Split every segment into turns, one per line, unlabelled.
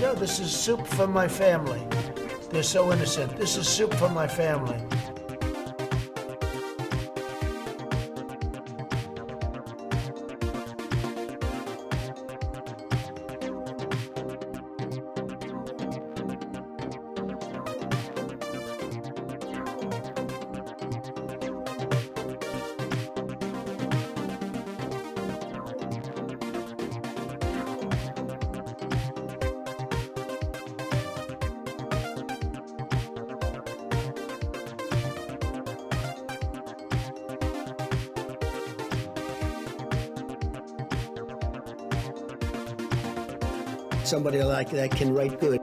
No, this is soup for my family. They're so innocent. This is soup for my family. Somebody like that can write good.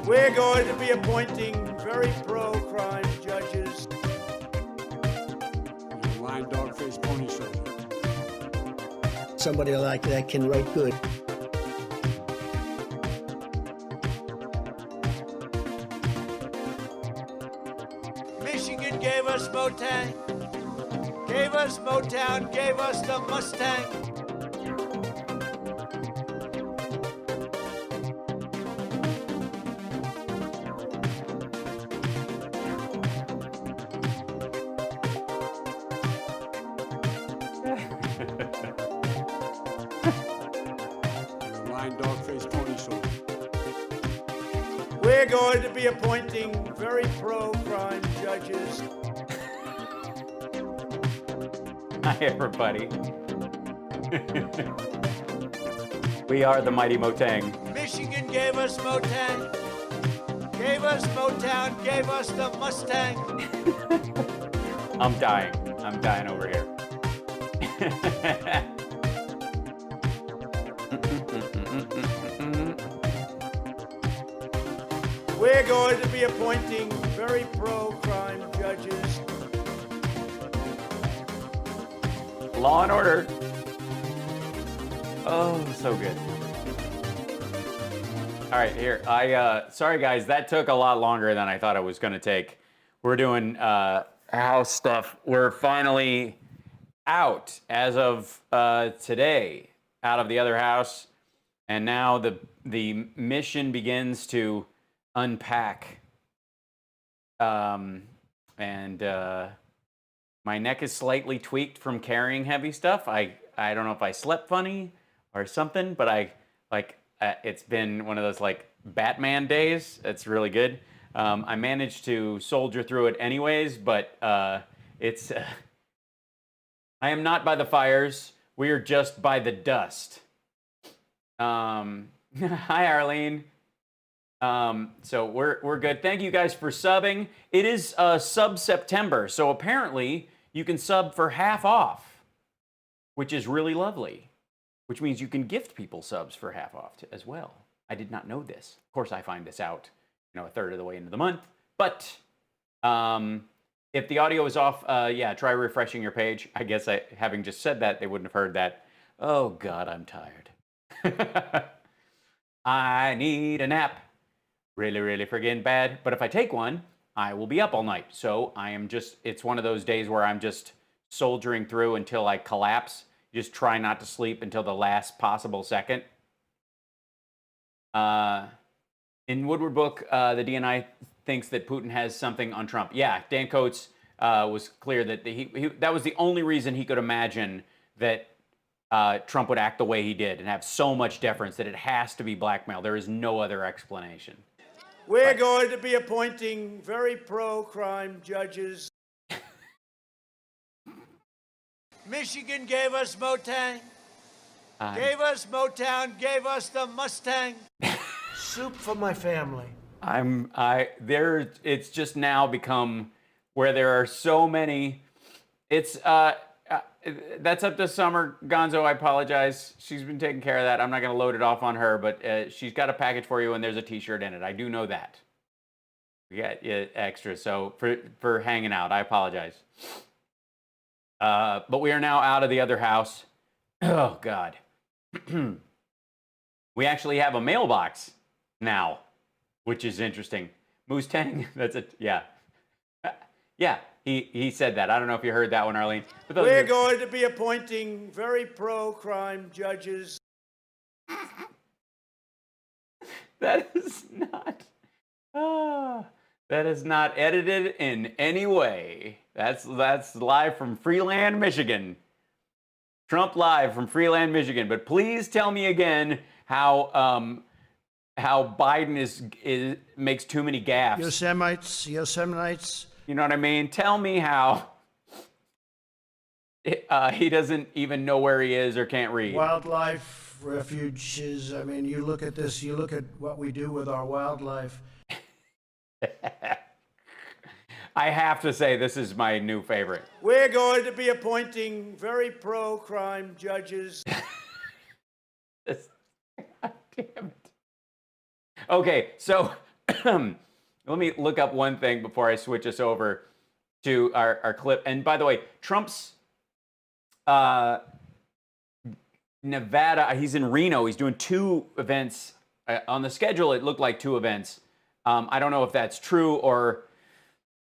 We're going to be appointing very pro-crime judges.
Lion dog face pony shoulder.
Somebody like that can write good. Michigan gave us Motang, gave us Motown, gave us the Mustang.
Lion dog face pony shoulder.
We're going to be appointing very pro-crime judges.
Hi, everybody. We are the mighty Motang.
Michigan gave us Motang, gave us Motown, gave us the Mustang.
I'm dying. I'm dying over here.
We're going to be appointing very pro-crime judges.
Law and Order. Oh, so good. All right, here. Sorry guys, that took a lot longer than I thought it was going to take. We're doing house stuff. We're finally out as of today, out of the other house, and now the mission begins to unpack. My neck is slightly tweaked from carrying heavy stuff. I don't know if I slept funny or something, but it's been one of those like Batman days. It's really good. I managed to soldier through it anyways, but I am not by the fires. We are just by the dust. Hi, Arlene. So we're good. Thank you guys for subbing. It is sub September, so apparently you can sub for half off, which is really lovely. Which means you can gift people subs for half off as well. I did not know this. Of course, I find this out, a third of the way into the month. But if the audio is off, yeah, try refreshing your page. I guess having just said that, they wouldn't have heard that. Oh God, I'm tired. I need a nap. Really, really friggin' bad. But if I take one, I will be up all night. So it's one of those days where I'm just soldiering through until I collapse. Just try not to sleep until the last possible second. In Woodward Book, the DNI thinks that Putin has something on Trump. Yeah, Dan Coates was clear that that was the only reason he could imagine that Trump would act the way he did and have so much deference that it has to be blackmail. There is no other explanation.
We're going to be appointing very pro-crime judges. Michigan gave us Motang, gave us Motown, gave us the Mustang. Soup for my family.
It's just now become where there are so many. It's that's up to Summer Gonzo. I apologize. She's been taking care of that. I'm not going to load it off on her, but she's got a package for you, and there's a T-shirt in it. I do know that. We got extra. So for hanging out, I apologize. But we are now out of the other house. Oh God. We actually have a mailbox now, which is interesting. Moose Tang, that's it. Yeah. Yeah, he said that. I don't know if you heard that one, Arlene.
We're going to be appointing very pro-crime judges.
That is not. That is not edited in any way. That's live from Freeland, Michigan. Trump live from Freeland, Michigan. But please tell me again how Biden makes too many gaffes.
Yosemite.
You know what I mean? Tell me how he doesn't even know where he is or can't read.
Wildlife refuges. I mean, you look at this, you look at what we do with our wildlife.
I have to say, this is my new favorite.
We're going to be appointing very pro-crime judges.
God damn it. Okay, so let me look up one thing before I switch us over to our clip. And by the way, Trump's Nevada, he's in Reno. He's doing 2 events. On the schedule, it looked like 2 events. I don't know if that's true or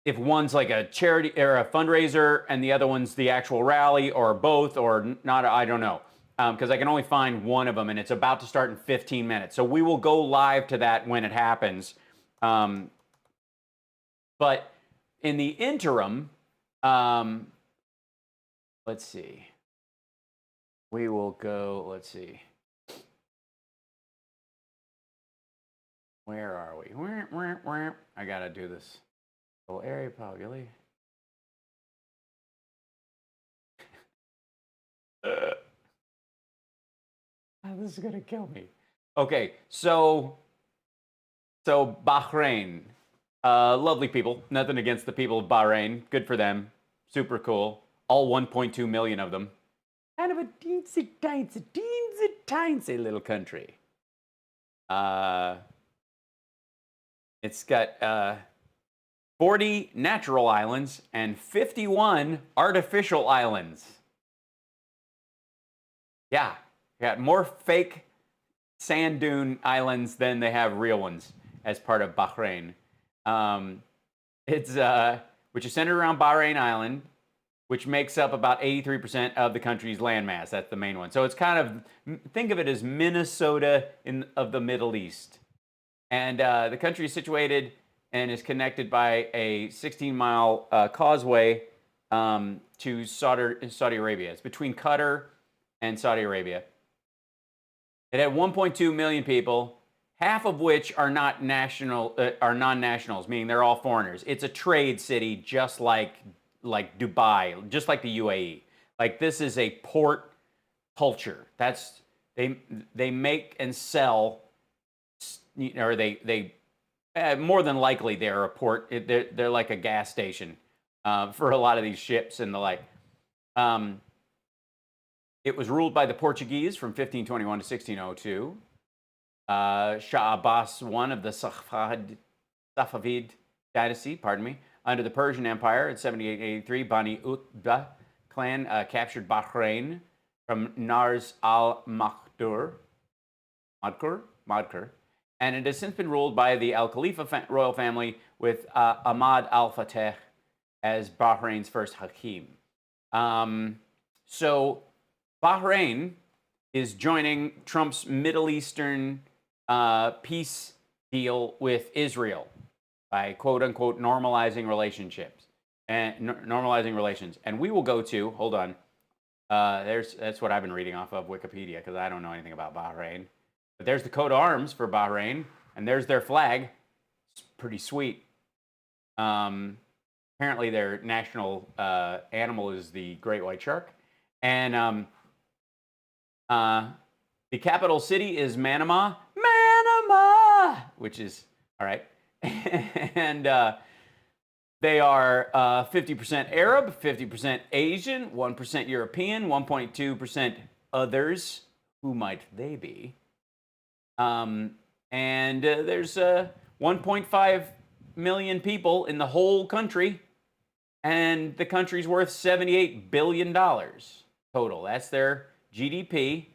if one's like a charity or a fundraiser and the other one's the actual rally or both or not. I don't know. Because I can only find one of them, and it's about to start in 15 minutes. So we will go live to that when it happens. But in the interim, let's see. We will go, let's see. Where are we? I got to do this. Little area probably. This is going to kill me. Okay, so Bahrain. Lovely people. Nothing against the people of Bahrain. Good for them. Super cool. All 1.2 million of them. Kind of a teensy tiny little country. It's got 40 natural islands and 51 artificial islands. Yeah. Got more fake sand dune islands than they have real ones as part of Bahrain. It's which is centered around Bahrain Island, which makes up about 83% of the country's landmass. That's the main one. So it's kind of, think of it as Minnesota of the Middle East. And the country is situated and is connected by a 16-mile causeway to Saudi Arabia. It's between Qatar and Saudi Arabia. It had 1.2 million people, half of which are not non-nationals, meaning they're all foreigners. It's a trade city, just like Dubai, just like the UAE. Like, this is a port culture. That's they make and sell, or they more than likely they're a port. They're like a gas station for a lot of these ships and the like. It was ruled by the Portuguese from 1521 to 1602. Shah Abbas I of the Safavid dynasty, under the Persian Empire in 1783, Bani Utbah clan captured Bahrain from Nars al-Madkur, and it has since been ruled by the Al Khalifa royal family with Ahmad al-Fateh as Bahrain's first Hakim. So Bahrain is joining Trump's Middle Eastern peace deal with Israel by quote-unquote normalizing relationships and normalizing relations. And we will go to, hold on, that's what I've been reading off of Wikipedia because I don't know anything about Bahrain. But there's the coat of arms for Bahrain, and there's their flag. It's pretty sweet. Apparently their national animal is the great white shark. And the capital city is Manama. which is all right. And they are 50% Arab, 50% Asian, 1% European, 1.2% others. Who might they be? And there's 1.5 million people in the whole country, and the country's worth $78 billion total. That's their GDP.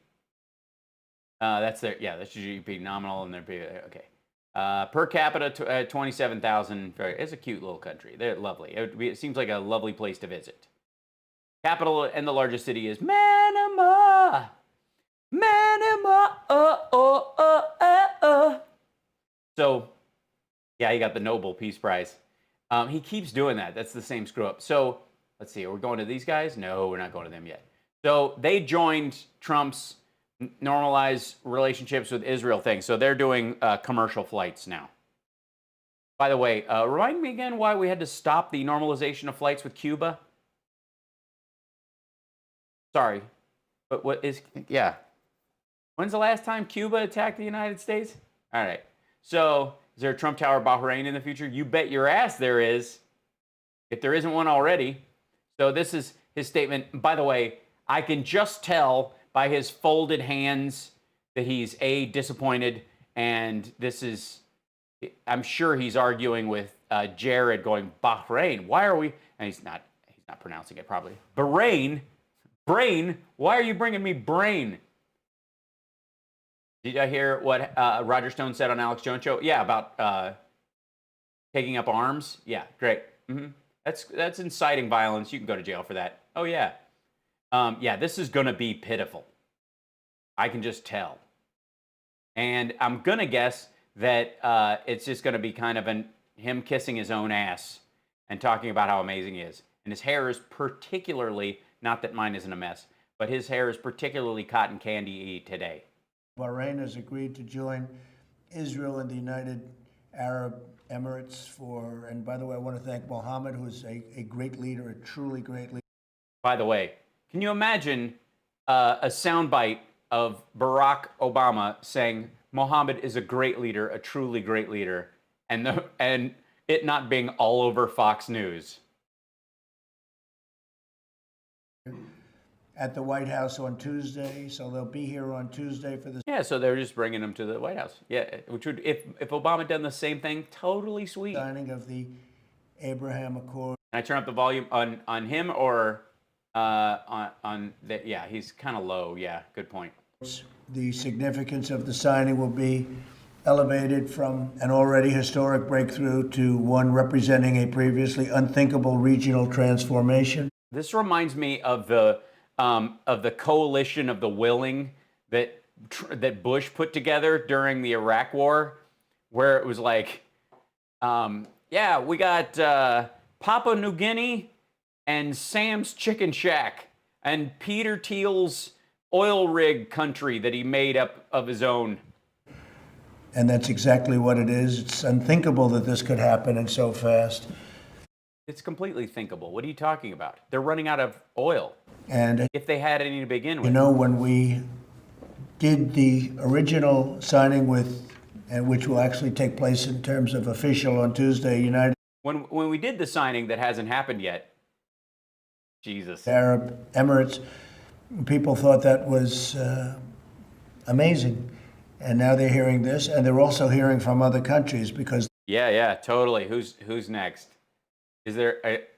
That's GDP nominal, and their okay. Per capita, 27,000. It's a cute little country. They're lovely. It seems like a lovely place to visit. Capital and the largest city is Manama. So, yeah, he got the Nobel Peace Prize. He keeps doing that. That's the same screw up. So, let's see. Are we going to these guys? No, we're not going to them yet. So, they joined Trump's normalize relationships with Israel thing. So, they're doing commercial flights now. By the way, remind me again why we had to stop the normalization of flights with Cuba. Sorry. But what is, yeah. When's the last time Cuba attacked the United States? All right. So, is there a Trump Tower Bahrain in the future? You bet your ass there is, if there isn't one already. So this is his statement. By the way, I can just tell by his folded hands that he's disappointed, and this is, I'm sure he's arguing with Jared, going, Bahrain, why are we, and he's not pronouncing it properly. Bahrain, brain, why are you bringing me brain? Did I hear what Roger Stone said on Alex Jones show? Yeah, about taking up arms. Yeah, great. Mm-hmm. That's inciting violence. You can go to jail for that. Oh yeah, yeah. This is gonna be pitiful. I can just tell, and I'm gonna guess that it's just gonna be kind of him kissing his own ass and talking about how amazing he is. And his hair is particularly, not that mine isn't a mess, but his hair is particularly cotton candy-y today.
Bahrain has agreed to join Israel and the United Arab Emirates and by the way, I want to thank Mohammed, who is a great leader, a truly great leader.
By the way, can you imagine a soundbite of Barack Obama saying Mohammed is a great leader, a truly great leader, and it not being all over Fox News?
At the White House on Tuesday, so they'll be here on Tuesday for the.
Yeah, so they're just bringing them to the White House. Yeah, which would, if Obama had done the same thing, totally sweet.
Signing of the Abraham Accord.
Can I turn up the volume on him or on the? Yeah, he's kind of low. Yeah, good point.
The significance of the signing will be elevated from an already historic breakthrough to one representing a previously unthinkable regional transformation.
This reminds me of the coalition of the willing that Bush put together during the Iraq War, where it was like, yeah, we got Papua New Guinea and Sam's Chicken Shack and Peter Thiel's oil rig country that he made up of his own.
And that's exactly what it is. It's unthinkable that this could happen and so fast.
It's completely thinkable. What are you talking about? They're running out of oil.
And
if they had any to begin with.
You know, when we did the original signing which will actually take place in terms of official on Tuesday, United.
When we did the signing that hasn't happened yet, Jesus.
Arab Emirates, people thought that was amazing. And now they're hearing this, and they're also hearing from other countries because.
Yeah, totally. Who's next?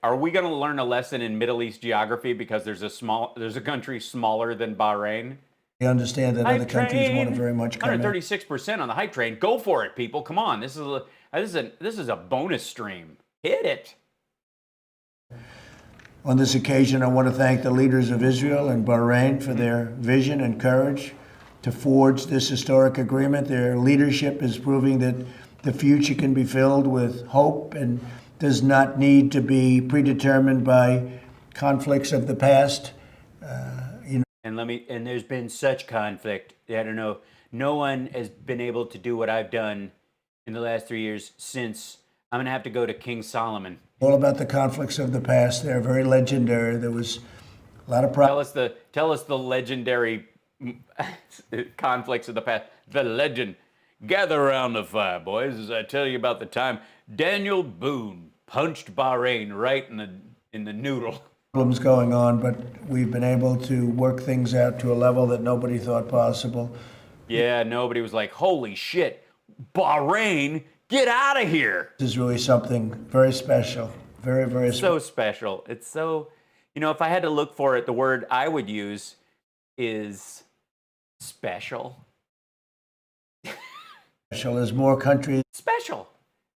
Are we going to learn a lesson in Middle East geography because there's a country smaller than Bahrain?
We understand that other countries want to very much come in.
136% on the hype train. Go for it, people. Come on. This is a bonus stream. Hit it.
On this occasion, I want to thank the leaders of Israel and Bahrain for their vision and courage to forge this historic agreement. Their leadership is proving that the future can be filled with hope and does not need to be predetermined by conflicts of the past.
And there's been such conflict. I don't know. No one has been able to do what I've done in the last 3 years since I'm going to have to go to King Solomon.
All about the conflicts of the past. They're very legendary. There was a lot of problems.
Tell us the legendary conflicts of the past. The legend. Gather around the fire, boys, as I tell you about the time Daniel Boone punched Bahrain right in the noodle.
Problems going on, but we've been able to work things out to a level that nobody thought possible.
Yeah, nobody was like, holy shit, Bahrain, get out of here.
This is really something very special. Very, very
So special. It's so, if I had to look for it, the word I would use is special.
special. As more countries
Special.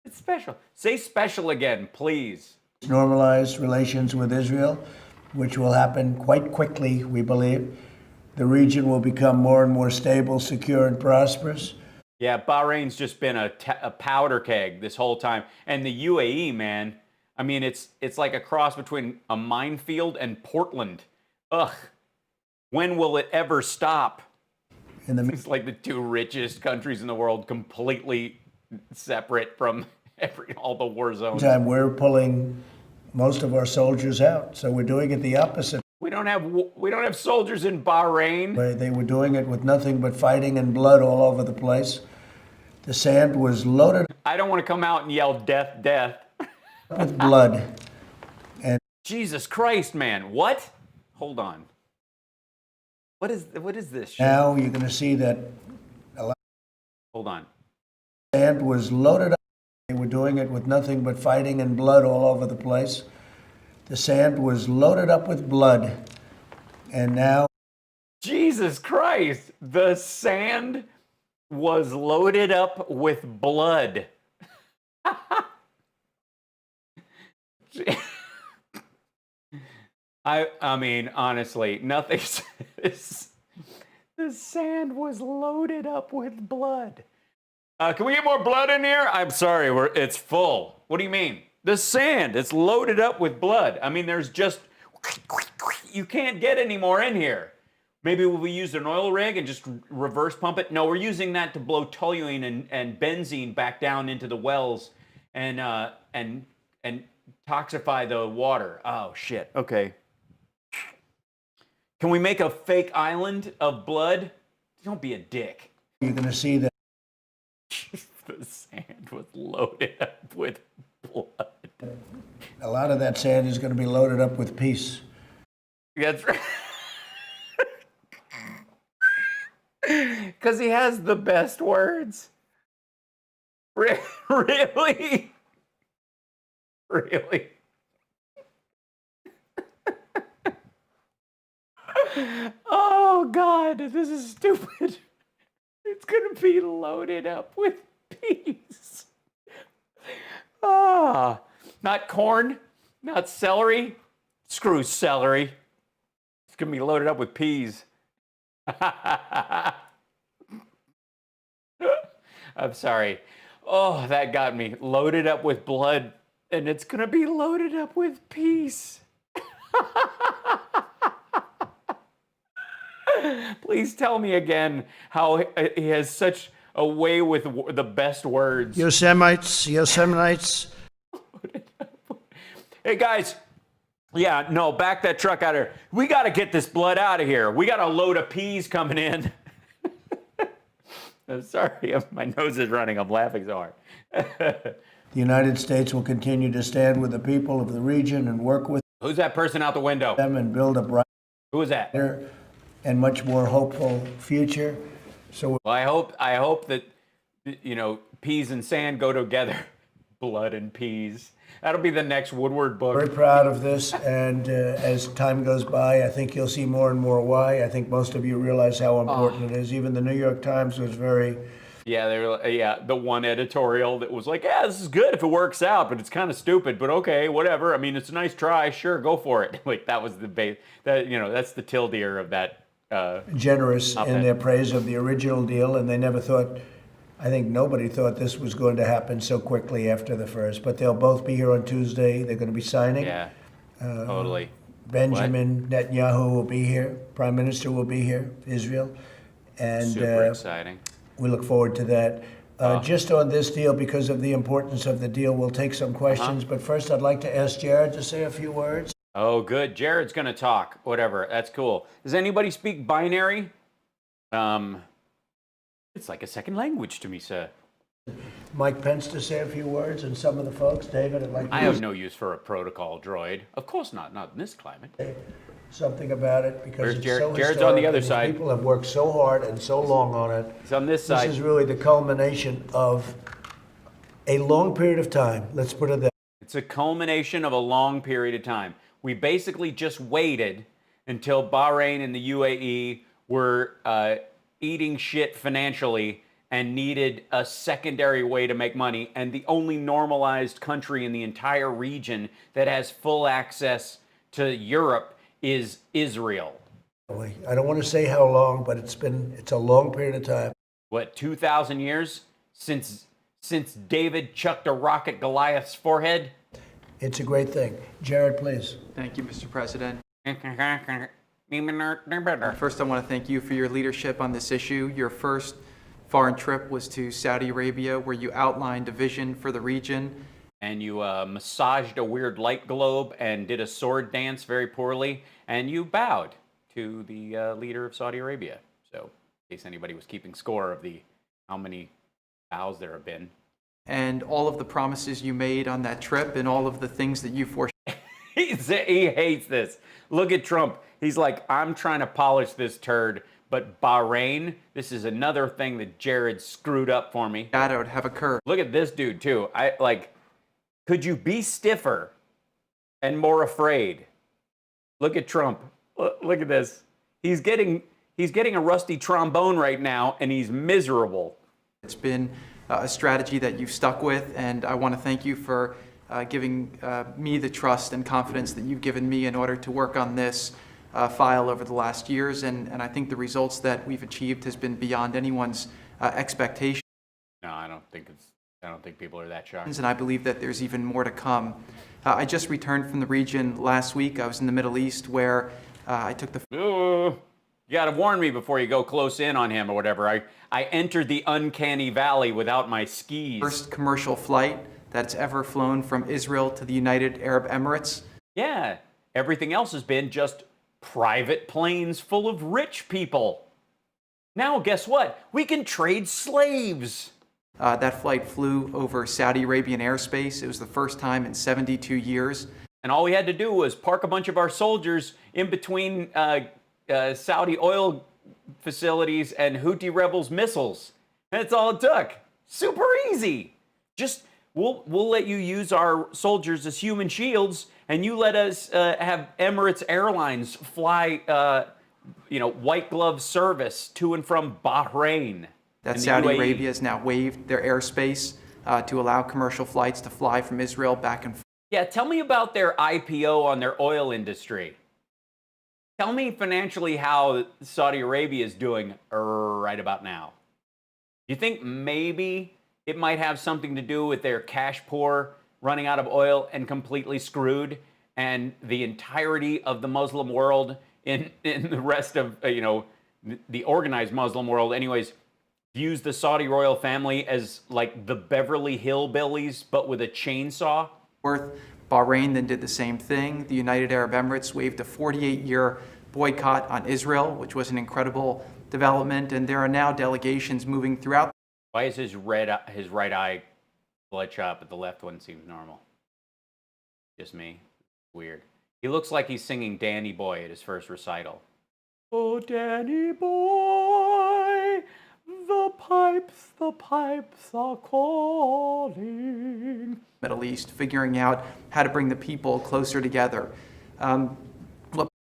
It's special. Say special again, please.
normalize relations with Israel, which will happen quite quickly, we believe, the region will become more and more stable, secure, and prosperous.
Yeah, Bahrain's just been a powder keg this whole time. And the UAE, man, I mean, it's like a cross between a minefield and Portland. Ugh. When will it ever stop? It's like the two richest countries in the world, completely separate from all the war zones.
Meantime, we're pulling most of our soldiers out, so we're doing it the opposite.
We don't have soldiers in Bahrain.
They were doing it with nothing but fighting and blood all over the place. The sand was loaded
I don't want to come out and yell death, death.
with blood. And
Jesus Christ, man. What? Hold on. What is this shit?
now you're going to see that
Hold on.
sand was loaded up. They were doing it with nothing but fighting and blood all over the place. The sand was loaded up with blood. And now
Jesus Christ. The sand was loaded up with blood. I mean, honestly, nothing. The sand was loaded up with blood. Can we get more blood in here? I'm sorry, it's full. What do you mean? The sand, it's loaded up with blood. I mean, there's just, you can't get any more in here. Maybe we used an oil rig and just reverse pump it? No, we're using that to blow toluene and benzene back down into the wells and toxify the water. Oh, shit. Okay. Can we make a fake island of blood? Don't be a dick.
you're going to see that
The sand was loaded up with blood.
a lot of that sand is going to be loaded up with peace.
That's right. Because he has the best words. Really? Really? Oh, God, this is stupid. It's going to be loaded up with peas. Ah, not corn, not celery. Screw celery. It's going to be loaded up with peas. I'm sorry. Oh, that got me. Loaded up with blood, and it's going to be loaded up with peace. Please tell me again how he has such a way with the best words.
Yosemite.
Hey, guys. Yeah, no, back that truck out of here. We got to get this blood out of here. We got a load of peas coming in. I'm sorry, my nose is running. I'm laughing so hard.
The United States will continue to stand with the people of the region and work with
Who's that person out the window?
them and build a brighter
Who is that?
and much more hopeful future. So
Well, I hope that, peas and sand go together. Blood and peas. That'll be the next Woodward book.
we're very proud of this, and as time goes by, I think you'll see more and more why. I think most of you realize how important it is. Even the New York Times was very
Yeah, the one editorial that was like, yeah, this is good if it works out, but it's kind of stupid, but okay, whatever. I mean, it's a nice try. Sure, go for it. Like, that was the base. That's the tildeer of that.
generous in their praise of the original deal, and they never thought, I think nobody thought this was going to happen so quickly after the first. But they'll both be here on Tuesday. They're going to be signing.
Yeah, totally.
Benjamin Netanyahu will be here. Prime Minister will be here, Israel. And
Super exciting.
we look forward to that. Just on this deal, because of the importance of the deal, we'll take some questions. But first, I'd like to ask Jared to say a few words.
Oh, good. Jared's going to talk. Whatever. That's cool. Does anybody speak binary? It's like a second language to me, sir.
Mike Pence to say a few words, and some of the folks. David, I'd like to
I have no use for a protocol droid. Of course not in this climate.
say something about it because
Where's
it's
Jared?
so
Jared's on the
historic,
other
and
side.
People have worked so hard and so long on it.
It's on this
This
side.
is really the culmination of a long period of time. Let's put it that.
It's a culmination of a long period of time. We basically just waited until Bahrain and the UAE were eating shit financially and needed a secondary way to make money. And the only normalized country in the entire region that has full access to Europe is Israel.
I don't want to say how long, but it's a long period of time.
What, 2,000 years since David chucked a rock at Goliath's forehead?
It's a great thing. Jared, please.
Thank you, Mr. President.
First,
First, I want to thank you for your leadership on this issue. Your first foreign trip was to Saudi Arabia, where you outlined a vision for the region.
and you massaged a weird light globe and did a sword dance very poorly, and you bowed to the leader of Saudi Arabia. So, in case anybody was keeping score of how many bows there have been.
And all of the promises you made on that trip and all of the things that you foreshadowed.
He hates this. Look at Trump. He's like, I'm trying to polish this turd, but Bahrain, this is another thing that Jared screwed up for me.
have occurred.
Look at this dude too. Could you be stiffer and more afraid? Look at Trump. Look at this. He's getting a rusty trombone right now, and he's miserable.
It's been a strategy that you've stuck with, and I want to thank you for giving me the trust and confidence that you've given me in order to work on this file over the last years, and I think the results that we've achieved has been beyond anyone's expectations.
No, I don't think people are that shocked.
And I believe that there's even more to come. I just returned from the region last week. I was in the Middle East where I took the
You gotta warn me before you go close in on him or whatever. I entered the uncanny valley without my skis.
first commercial flight that's ever flown from Israel to the United Arab Emirates.
Yeah, everything else has been just private planes full of rich people. Now, guess what? We can trade slaves.
That flight flew over Saudi Arabian airspace. It was the first time in 72 years.
And all we had to do was park a bunch of our soldiers in between Saudi oil facilities and Houthi rebels' missiles. That's all it took. Super easy. Just we'll let you use our soldiers as human shields, and you let us have Emirates Airlines fly, white glove service to and from Bahrain.
That
and the
Saudi
UAE.
Arabia has now waived their airspace to allow commercial flights to fly from Israel back and forth.
Yeah, tell me about their IPO on their oil industry. Tell me financially how Saudi Arabia is doing right about now. Do you think maybe it might have something to do with their cash poor, running out of oil and completely screwed, and the entirety of the Muslim world in the rest of, the organized Muslim world anyways, views the Saudi royal family as like the Beverly Hillbillies, but with a chainsaw?
Bahrain then did the same thing. The United Arab Emirates waived a 48-year boycott on Israel, which was an incredible development, and there are now delegations moving throughout.
Why is his right eye bloodshot, but the left one seems normal? Just me. Weird. He looks like he's singing Danny Boy at his first recital. Oh, Danny Boy, the pipes are calling.
Middle East, figuring out how to bring the people closer together.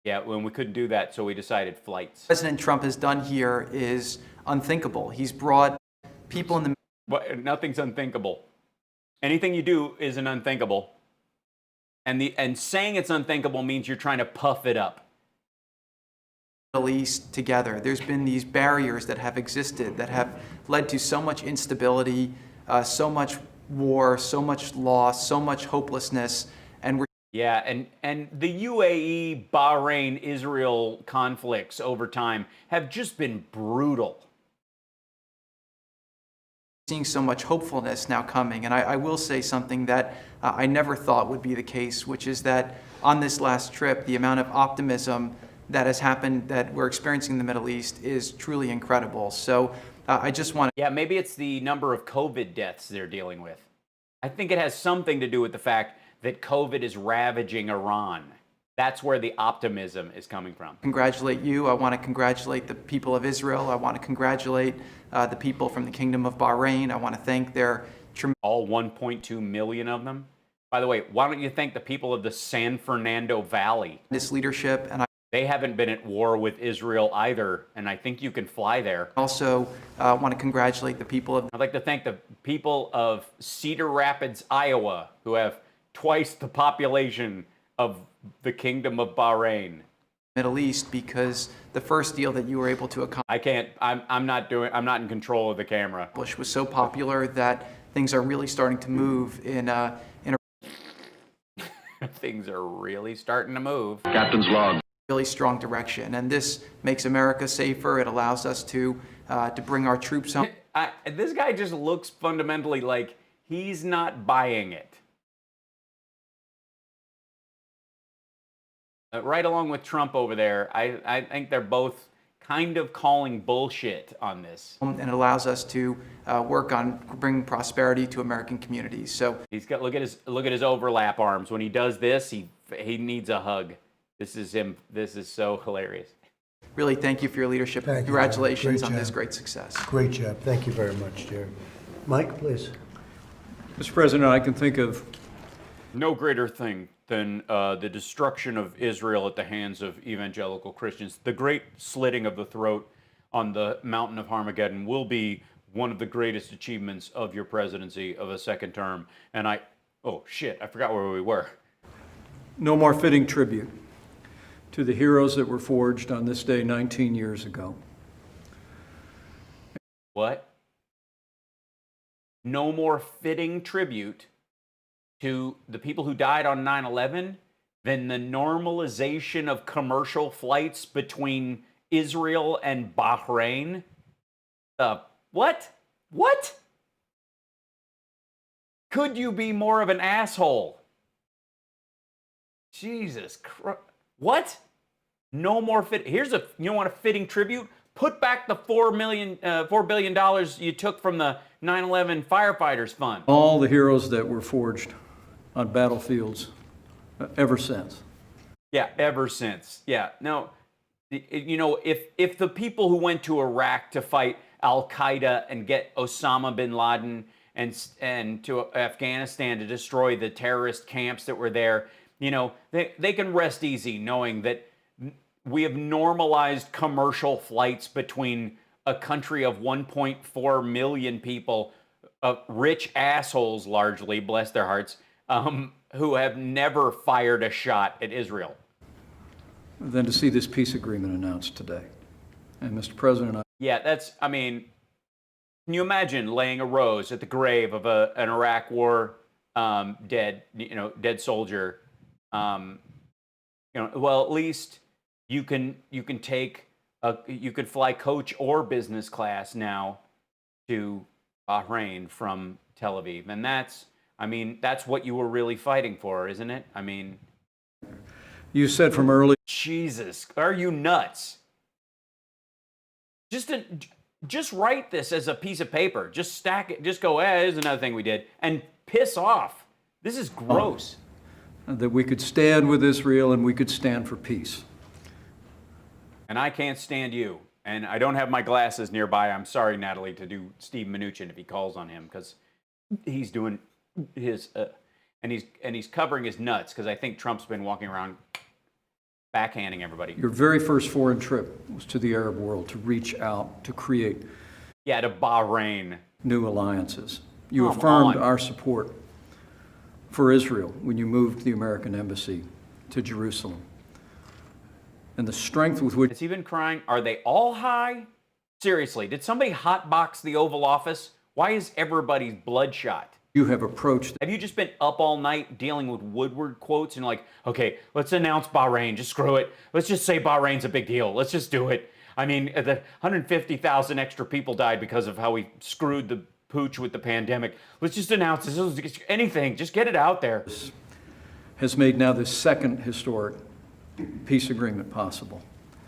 Yeah, when we couldn't do that, so we decided flights.
President Trump has done here is unthinkable. He's brought people in the
Nothing's unthinkable. Anything you do is an unthinkable. And saying it's unthinkable means you're trying to puff it up.
Middle East together. There's been these barriers that have existed that have led to so much instability, so much war, so much loss, so much hopelessness, and we're
Yeah, and the UAE, Bahrain, Israel conflicts over time have just been brutal.
seeing so much hopefulness now coming. And I will say something that I never thought would be the case, which is that on this last trip, the amount of optimism that has happened, that we're experiencing in the Middle East, is truly incredible. So I just want
Yeah, maybe it's the number of COVID deaths they're dealing with. I think it has something to do with the fact that COVID is ravaging Iran. That's where the optimism is coming from.
to congratulate you. I want to congratulate the people of Israel. I want to congratulate the people from the Kingdom of Bahrain. I want to thank their
All 1.2 million of them. By the way, why don't you thank the people of the San Fernando Valley?
tremendous leadership, and I
They haven't been at war with Israel either, and I think you can fly there.
also want to congratulate the people of
I'd like to thank the people of Cedar Rapids, Iowa, who have twice the population of the Kingdom of Bahrain.
the Middle East, because the first deal that you were able to
I can't, I'm not in control of the camera.
accomplish was so popular that things are really starting to move in a
Things are really starting to move.
Captain's log.
really strong direction, and this makes America safer. It allows us to bring our troops home.
This guy just looks fundamentally like he's not buying it. Right along with Trump over there, I think they're both kind of calling bullshit on this.
And it allows us to work on bringing prosperity to American communities. So
He's got look at his overlap arms. When he does this, he needs a hug. This is him. This is so hilarious.
really thank you for your leadership.
Thank you.
Congratulations
Great
on this
job.
great success.
Great job. Thank you very much, Jared. Mike, please.
Mr. President, I can think of
No greater thing than the destruction of Israel at the hands of evangelical Christians. The great slitting of the throat on the mountain of Armageddon will be one of the greatest achievements of your presidency of a second term. And oh shit, I forgot where we were.
no more fitting tribute to the heroes that were forged on this day 19 years ago.
What? No more fitting tribute to the people who died on 9/11 than the normalization of commercial flights between Israel and Bahrain? What? What? Could you be more of an asshole? Jesus Christ. What? No more fit. You want a fitting tribute? Put back the $4 billion you took from the 9/11 firefighters fund.
All the heroes that were forged on battlefields ever since.
Yeah, ever since. Yeah, no, if the people who went to Iraq to fight Al Qaeda and get Osama bin Laden and to Afghanistan to destroy the terrorist camps that were there, they can rest easy knowing that we have normalized commercial flights between a country of 1.4 million people, rich assholes largely, bless their hearts, who have never fired a shot at Israel.
Than to see this peace agreement announced today. And Mr. President,
Yeah, can you imagine laying a rose at the grave of an Iraq war dead soldier? Well, at least you can fly coach or business class now to Bahrain from Tel Aviv, and that's what you were really fighting for, isn't it?
you said from early
Jesus, are you nuts? Just write this as a piece of paper. Just stack it. Just go, here's another thing we did, and piss off. This is gross.
that we could stand with Israel and we could stand for peace.
And I can't stand you. And I don't have my glasses nearby. I'm sorry, Natalie, to do Steve Mnuchin if he calls on him, because he's doing his and he's covering his nuts, because I think Trump's been walking around backhanding everybody.
Your very first foreign trip was to the Arab world to reach out, to create
To Bahrain.
new alliances. You
Come
affirmed
on.
our support for Israel when you moved the American embassy to Jerusalem. And the strength with which
Has he been crying? Are they all high? Seriously, did somebody hotbox the Oval Office? Why is everybody bloodshot?
you have approached
Have you just been up all night dealing with Woodward quotes and like, okay, let's announce Bahrain, just screw it. Let's just say Bahrain's a big deal. Let's just do it. The 150,000 extra people died because of how we screwed the pooch with the pandemic. Let's just announce this. Anything, just get it out there.
has made now this second historic peace agreement possible.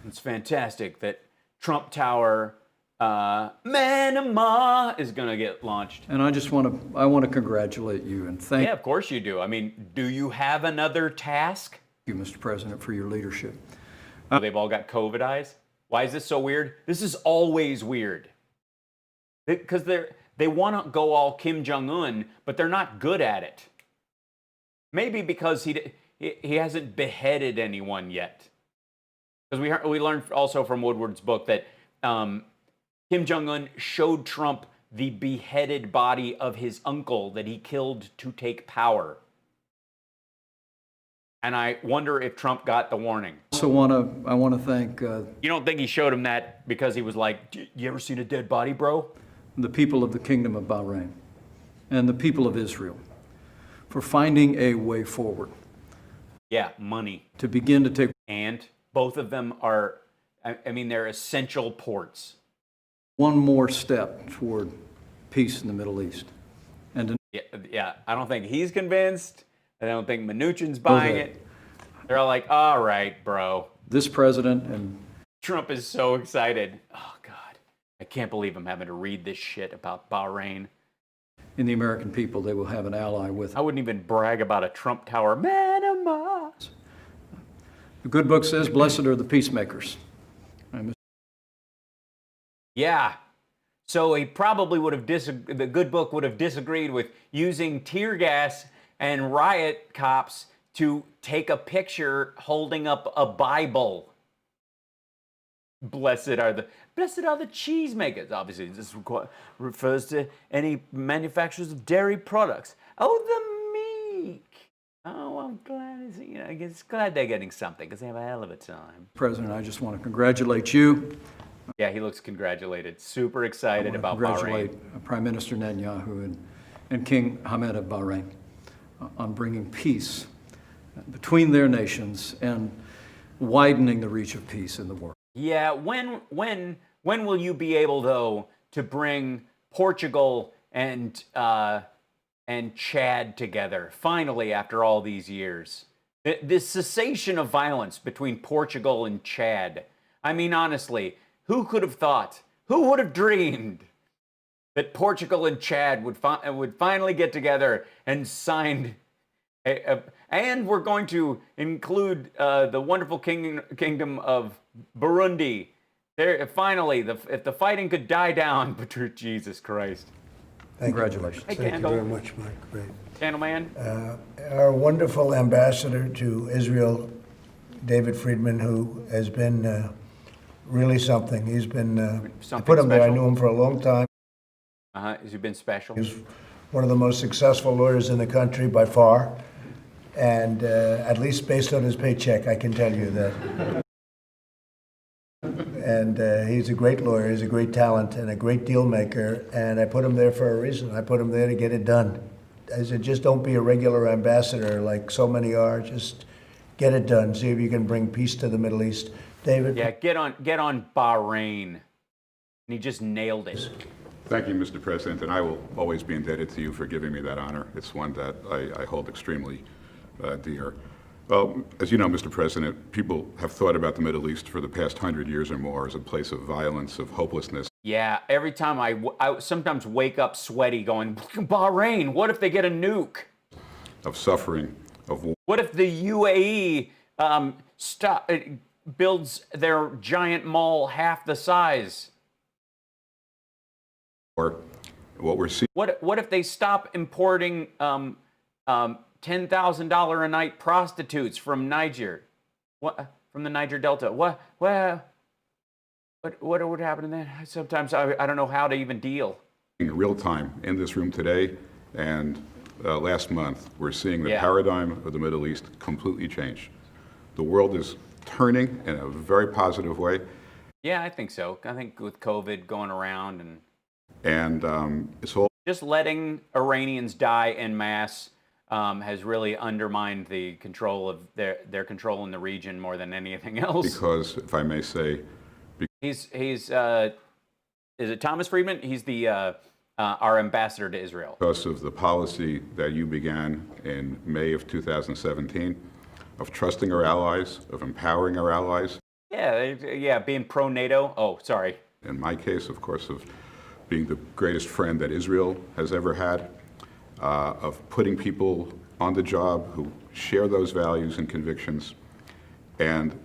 It's fantastic that Trump Tower Manama is going to get launched.
And I want to congratulate you and thank
Yeah, of course you do. I mean, do you have another task?
you, Mr. President, for your leadership.
They've all got COVID eyes. Why is this so weird? This is always weird. Because they want to go all Kim Jong-un, but they're not good at it. Maybe because he hasn't beheaded anyone yet. Because we learned also from Woodward's book that Kim Jong-un showed Trump the beheaded body of his uncle that he killed to take power. And I wonder if Trump got the warning.
I want to thank
You don't think he showed him that because he was like, you ever seen a dead body, bro?
the people of the Kingdom of Bahrain and the people of Israel for finding a way forward
Yeah, money.
to begin to take
And both of them are, I mean, they're essential ports.
one more step toward peace in the Middle East. And
Yeah, I don't think he's convinced. I don't think Mnuchin's buying
Okay.
it. They're all like, all right, bro.
this president and
Trump is so excited. Oh, God. I can't believe I'm having to read this shit about Bahrain.
in the American people, they will have an ally with
I wouldn't even brag about a Trump Tower. Manama.
The good book says, blessed are the peacemakers.
Yeah. So he probably would have the good book would have disagreed with using tear gas and riot cops to take a picture holding up a Bible. Blessed are the cheesemakers. Obviously, this refers to any manufacturers of dairy products. Oh, the meek. Oh, I'm glad. I guess glad they're getting something because they have a hell of a time.
President, I just want to congratulate you.
Yeah, he looks congratulated. Super excited about
Congratulate
Bahrain.
Prime Minister Netanyahu and King Hamad of Bahrain on bringing peace between their nations and widening the reach of peace in the world.
Yeah, when will you be able though to bring Portugal and Chad together? Finally, after all these years, the cessation of violence between Portugal and Chad. I mean, honestly, who could have thought? Who would have dreamed that Portugal and Chad would finally get together and sign? And we're going to include the wonderful kingdom of Burundi. There, finally, if the fighting could die down, but Jesus Christ.
Congratulations.
Hey,
Thank
Candle.
you very much, Mike. Great.
Gentleman.
Our wonderful ambassador to Israel, David Friedman, who has been really something. He's been, I
Something
put him there, I
special?
knew him for a long time.
Has he been special?
He's one of the most successful lawyers in the country by far. And at least based on his paycheck, I can tell you that. And he's a great lawyer, he's a great talent, and a great deal maker. And I put him there for a reason. I put him there to get it done. I said, just don't be a regular ambassador like so many are. Just get it done. See if you can bring peace to the Middle East. David?
Yeah, get on Bahrain. And he just nailed it.
Thank you, Mr. President, and I will always be indebted to you for giving me that honor. It's one that I hold extremely dear. Well, as you know, Mr. President, people have thought about the Middle East for the past 100 years or more as a place of violence, of hopelessness.
Yeah, every time I sometimes wake up sweaty going, Bahrain, what if they get a nuke?
Of suffering, of war.
What if the UAE builds their giant mall half the size?
What we're seeing
What if they stop importing $10,000 a night prostitutes from Niger? From the Niger Delta? What would happen then? Sometimes I don't know how to even deal.
in real time in this room today and last month. We're seeing the
Yeah.
paradigm of the Middle East completely change. The world is turning in a very positive way.
Yeah, I think so. I think with COVID going around and
It's all
just letting Iranians die en masse has really undermined the control of their control in the region more than anything else.
because, if I may say,
He's is it Thomas Friedman? He's the our ambassador to Israel.
because of the policy that you began in May of 2017 of trusting our allies, of empowering our allies.
Yeah, being pro NATO. Oh, sorry.
In my case, of course, of being the greatest friend that Israel has ever had, of putting people on the job who share those values and convictions, and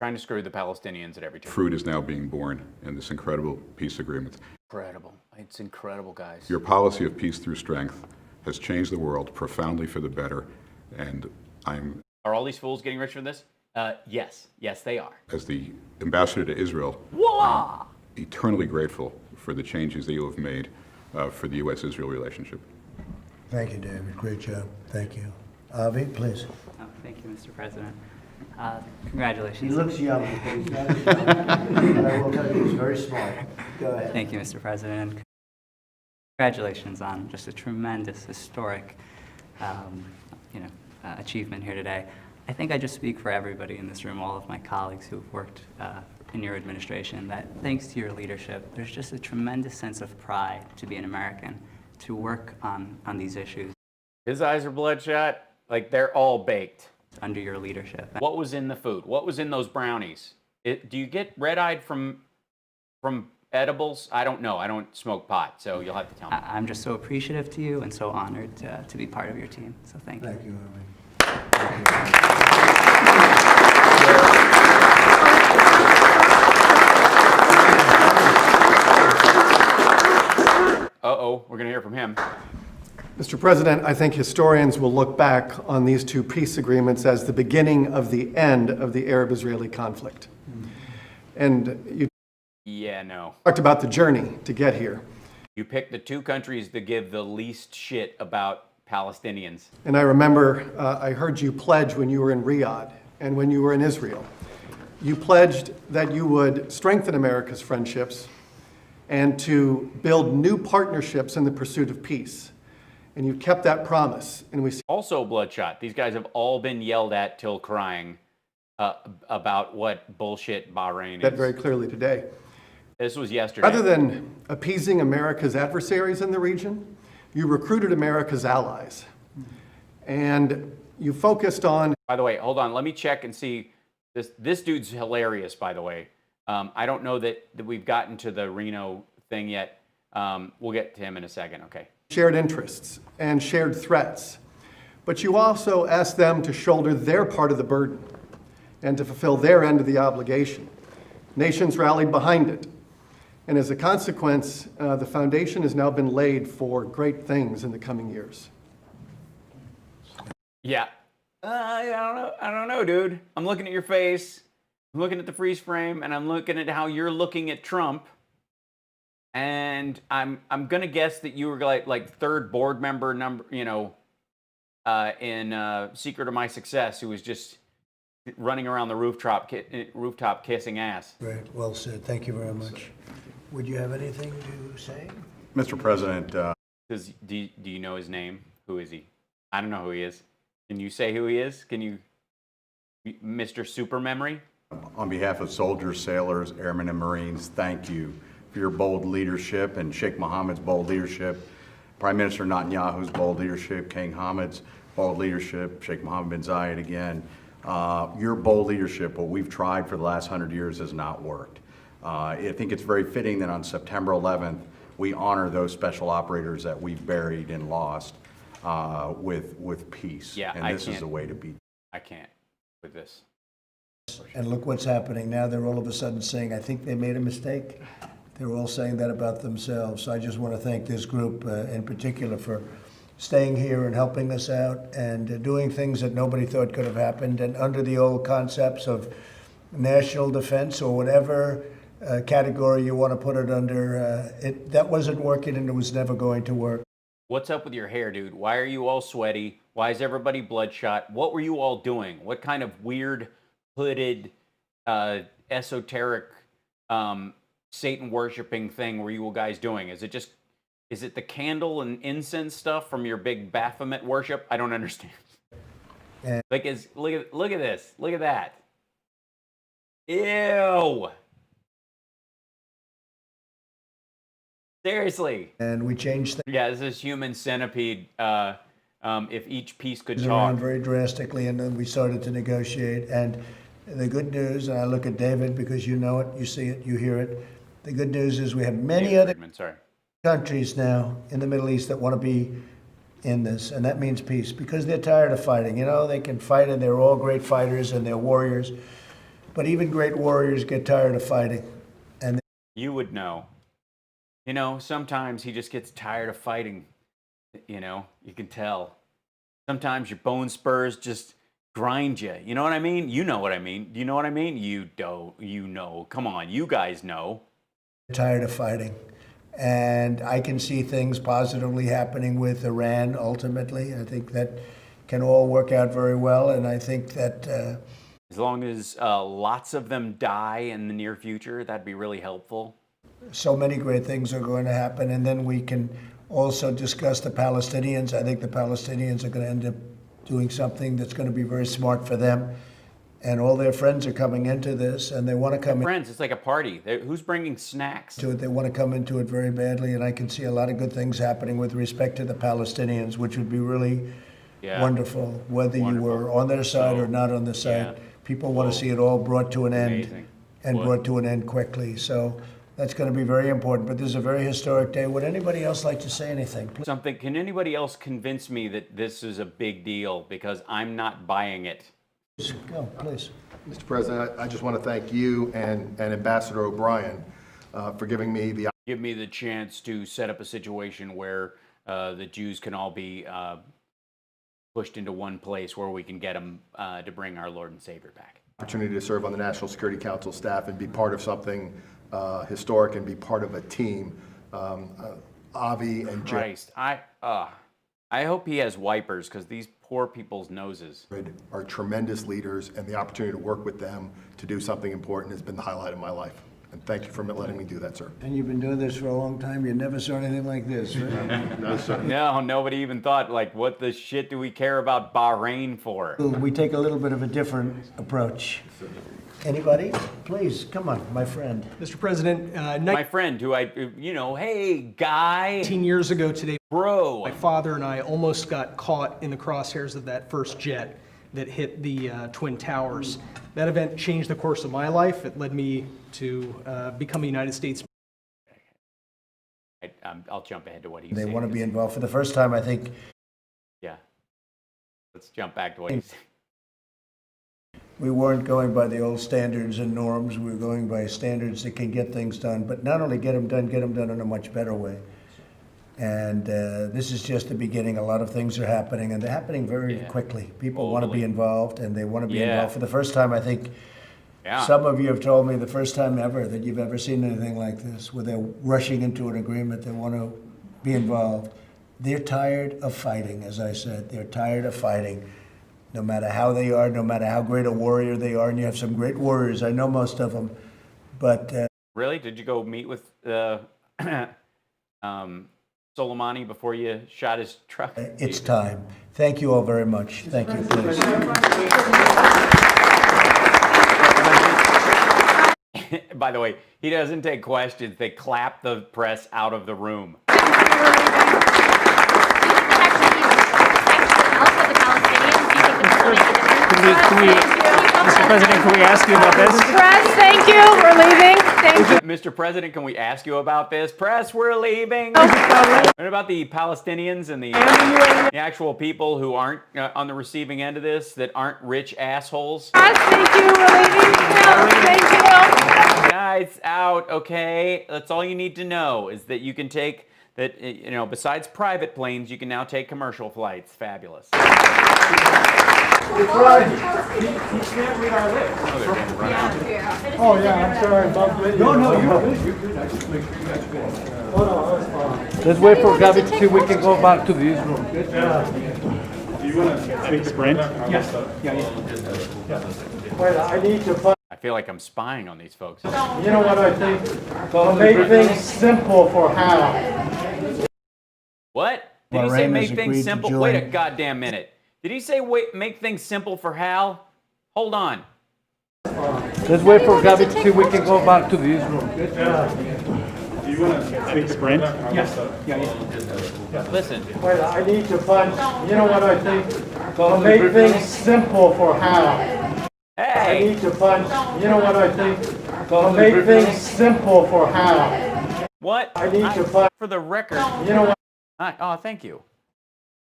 Trying to screw the Palestinians at every turn.
fruit is now being born in this incredible peace agreement.
Incredible. It's incredible, guys.
Your policy of peace through strength has changed the world profoundly for the better, and I'm,
Are all these fools getting rich from this? Yes. Yes, they are.
as the ambassador to Israel,
Voila!
eternally grateful for the changes that you have made for the U.S.-Israel relationship.
Thank you, David. Great job. Thank you. Avi, please.
Oh, thank you, Mr. President. Congratulations.
He looks young, but he's not as young. But I will tell you, he's very smart. Go ahead.
Thank you, Mr. President. And congratulations on just a tremendous, historic, achievement here today. I think I just speak for everybody in this room, all of my colleagues who've worked in your administration, that thanks to your leadership, there's just a tremendous sense of pride to be an American, to work on these issues
His eyes are bloodshot. Like, they're all baked.
under your leadership.
What was in the food? What was in those brownies? Do you get red-eyed from edibles? I don't know. I don't smoke pot, so you'll have to tell me.
I'm just so appreciative to you and so honored to be part of your team. So thank you.
Thank you, Avi.
Uh-oh, we're going to hear from him.
Mr. President, I think historians will look back on these two peace agreements as the beginning of the end of the Arab-Israeli conflict. And you
Yeah, no.
talked about the journey to get here.
You picked the two countries that give the least shit about Palestinians.
And I remember I heard you pledge when you were in Riyadh and when you were in Israel. You pledged that you would strengthen America's friendships and to build new partnerships in the pursuit of peace. And you've kept that promise. And we see
Also bloodshot. These guys have all been yelled at till crying about what bullshit Bahrain
that
is.
very clearly today.
This was yesterday.
Rather than appeasing America's adversaries in the region, you recruited America's allies. And you focused on
By the way, hold on. Let me check and see. This dude's hilarious, by the way. I don't know that we've gotten to the Reno thing yet. We'll get to him in a second, okay?
shared interests and shared threats. But you also asked them to shoulder their part of the burden and to fulfill their end of the obligation. Nations rallied behind it. And as a consequence, the foundation has now been laid for great things in the coming years.
Yeah. I don't know, dude. I'm looking at your face. I'm looking at the freeze frame, and I'm looking at how you're looking at Trump. And I'm gonna guess that you were like third board member number, in Secret of My Success, who was just running around the rooftop kissing ass.
Great. Well said. Thank you very much. Would you have anything to say?
Mr. President,
Do you know his name? Who is he? I don't know who he is. Can you say who he is? Can you, Mr. Super Memory?
on behalf of soldiers, sailors, airmen, and Marines, thank you for your bold leadership and Sheikh Mohammed's bold leadership, Prime Minister Netanyahu's bold leadership, King Hamed's bold leadership, Sheikh Mohammed bin Zayed again. Your bold leadership, what we've tried for the last 100 years, has not worked. I think it's very fitting that on September 11th, we honor those special operators that we've buried and lost with peace.
Yeah,
and this is the way to be.
I can't with this.
And look what's happening now. They're all of a sudden saying, I think they made a mistake. They're all saying that about themselves. So I just want to thank this group in particular for staying here and helping us out and doing things that nobody thought could have happened. And under the old concepts of national defense or whatever category you want to put it under, that wasn't working and it was never going to work.
What's up with your hair, dude? Why are you all sweaty? Why is everybody bloodshot? What were you all doing? What kind of weird, hooded, esoteric, Satan worshiping thing were you guys doing? Is it the candle and incense stuff from your big Baphomet worship? I don't understand. Look at this. Look at that. Ew. Seriously.
And we changed things
Yeah, this is human centipede. If each piece could
around
talk.
very drastically, and then we started to negotiate. And The good news, and I look at David because you know it, you see it, you hear it. The good news is we have many other countries now in the Middle East that want to be in this, and that means peace, because they're tired of fighting. You know, they can fight, and they're all great fighters, and they're warriors, but even great warriors get tired of fighting. And
you would know. You know, sometimes he just gets tired of fighting. You know, you can tell. Sometimes your bone spurs just grind you. You know what I mean? You know what I mean. Do you know what I mean? You don't. You know. Come on, you guys know.
Tired of fighting. And I can see things positively happening with Iran ultimately. I think that can all work out very well. And I think that
as long as lots of them die in the near future, that'd be really helpful.
So many great things are going to happen. And then we can also discuss the Palestinians. I think the Palestinians are going to end up doing something that's going to be very smart for them. And all their friends are coming into this, and they want to come
friends, it's like a party. Who's bringing snacks
to it? They want to come into it very badly, and I can see a lot of good things happening with respect to the Palestinians, which would be really wonderful, whether you were on their side or not on their side. People want to see it all brought to an end, and brought to an end quickly. So that's going to be very important. But this is a very historic day. Would anybody else like to say anything? Please.
Something. Can anybody else convince me that this is a big deal? Because I'm not buying it.
Go, please.
Mr. President, I just want to thank you and Ambassador O'Brien for giving me
the chance to set up a situation where the Jews can all be pushed into one place where we can get them to bring our Lord and Savior back.
Opportunity to serve on the National Security Council staff and be part of something historic and be part of a team. Avi and Jim.
Christ, I hope he has wipers, because these poor people's noses
are tremendous leaders, and the opportunity to work with them to do something important has been the highlight of my life. And thank you for letting me do that, sir.
And you've been doing this for a long time. You never saw anything like this, right?
No, sir.
No, nobody even thought, like, what the shit do we care about Bahrain for?
We take a little bit of a different approach. Anybody? Please, come on, my friend.
Mr. President,
my friend who hey, guy.
19 years ago today,
bro.
My father and I almost got caught in the crosshairs of that first jet that hit the Twin Towers. That event changed the course of my life. It led me to become a United States.
I'll jump ahead to what he's saying.
They want to be involved for the first time, I think.
Yeah. Let's jump back to what he's saying.
We weren't going by the old standards and norms. We were going by standards that can get things done, but not only get them done in a much better way. And this is just the beginning. A lot of things are happening, and they're happening very quickly. People want to be involved, and they want to be involved for the first time. I think some of you have told me the first time ever that you've ever seen anything like this, where they're rushing into an agreement. They want to be involved. They're tired of fighting, as I said. They're tired of fighting. No matter how they are, no matter how great a warrior they are, and you have some great warriors, I know most of them, but...
Really? Did you go meet with Soleimani before you shot his truck?
It's time. Thank you all very much. Thank you, please.
By the way, he doesn't take questions. They clap the press out of the room.
Mr. President, can we ask you about this?
Press, thank you. We're leaving. Thank you.
Mr. President, can we ask you about this? Press, we're leaving. What about the Palestinians and the actual people who aren't on the receiving end of this, that aren't rich assholes?
Press, thank you. We're leaving. Thank you.
Guys, out, okay? That's all you need to know, is that you can take, that, you know, besides private planes, you can now take commercial flights. Fabulous.
He can't read our lips.
Oh, yeah, I'm sorry. No, you're good. You're good. I just make sure you guys go. Oh, no, that's fine.
Let's wait for Gabby to see if we can go back to this room.
Do you want to take a sprint? Yes.
Wait, I need to find...
I feel like I'm spying on these folks.
You know what I think? I'll make things simple for Hal.
What? Did he say make things simple? Wait a goddamn minute. Did he say make things simple for Hal? Hold on.
Let's wait for Gabby to see if we can go back to this room.
Do you want to take a sprint? Yes.
Listen.
Wait, I need to find... You know what I think? I'll make things simple for Hal.
Hey!
I need to find, you know what I think? To make things simple for Hal.
What?
I need to find,
For the record.
you know what?
Oh, thank you.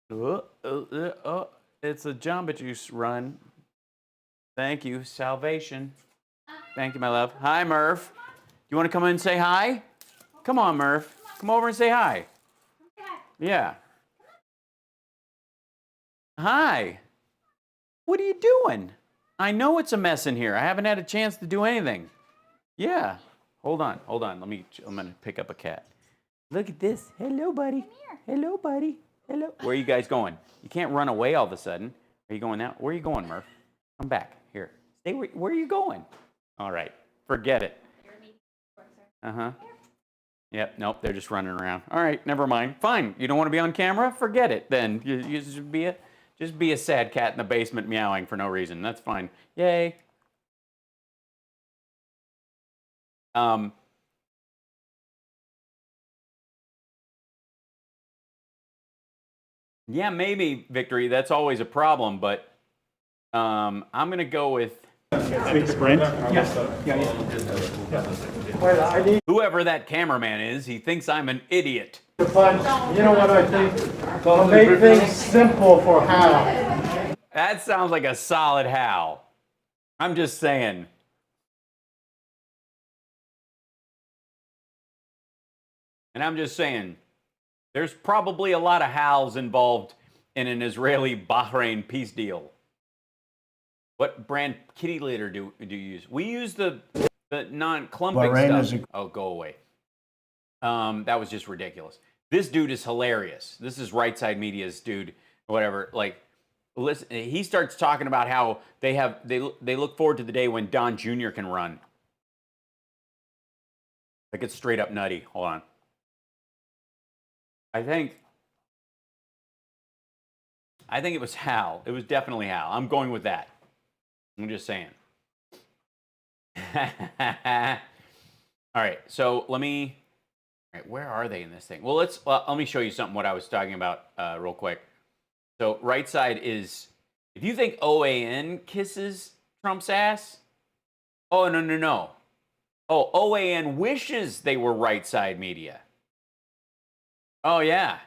It's a Jamba Juice run. Thank you. Salvation. Thank you, my love. Hi, Murph. You want to come in and say hi? Come on, Murph. Come over and say hi. Yeah. Hi. What are you doing? I know it's a mess in here. I haven't had a chance to do anything. Yeah. Hold on. I'm going to pick up a cat. Look at this. Hello, buddy. Hello, buddy. Hello. Where are you guys going? You can't run away all of a sudden. Are you going now? Where are you going, Murph? Come back. Here. Stay. Where are you going? All right. Forget it. Uh-huh. Yep. Nope. They're just running around. All right. Never mind. Fine. You don't want to be on camera? Forget it then. You just be a sad cat in the basement meowing for no reason. That's fine. Yay. Yeah, maybe, Victory. That's always a problem, but I'm going to go with whoever that cameraman is. He thinks I'm an idiot.
To find, you know what I think? To make things simple for Hal.
That sounds like a solid Hal. I'm just saying. And I'm just saying, there's probably a lot of Hals involved in an Israeli-Bahrain peace deal. What brand kitty litter do you use? We use the non-clumping
Bahrain
stuff. Oh, go away. That was just ridiculous. This dude is hilarious. This is Right Side Media's dude, whatever. Like, listen, he starts talking about how they look forward to the day when Don Jr. can run. Like, it's straight up nutty. Hold on. I think it was Hal. It was definitely Hal. I'm going with that. I'm just saying. All right, so let me. All right, where are they in this thing? Well, let me show you something. What I was talking about real quick. So Right Side is, if you think OAN kisses Trump's ass, oh no. Oh, OAN wishes they were Right Side Media. Oh, yeah.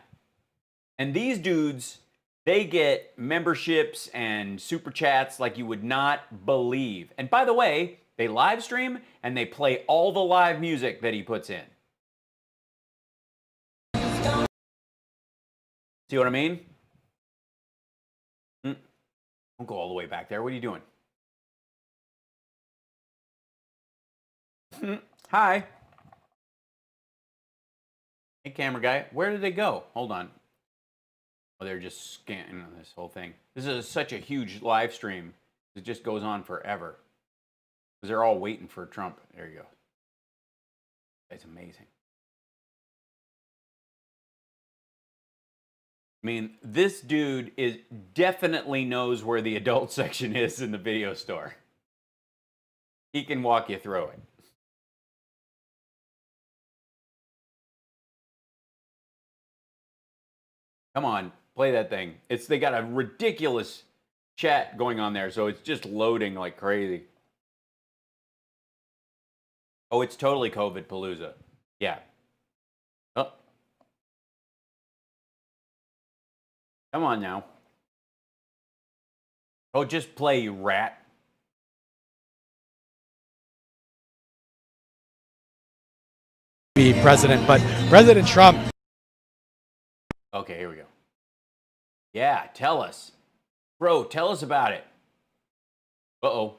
And these dudes, they get memberships and super chats like you would not believe. And by the way, they live stream and they play all the live music that he puts in. See what I mean? Don't go all the way back there. What are you doing? Hi. Hey, camera guy, where did they go? Hold on. Oh, they're just scanning this whole thing. This is such a huge live stream. It just goes on forever. Because they're all waiting for Trump. There you go. That's amazing. I mean, this dude definitely knows where the adult section is in the video store. He can walk you through it. Come on, play that thing. They got a ridiculous chat going on there, so it's just loading like crazy. Oh, it's totally COVID Palooza. Yeah. Oh. Come on now. Oh, just play, you rat.
Be president, but President Trump.
Okay, here we go. Yeah, tell us. Bro, tell us about it. Uh-oh.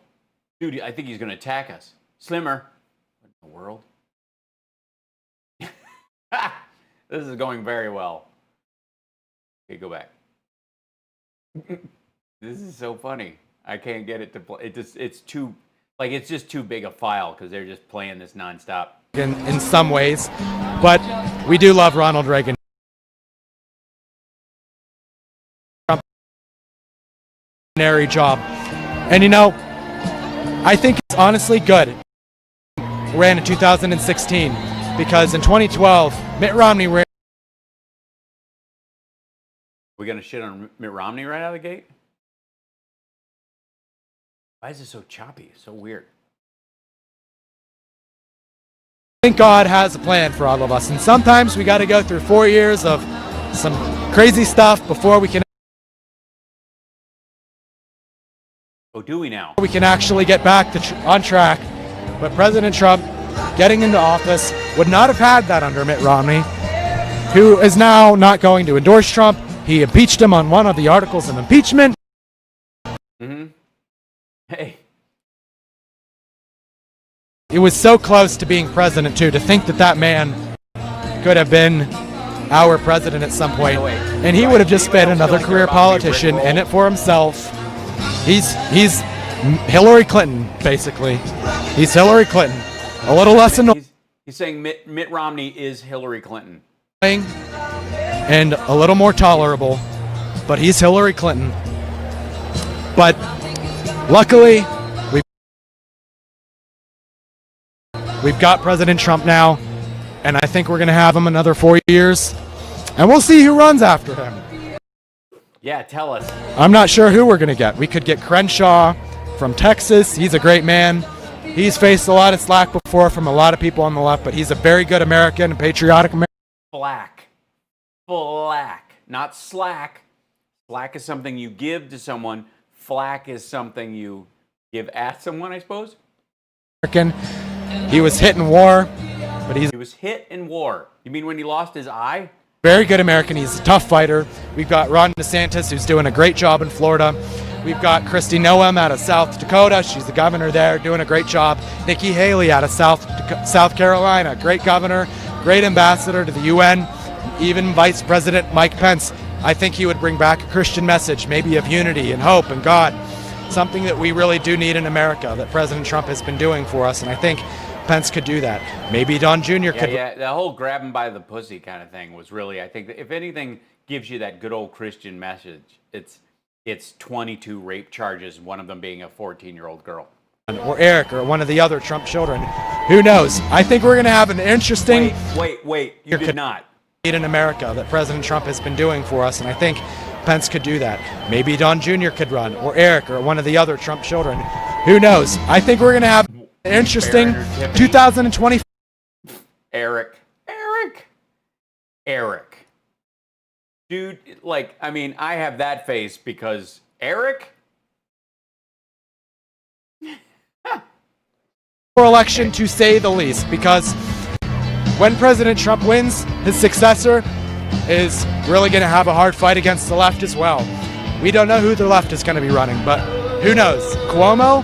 Dude, I think he's going to attack us. Slimmer. What in the world? This is going very well. Okay, go back. This is so funny. I can't get it to play. It's just too big a file because they're just playing this nonstop.
In some ways, but we do love Ronald Reagan. Job. And you know, I think it's honestly good ran in 2016 because in 2012 Mitt Romney ran.
We gonna shit on Mitt Romney right out of the gate? Why is it so choppy? So weird.
I think God has a plan for all of us, and sometimes we got to go through 4 years of some crazy stuff before we can
Do we now?
We can actually get back on track. But President Trump getting into office would not have had that under Mitt Romney, who is now not going to endorse Trump. He impeached him on one of the articles of impeachment.
Hey.
It was so close to being president, too, to think that that man could have been our president at some point. And he would have just been another career politician in it for himself. He's Hillary Clinton, basically. He's Hillary Clinton. A little less annoying.
He's saying Mitt Romney is Hillary Clinton.
And a little more tolerable, but he's Hillary Clinton. But luckily, we've got President Trump now, and I think we're going to have him another 4 years, and we'll see who runs after him.
Yeah, tell us.
I'm not sure who we're going to get. We could get Crenshaw from Texas. He's a great man. He's faced a lot of slack before from a lot of people on the left, but he's a very good American, a patriotic American.
Flack, not slack. Slack is something you give to someone. Flack is something you give at someone, I suppose.
He was hit in war, but he
was hit in war. You mean when he lost his eye?
Very good American. He's a tough fighter. We've got Ron DeSantis, who's doing a great job in Florida. We've got Kristi Noem out of South Dakota. She's the governor there, doing a great job. Nikki Haley out of South Carolina, great governor, great ambassador to the UN. Even Vice President Mike Pence. I think he would bring back a Christian message, maybe of unity and hope and God. Something that we really do need in America that President Trump has been doing for us, and I think Pence could do that. Maybe Don Jr. could.
Yeah, the whole grab him by the pussy kind of thing was really, I think, that if anything gives you that good old Christian message, it's 22 rape charges, one of them being a 14-year-old girl.
Or Eric, or one of the other Trump children. Who knows? I think we're going to have an interesting...
Wait, you did not.
...in America that President Trump has been doing for us, and I think Pence could do that. Maybe Don Jr. could run, or Eric, or one of the other Trump children. Who knows? I think we're going to have an interesting 2020...
Eric. Dude, like, I mean, I have that face because Eric?
For election, to say the least, because when President Trump wins, his successor is really going to have a hard fight against the left as well. We don't know who the left is going to be running, but who knows? Cuomo,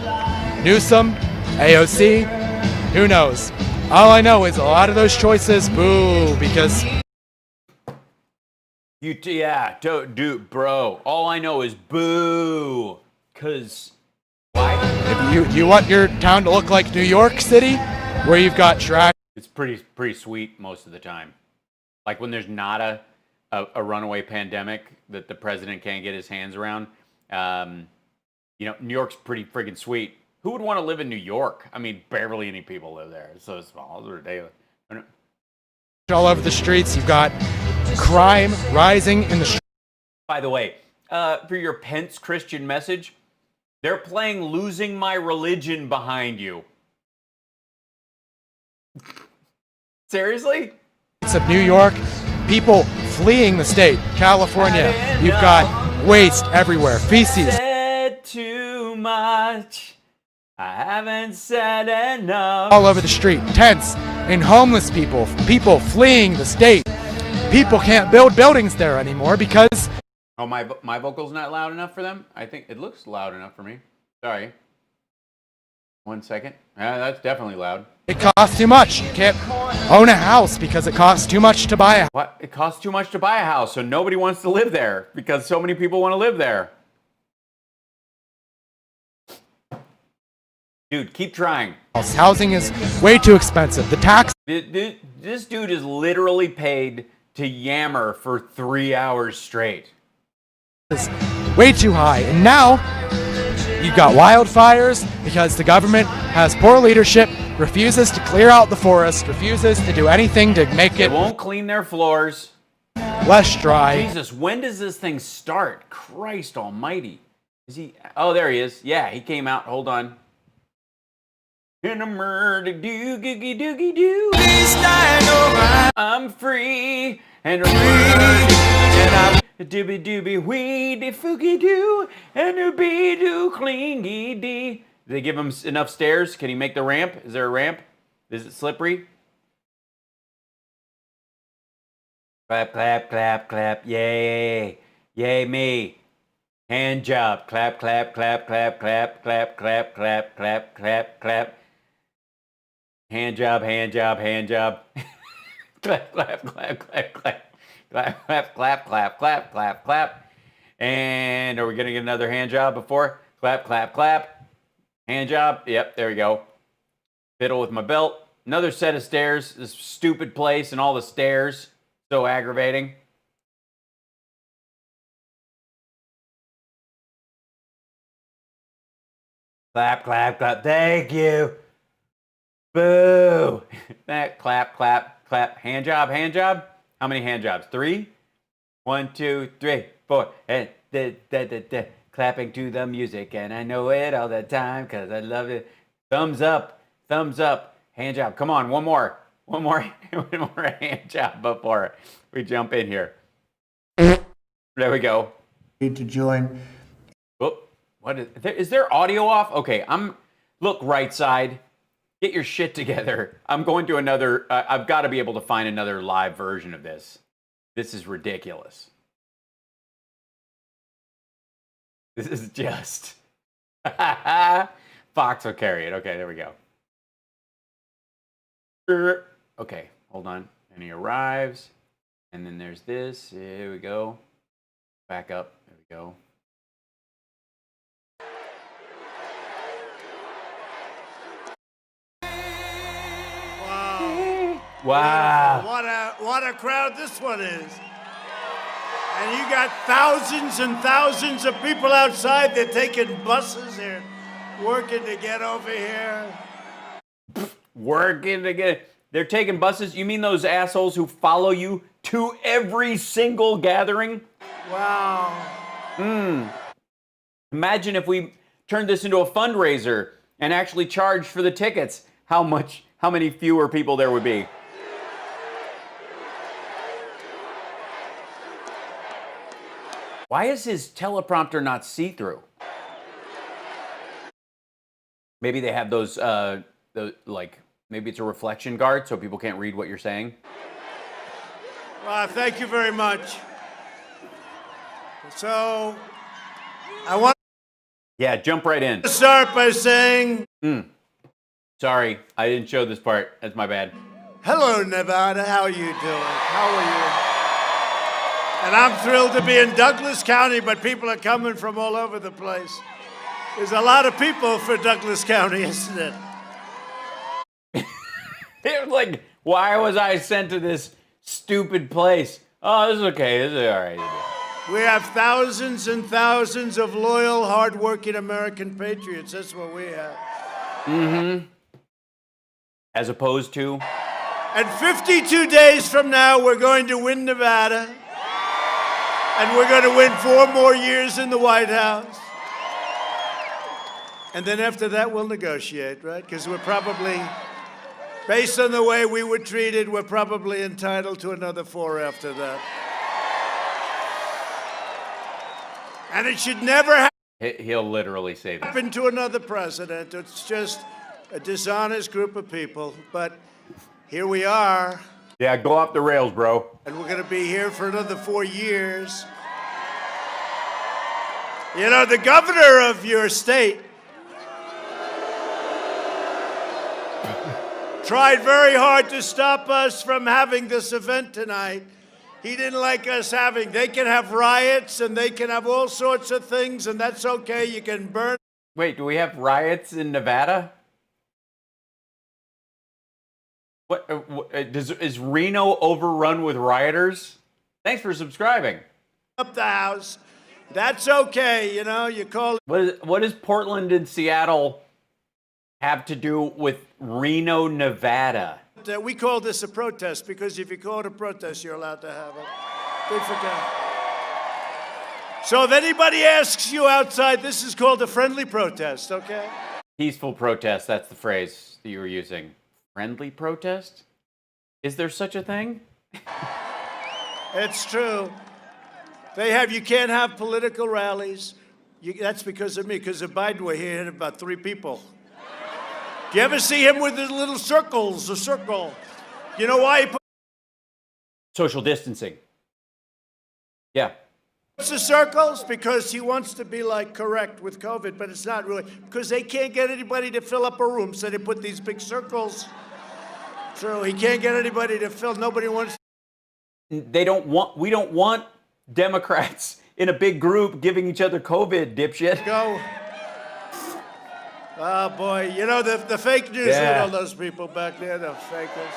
Newsom, AOC, who knows? All I know is a lot of those choices, boo, because...
Dude, bro. All I know is boo, because why?
If you want your town to look like New York City, where you've got trash.
It's pretty sweet most of the time. Like when there's not a runaway pandemic that the president can't get his hands around. New York's pretty friggin' sweet. Who would want to live in New York? I mean, barely any people live there. It's so small. It's ridiculous.
All over the streets, you've got crime rising in the streets.
By the way, for your Pence Christian message, they're playing Losing My Religion behind you. Seriously?
Of New York, people fleeing the state. California, you've got waste everywhere, feces.
Said too much. I haven't said enough.
All over the street, tents and homeless people fleeing the state. People can't build buildings there anymore because...
Oh, my vocal's not loud enough for them? I think it looks loud enough for me. Sorry. 1 second. That's definitely loud.
It costs too much. You can't own a house because it costs too much to buy a house.
What? It costs too much to buy a house, so nobody wants to live there because so many people want to live there. Dude, keep trying.
Housing is way too expensive. The tax...
This dude is literally paid to yammer for 3 hours straight.
Is way too high. And now, you've got wildfires because the government has poor leadership, refuses to clear out the forest, refuses to do anything to make it...
They won't clean their floors.
Less dry.
Jesus, when does this thing start? Christ almighty. Is he? Oh, there he is. Yeah, he came out. Hold on. In a murder doogie doogie doo. I'm free and a and a dooby dooby wee de foogie doo and a bee doo clingy dee. Did they give him enough stairs? Can he make the ramp? Is there a ramp? Is it slippery? Clap, clap, clap, clap. Yay. Yay, me. Hand job. Clap, clap, clap, clap, clap, clap, clap, clap, clap, clap, clap. Hand job, hand job, hand job. Clap, clap, clap, clap, clap. Clap, clap, clap, clap, clap, clap, clap. And are we going to get another hand job before? Clap, clap, clap. Hand job. Yep, there we go. Fiddle with my belt. Another set of stairs. This stupid place and all the stairs. So aggravating. Clap, clap, clap. Thank you. Boo. That clap, clap, clap. Hand job, hand job. How many hand jobs? 3? 1, 2, 3, 4. And clapping to the music, and I know it all the time because I love it. Thumbs up, hand job. Come on, one more hand job before we jump in here. There we go.
Need to join.
Oh, what is there audio off? Okay, look right side. Get your shit together. I'm going to another. I've got to be able to find another live version of this. This is ridiculous. This is just. Fox will carry it. Okay, there we go. Okay, hold on. And he arrives. And then there's this. Here we go. Back up. There we go. Wow.
What a crowd this one is. And you got thousands and thousands of people outside. They're taking buses. They're working to get over here.
They're taking buses? You mean those assholes who follow you to every single gathering?
Wow.
Imagine if we turned this into a fundraiser and actually charged for the tickets. How many fewer people there would be. Why is his teleprompter not see-through? Maybe they have those, maybe it's a reflection guard so people can't read what you're saying.
Well, thank you very much. So, I want
Yeah, jump right in.
to start by saying,
Sorry, I didn't show this part. That's my bad.
hello, Nevada. How are you doing? How are you? And I'm thrilled to be in Douglas County, but people are coming from all over the place. There's a lot of people for Douglas County, isn't it?
It was like, why was I sent to this stupid place? Oh, this is okay. This is all right.
We have thousands and thousands of loyal, hardworking American patriots. That's what we have.
Mm-hmm. As opposed to?
And 52 days from now, we're going to win Nevada. And we're going to win 4 more years in the White House. And then after that, we'll negotiate, right? Because we're probably, based on the way we were treated, we're probably entitled to another 4 after that. And it should never
He'll literally say that.
happen to another president. It's just a dishonest group of people. But here we are.
Yeah, go off the rails, bro.
And we're going to be here for another 4 years. You know, the governor of your state tried very hard to stop us from having this event tonight. He didn't like us having. They can have riots and they can have all sorts of things, and that's okay. You can burn.
Wait, do we have riots in Nevada? Is Reno overrun with rioters? Thanks for subscribing.
Up the house. That's okay, you know, you call it.
What does Portland and Seattle have to do with Reno, Nevada?
We call this a protest because if you call it a protest, you're allowed to have it. Good for God. So if anybody asks you outside, this is called a friendly protest, okay?
Peaceful protest, that's the phrase that you were using. Friendly protest? Is there such a thing?
It's true. You can't have political rallies. That's because of me, because of Biden, where he hit about 3 people. Do you ever see him with his little circles, a circle? You know why he
Social distancing. Yeah.
puts the circles? Because he wants to be like correct with COVID, but it's not really, because they can't get anybody to fill up a room, so they put these big circles. True, he can't get anybody to fill, nobody wants.
We don't want Democrats in a big group giving each other COVID, dipshit.
Go. Oh boy, you know the fake news with all those people back there, the fakers.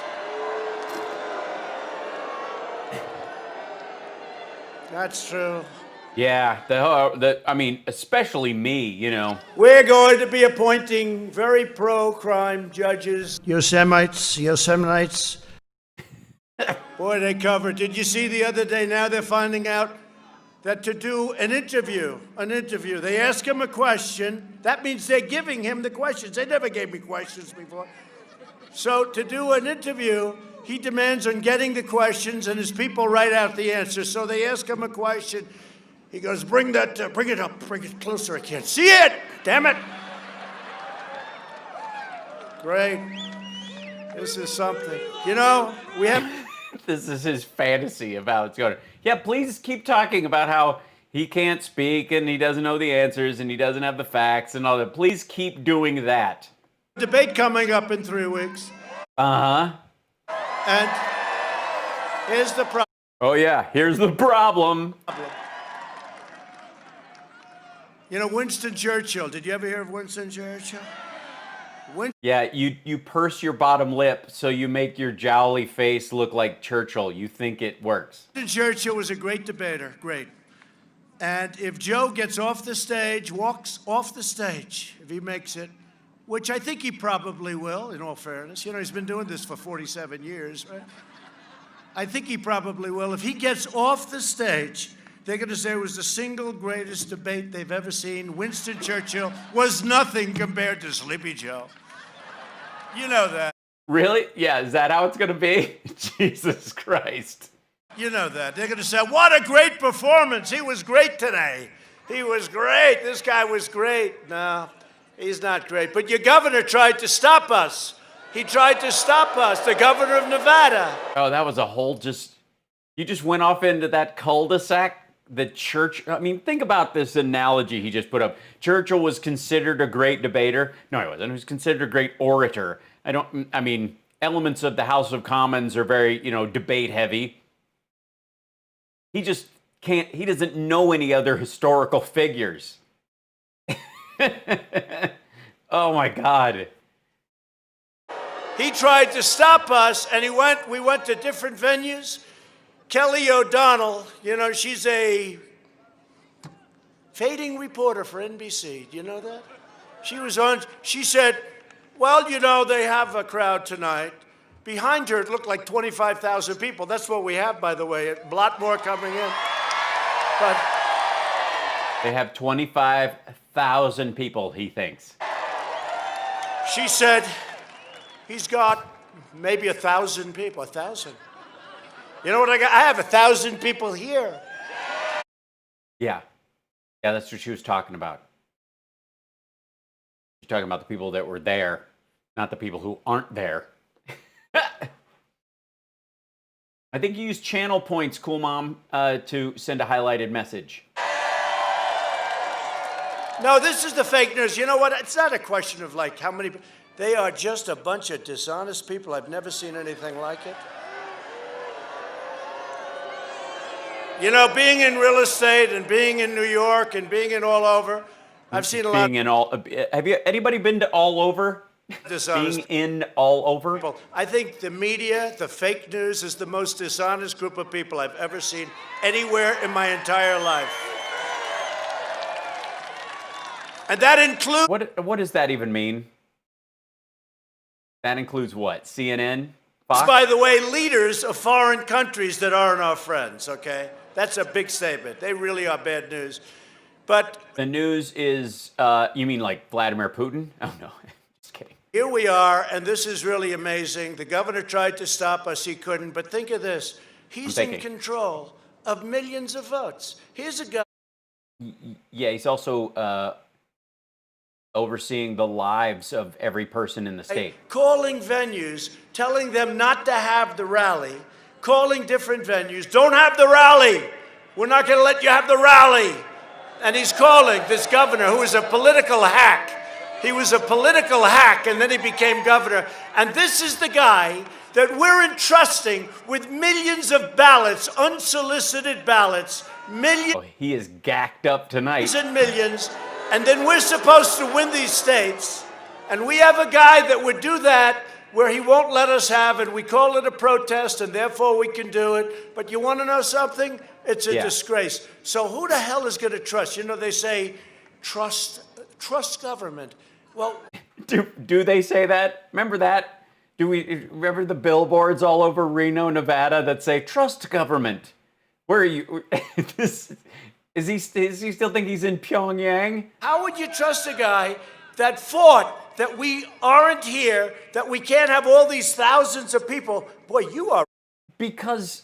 That's true.
Yeah, I mean, especially me, you know.
We're going to be appointing very pro-crime judges. Yosemite. Boy, they cover. Did you see the other day, now they're finding out that to do an interview, they ask him a question. That means they're giving him the questions. They never gave me questions before. So to do an interview, he demands on getting the questions, and his people write out the answers. So they ask him a question. He goes, bring it up, bring it closer. I can't see it, damn it. Great. This is something. You know, we have...
This is his fantasy of how it's going. Yeah, please keep talking about how he can't speak and he doesn't know the answers and he doesn't have the facts and all that. Please keep doing that.
Debate coming up in 3 weeks.
Uh-huh.
And here's the problem.
Oh, yeah, here's the problem.
You know, Winston Churchill. Did you ever hear of Winston Churchill?
Yeah, you purse your bottom lip so you make your jowly face look like Churchill. You think it works.
Winston Churchill was a great debater, great. And if Joe gets off the stage, walks off the stage, if he makes it, which I think he probably will, in all fairness. You know, he's been doing this for 47 years, right? I think he probably will. If he gets off the stage, they're going to say it was the single greatest debate they've ever seen. Winston Churchill was nothing compared to Sleepy Joe. You know that.
Really? Yeah, is that how it's going to be? Jesus Christ.
You know that. They're going to say, what a great performance. He was great today. He was great. This guy was great. No, he's not great. But your governor tried to stop us. He tried to stop us, the governor of Nevada.
Oh, that was a whole you just went off into that cul-de-sac. The church, I mean, think about this analogy he just put up. Churchill was considered a great debater. No, he wasn't. He was considered a great orator. I mean, elements of the House of Commons are very, debate heavy. He just he doesn't know any other historical figures. Oh my God.
He tried to stop us, and we went to different venues. Kelly O'Donnell, she's a fading reporter for NBC. Do you know that? She said, well, they have a crowd tonight. Behind her, it looked like 25,000 people. That's what we have, by the way. A lot more coming in. But
they have 25,000 people, he thinks.
She said, he's got maybe 1,000 people, 1,000. You know what I got? I have 1,000 people here.
Yeah, that's what she was talking about. She's talking about the people that were there, not the people who aren't there. I think you used channel points, Cool Mom, to send a highlighted message.
No, this is the fake news. You know what? It's not a question of how many. They are just a bunch of dishonest people. I've never seen anything like it. Being in real estate and being in New York and being in all over, I've seen a lot.
Have anybody been to all over?
Dishonest.
Being in all over?
I think the media, the fake news, is the most dishonest group of people I've ever seen anywhere in my entire life. And that includes...
What does that even mean? That includes what? CNN? Fox?
By the way, leaders of foreign countries that aren't our friends, okay? That's a big statement. They really are bad news. But
The news is, you mean like Vladimir Putin? Oh, no, just kidding.
here we are, and this is really amazing. The governor tried to stop us. He couldn't. But think of this. He's in control of millions of votes. Here's a guy.
Yeah, he's also overseeing the lives of every person in the state.
Calling venues, telling them not to have the rally, calling different venues, don't have the rally. We're not going to let you have the rally. And he's calling this governor, who is a political hack. He was a political hack, and then he became governor. And this is the guy that we're entrusting with millions of ballots, unsolicited ballots, millions.
Oh, he is gacked up tonight.
And millions, and then we're supposed to win these states, and we have a guy that would do that where he won't let us have it. We call it a protest, and therefore we can do it. But you want to know something? It's a disgrace. So who the hell is going to trust? You know, they say, trust government. Well,
do they say that? Remember that? Do we remember the billboards all over Reno, Nevada that say "Trust government"? Where are you? Does he still think he's in Pyongyang?
How would you trust a guy that fought that we aren't here, that we can't have all these thousands of people? Boy, you are.
Because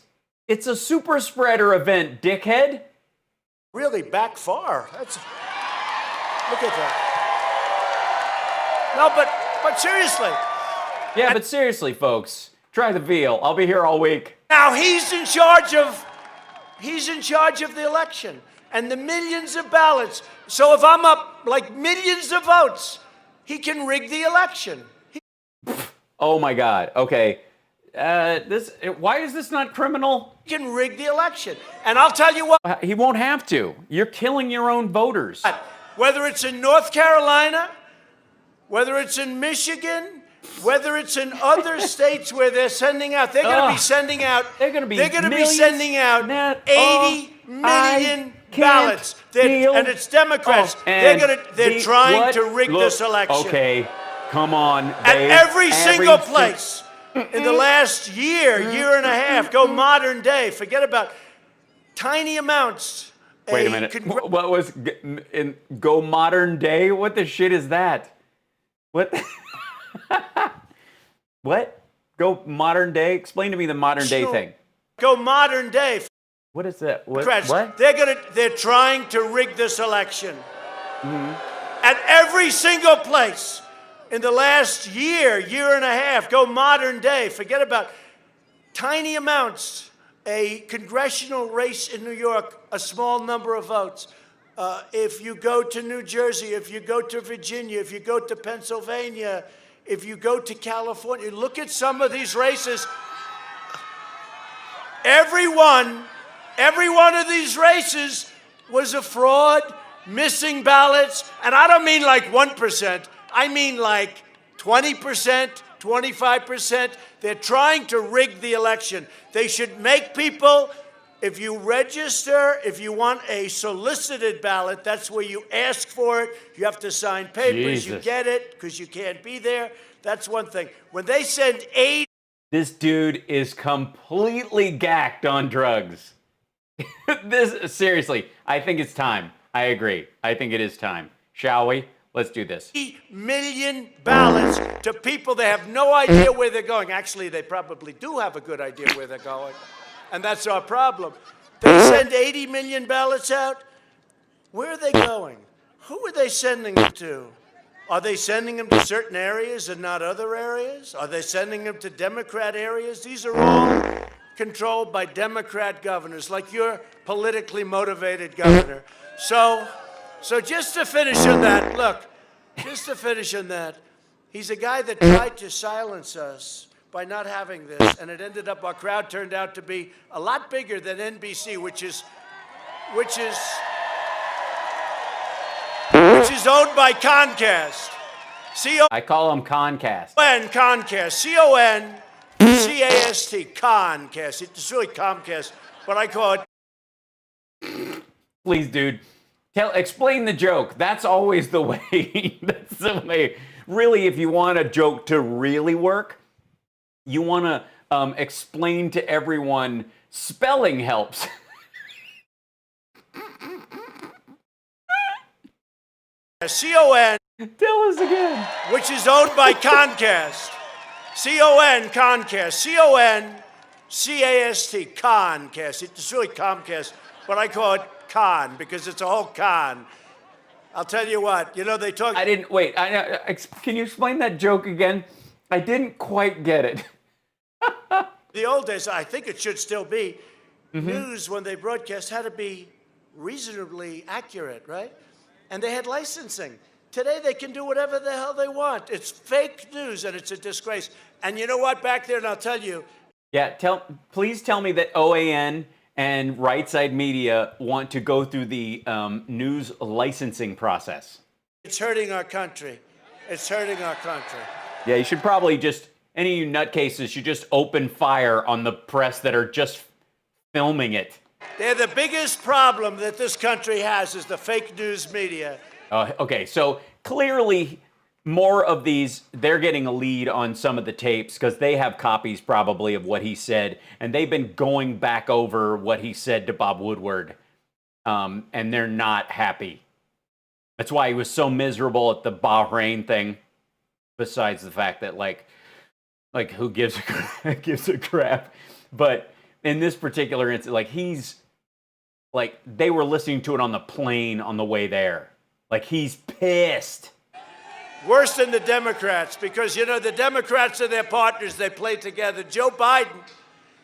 it's a super spreader event, dickhead.
Really back far. Look at that. No, but seriously.
Yeah, but seriously, folks, try the veal. I'll be here all week.
Now he's in charge of the election and the millions of ballots. So if I'm up like millions of votes, he can rig the election.
Oh my God. Okay. Why is this not criminal?
He can rig the election. And I'll tell you what.
He won't have to. You're killing your own voters.
Whether it's in North Carolina, whether it's in Michigan, whether it's in other states where they're sending out, they're going to be sending out 80 million ballots. And it's Democrats. They're trying to rig this election.
Okay, come on.
At every single place in the last year and a half, go modern day. Forget about tiny amounts.
Wait a minute. What was go modern day? What the shit is that? What? What? Go modern day? Explain to me the modern day thing.
Go modern day.
What is that? What?
They're trying to rig this election. At every single place in the last year and a half, go modern day. Forget about tiny amounts. A congressional race in New York, a small number of votes. If you go to New Jersey, if you go to Virginia, if you go to Pennsylvania, if you go to California, look at some of these races. Every one of these races was a fraud, missing ballots, and I don't mean like 1%. I mean like 20%, 25%. They're trying to rig the election. They should make people, if you register, if you want a solicited ballot, that's where you ask for it. You have to sign papers. You get it because you can't be there. That's one thing. When they send aid.
This dude is completely gacked on drugs. Seriously, I think it's time. I agree. I think it is time. Shall we? Let's do this.
80 million ballots to people they have no idea where they're going. Actually, they probably do have a good idea where they're going. And that's our problem. They send 80 million ballots out. Where are they going? Who are they sending them to? Are they sending them to certain areas and not other areas? Are they sending them to Democrat areas? These are all controlled by Democrat governors, like your politically motivated governor. So just to finish on that, look, he's a guy that tried to silence us by not having this, and it ended up, our crowd turned out to be a lot bigger than NBC, which is owned by Comcast.
I call him Concast.
Comcast, C-O-N-C-A-S-T, Comcast. It's really Comcast, but I call it.
Please, dude. Explain the joke. That's always the way. That's the way. Really, if you want a joke to really work, you want to explain to everyone spelling helps.
C-O-N.
Tell us again.
Which is owned by Comcast. C-O-N, Comcast. C-O-N-C-A-S-T, Comcast. It's really Comcast, but I call it Con because it's a whole con. I'll tell you what, you know, they talk.
I didn't, wait, can you explain that joke again? I didn't quite get it.
The old days, I think it should still be, news when they broadcast had to be reasonably accurate, right? And they had licensing. Today they can do whatever the hell they want. It's fake news and it's a disgrace. And you know what, back there, and I'll tell you.
Yeah, please tell me that OAN and Right Side Media want to go through the news licensing process.
It's hurting our country. It's hurting our country.
Yeah, you should probably just, any of you nutcases should just open fire on the press that are just filming it.
They're the biggest problem that this country has is the fake news media.
Okay, so clearly more of these, they're getting a lead on some of the tapes because they have copies probably of what he said, and they've been going back over what he said to Bob Woodward, and they're not happy. That's why he was so miserable at the Bahrain thing, besides the fact that, like who gives a crap? But in this particular instance, they were listening to it on the plane on the way there. Like, he's pissed.
Worse than the Democrats, because, you know, the Democrats are their partners. They play together. Joe Biden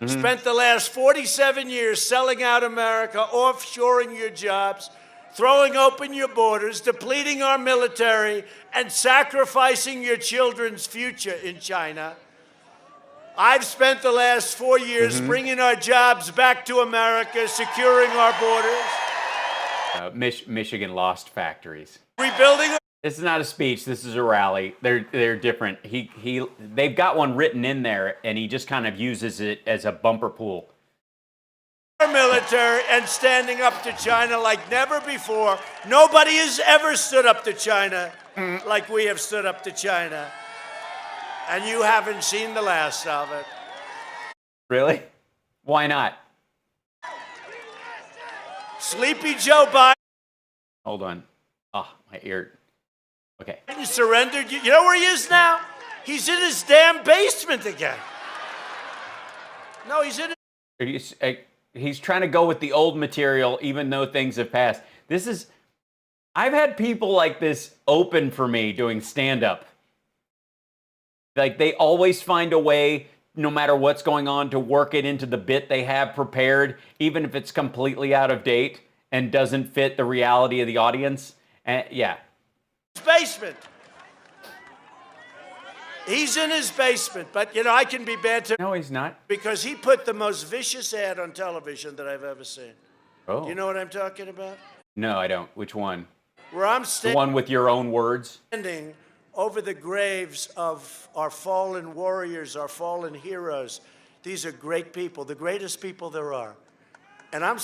spent the last 47 years selling out America, offshoring your jobs, throwing open your borders, depleting our military, and sacrificing your children's future in China. I've spent the last 4 years bringing our jobs back to America, securing our borders.
Michigan lost factories.
Rebuilding.
This is not a speech. This is a rally. They're different. They've got one written in there, and he just kind of uses it as a bumper pool.
Our military and standing up to China like never before. Nobody has ever stood up to China like we have stood up to China. And you haven't seen the last of it.
Really? Why not?
Sleepy Joe Biden.
Hold on. Oh, my ear. Okay.
He surrendered. You know where he is now? He's in his damn basement again. No, he's in it.
He's trying to go with the old material, even though things have passed. I've had people like this open for me doing stand-up. Like, they always find a way, no matter what's going on, to work it into the bit they have prepared, even if it's completely out of date and doesn't fit the reality of the audience. And yeah.
His basement. He's in his basement, but you know, I can be bad too.
No, he's not.
Because he put the most vicious ad on television that I've ever seen.
Oh.
You know what I'm talking about?
No, I don't. Which one?
Where I'm
The one with your own words?
standing over the graves of our fallen warriors, our fallen heroes. These are great people, the greatest people there are. And I'm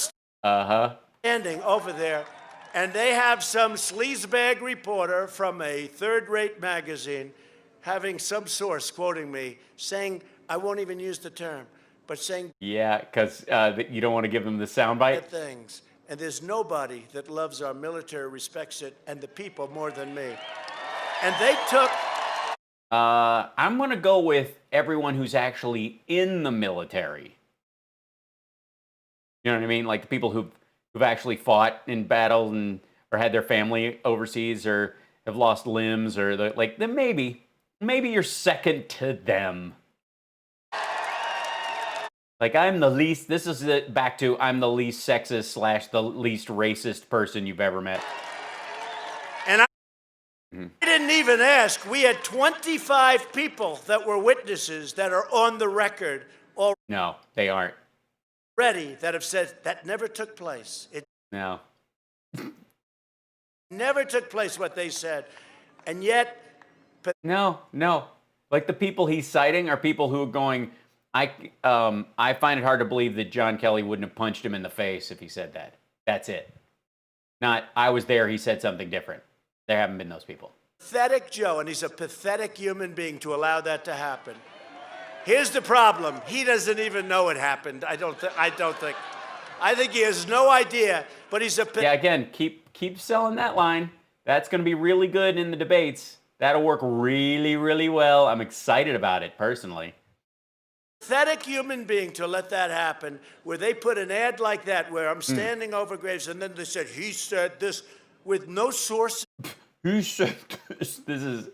standing over there, and they have some sleazebag reporter from a third-rate magazine having some source quoting me, saying, I won't even use the term, but saying
Yeah, because you don't want to give them the soundbite?
things. And there's nobody that loves our military, respects it, and the people more than me. And they took...
I'm going to go with everyone who's actually in the military. You know what I mean? Like the people who've actually fought in battle or had their family overseas or have lost limbs or then maybe you're second to them. Like I'm the least, this is it back to I'm the least sexist / the least racist person you've ever met.
And I didn't even ask. We had 25 people that were witnesses that are on the record
No, they aren't.
already that have said that never took place. It
No.
never took place what they said. And yet...
No. Like the people he's citing are people who are going, I find it hard to believe that John Kelly wouldn't have punched him in the face if he said that. That's it. Not, I was there, he said something different. There haven't been those people.
Pathetic Joe, and he's a pathetic human being to allow that to happen. Here's the problem. He doesn't even know it happened. I think he has no idea, but he's a...
Yeah, again, keep selling that line. That's going to be really good in the debates. That'll work really, really well. I'm excited about it personally.
Pathetic human being to let that happen, where they put an ad like that where I'm standing over Graves, and then they said, he said this with no source.
He said this.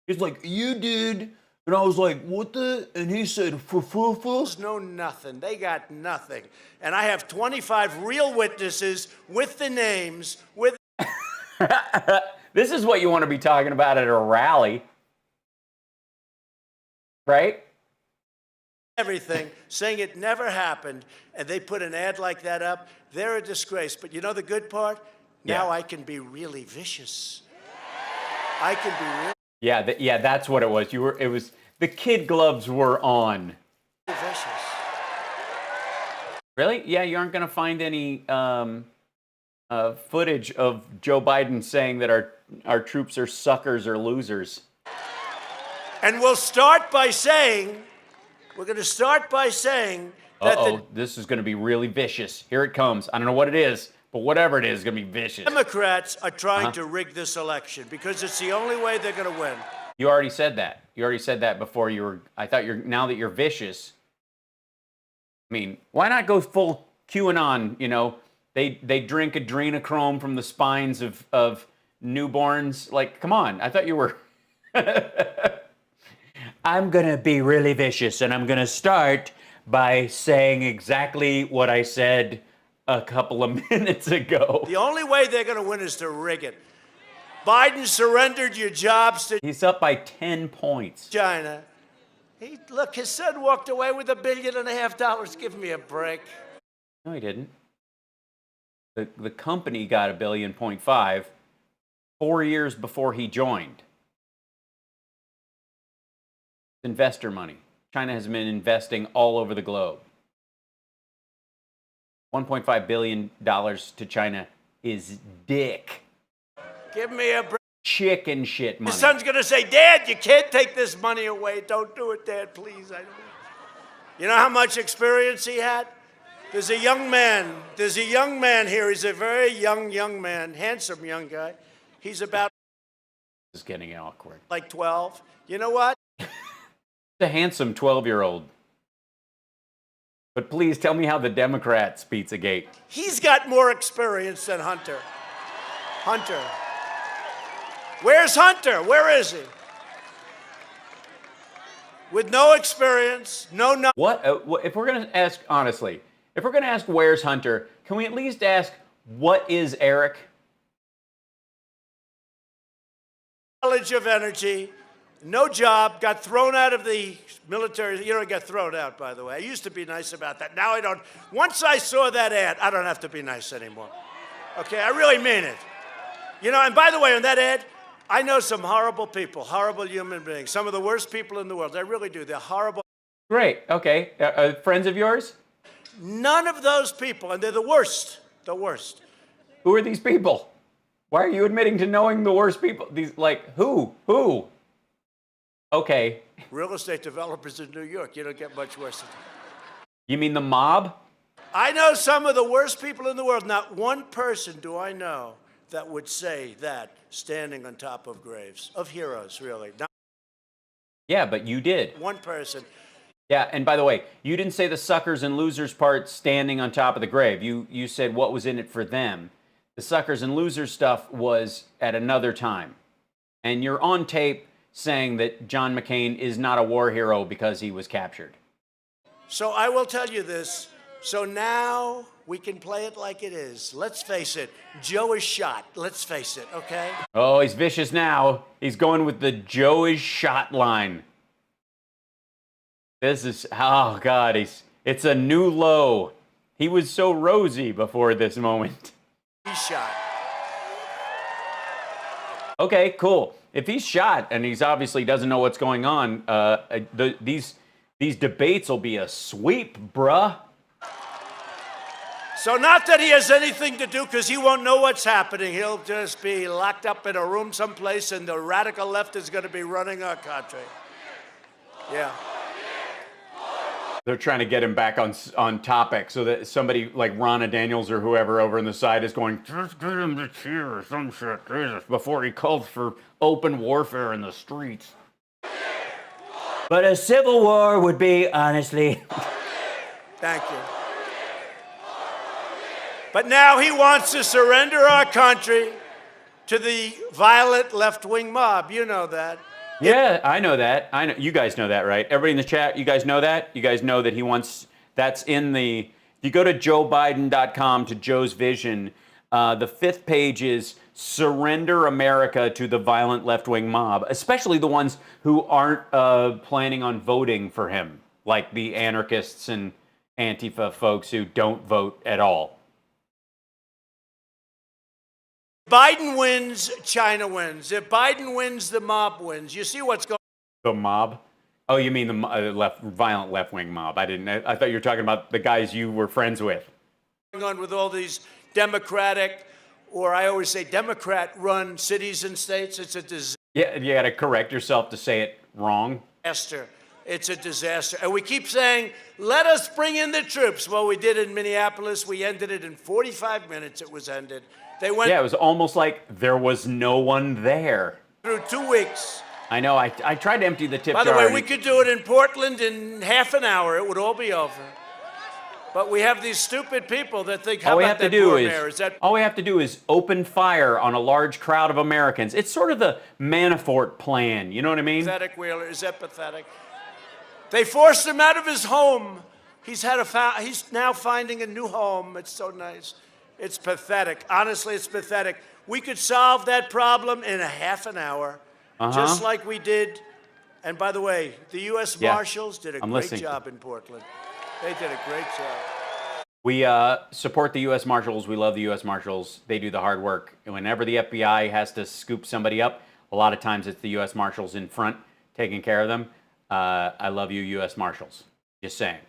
It's like, you did. And I was like, what the? And he said,
There's no nothing. They got nothing. And I have 25 real witnesses with the names, with.
This is what you want to be talking about at a rally, right?
Everything, saying it never happened, and they put an ad like that up. They're a disgrace. But you know the good part? Now I can be really vicious. I can be really
Yeah, that's what it was. It was the kid gloves were on.
vicious.
Really? Yeah, you aren't going to find any footage of Joe Biden saying that our troops are suckers or losers.
And we'll start by saying, we're going to start by saying that
This is going to be really vicious. Here it comes. I don't know what it is, but whatever it is going to be vicious.
Democrats are trying to rig this election because it's the only way they're going to win.
You already said that. You already said that before you were. I thought now that you're vicious. I mean, why not go full QAnon? You know, they drink adrenochrome from the spines of newborns. Like, come on. I thought you were. I'm going to be really vicious, and I'm going to start by saying exactly what I said a couple of minutes ago.
The only way they're going to win is to rig it. Biden surrendered your jobs to
He's up by 10 points.
China. Look, his son walked away with $1.5 billion. Give me a break.
No, he didn't. The company got $1.5 billion 4 years before he joined. Investor money. China has been investing all over the globe. $1.5 billion to China is dick.
Give me a break.
Chicken shit money.
His son's going to say, Dad, you can't take this money away. Don't do it, Dad, please. You know how much experience he had? There's a young man here. He's a very young man, handsome young guy. He's about
This is getting awkward.
like 12. You know what?
A handsome 12-year-old. But please tell me how the Democrats Pizzagate.
He's got more experience than Hunter. Hunter. Where's Hunter? Where is he? With no experience, no.
What? If we're going to ask, honestly, if we're going to ask where's Hunter, can we at least ask what is Eric?
Knowledge of energy, no job, got thrown out of the military. You don't get thrown out, by the way. I used to be nice about that. Now I don't. Once I saw that ad, I don't have to be nice anymore. Okay, I really mean it. You know, and by the way, on that ad, I know some horrible people, horrible human beings, some of the worst people in the world. I really do. They're horrible.
Great. Okay. Friends of yours?
None of those people, and they're the worst. The worst.
Who are these people? Why are you admitting to knowing the worst people? These, like, who? Who? Okay.
Real estate developers in New York. You don't get much worse than that.
You mean the mob?
I know some of the worst people in the world. Not one person do I know that would say that standing on top of graves of heroes, really. Not
Yeah, but you did.
one person.
Yeah, and by the way, you didn't say the suckers and losers part standing on top of the grave. You said what was in it for them. The suckers and losers stuff was at another time. And you're on tape saying that John McCain is not a war hero because he was captured.
So I will tell you this. So now we can play it like it is. Let's face it. Joe is shot. Let's face it, okay?
Oh, he's vicious now. He's going with the Joe is shot line. This is, oh God, it's a new low. He was so rosy before this moment.
He's shot.
Okay, cool. If he's shot and he's obviously doesn't know what's going on, these debates will be a sweep, bruh.
So not that he has anything to do, because he won't know what's happening. He'll just be locked up in a room someplace, and the radical left is going to be running our country. Yeah.
They're trying to get him back on topic so that somebody like Ronna Daniels or whoever over on the side is going, just get him to cheer or some shit, Jesus, before he calls for open warfare in the streets.
But a civil war would be, honestly.
Thank you. But now he wants to surrender our country to the violent left-wing mob. You know that.
Yeah, I know that. I know. You guys know that, right? Everybody in the chat, you guys know that? You guys know that he wants, that's in the, if you go to joebiden.com to Joe's Vision, the 5th page is surrender America to the violent left-wing mob, especially the ones who aren't planning on voting for him, like the anarchists and Antifa folks who don't vote at all.
Biden wins, China wins. If Biden wins, the mob wins. You see what's going
The mob? Oh, you mean the violent left-wing mob? I thought you were talking about the guys you were friends with.
on with all these Democratic, or I always say Democrat-run cities and states. It's a disaster.
Yeah, you got to correct yourself to say it wrong.
It's a disaster. And we keep saying, let us bring in the troops. Well, we did in Minneapolis. We ended it in 45 minutes. It was ended. They went
Yeah, it was almost like there was no one there.
through 2 weeks.
I know. I tried to empty the tip
By the
jar.
way,
and
we could do it in Portland in half an hour. It would all be over. But we have these stupid people that think, how
all we
about
have to
that
do
poor
is
mayor? Is that
all we have to do is open fire on a large crowd of Americans. It's sort of the Manafort plan. You know what I mean?
pathetic, Wheeler? Is that pathetic? They forced him out of his home. He's now finding a new home. It's so nice. It's pathetic. Honestly, it's pathetic. We could solve that problem in a half an hour, just like we did. And by the way, the U.S. Marshals did a great job in Portland. They did a great job.
We support the U.S. Marshals. We love the U.S. Marshals. They do the hard work. And whenever the FBI has to scoop somebody up, a lot of times it's the U.S. Marshals in front taking care of them. I love you, U.S. Marshals. Just saying.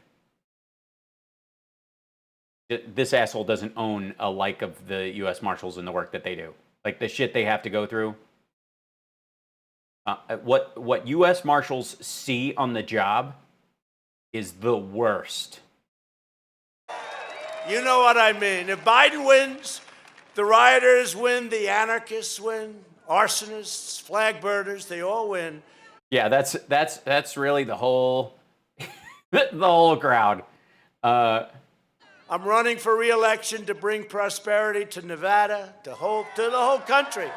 This asshole doesn't own a like of the U.S. Marshals and the work that they do. Like the shit they have to go through. What U.S. Marshals see on the job is the worst.
You know what I mean. If Biden wins, the rioters win, the anarchists win, arsonists, flag burners, they all win.
Yeah, that's really the whole the whole crowd.
I'm running for re-election to bring prosperity to Nevada, to the whole country.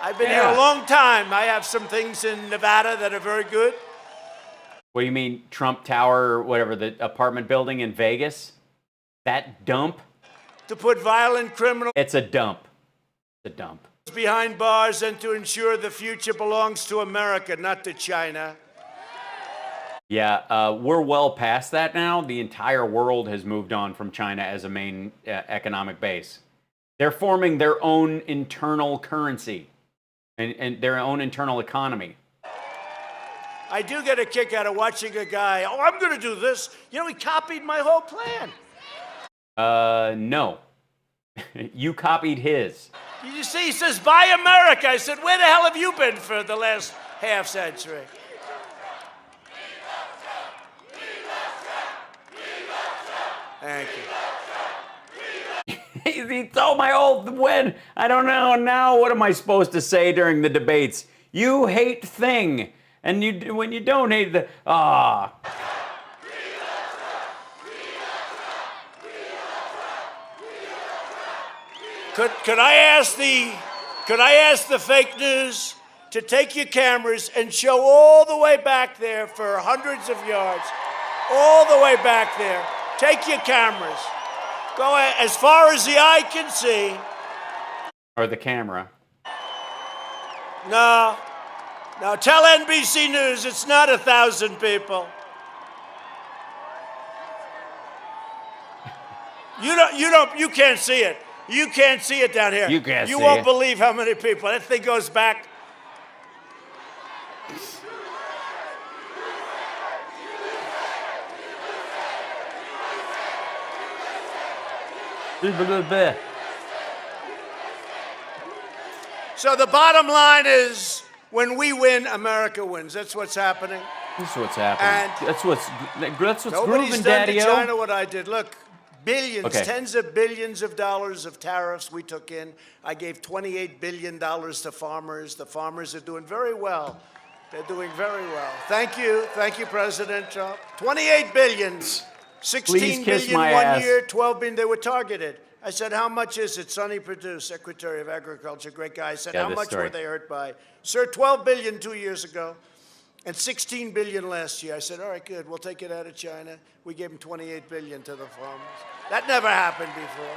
I've been here a long time. I have some things in Nevada that are very good.
What do you mean, Trump Tower or whatever, the apartment building in Vegas? That dump?
To put violent criminals
It's a dump. It's a dump.
behind bars and to ensure the future belongs to America, not to China.
Yeah, we're well past that now. The entire world has moved on from China as a main economic base. They're forming their own internal currency and their own internal economy.
I do get a kick out of watching a guy, I'm going to do this. You know, he copied my whole plan.
No. You copied his.
You see, he says, buy America. I said, where the hell have you been for the last half century? Thank you.
He told my old when. I don't know now. What am I supposed to say during the debates? You hate thing. And when you don't hate the...
Could I ask the fake news to take your cameras and show all the way back there for hundreds of yards, all the way back there. Take your cameras. Go as far as the eye can see.
Or the camera.
No, tell NBC News it's not 1,000 people. You can't see it. You can't see it down here.
You can't see it.
You won't believe how many people. That thing goes back. So the bottom line is, When we win, America wins. That's what's happening.
This is what's happening.
And
that's what's
nobody's
grooving,
done to
Daddy-o.
China what I did. Look, billions,
Okay.
tens of billions of dollars of tariffs we took in. I gave $28 billion to farmers. The farmers are doing very well. They're doing very well. Thank you. Thank you, President Trump. 28 billion, 16
Please kiss
billion
my
one
ass.
year, 12 billion they were targeted. I said, how much is it? Sonny Perdue, Secretary of Agriculture, great guy. I said,
Yeah,
how
this
much
story.
were they hurt by? Sir, 12 billion 2 years ago and 16 billion last year. I said, all right, good. We'll take it out of China. We gave them 28 billion to the farmers. That never happened before.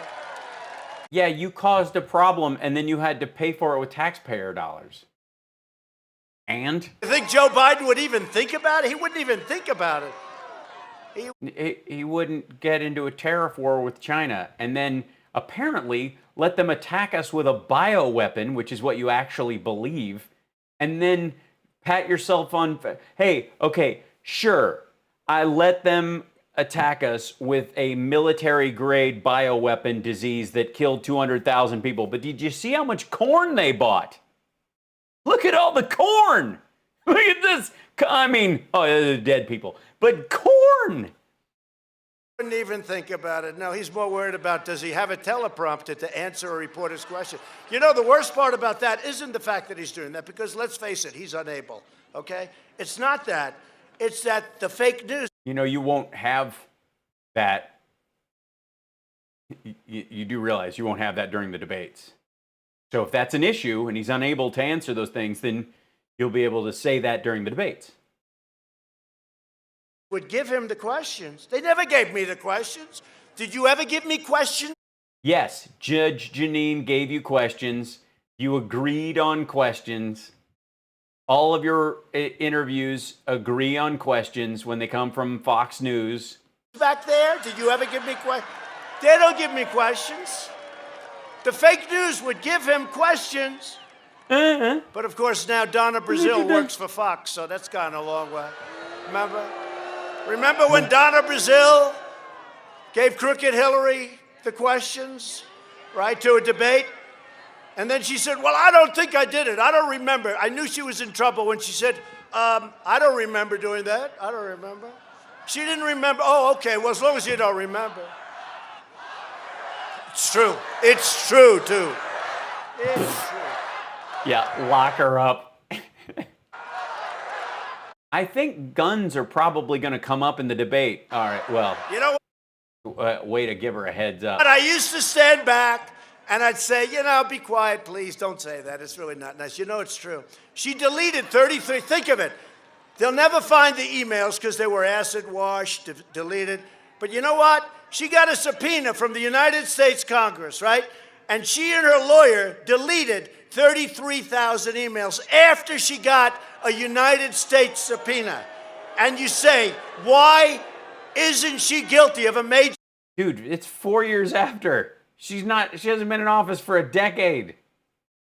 Yeah, you caused a problem, and then you had to pay for it with taxpayer dollars. And
You think Joe Biden would even think about it? He wouldn't even think about it.
he wouldn't get into a tariff war with China, and then apparently let them attack us with a bioweapon, which is what you actually believe, and then pat yourself on, hey, okay, sure, I let them attack us with a military-grade bioweapon disease that killed 200,000 people, but did you see how much corn they bought? Look at all the corn! Look at this! I mean, oh, dead people, but corn!
Wouldn't even think about it. No, he's more worried about does he have a teleprompter to answer a reporter's question. You know, the worst part about that isn't the fact that he's doing that, because let's face it, he's unable, okay? It's not that. It's that the fake news.
You know, you won't have that. You do realize you won't have that during the debates. So if that's an issue and he's unable to answer those things, then you'll be able to say that during the debates.
Would give him the questions. They never gave me the questions. Did you ever give me questions?
Yes, Judge Janine gave you questions. You agreed on questions. All of your interviews agree on questions when they come from Fox News.
Back there, did you ever give me questions? They don't give me questions. The fake news would give him questions. But of course now Donna Brazile works for Fox, so that's gone a long way. Remember when Donna Brazile gave Crooked Hillary the questions, right, to a debate? And then she said, well, I don't think I did it. I don't remember. I knew she was in trouble when she said, I don't remember doing that. I don't remember. She didn't remember. Oh, okay. Well, as long as you don't remember. It's true. It's true, too. It's true.
Yeah, lock her up. I think guns are probably going to come up in the debate. All right, well.
You know
what? Way to give her a heads up.
But I used to stand back and I'd say, you know, be quiet, please. Don't say that. It's really not nice. You know it's true. She deleted 33. Think of it. They'll never find the emails because they were acid washed, deleted. But you know what? She got a subpoena from the United States Congress, right? And she and her lawyer deleted 33,000 emails after she got a United States subpoena. And you say, why isn't she guilty of a major...
Dude, it's 4 years after. She hasn't been in office for a decade.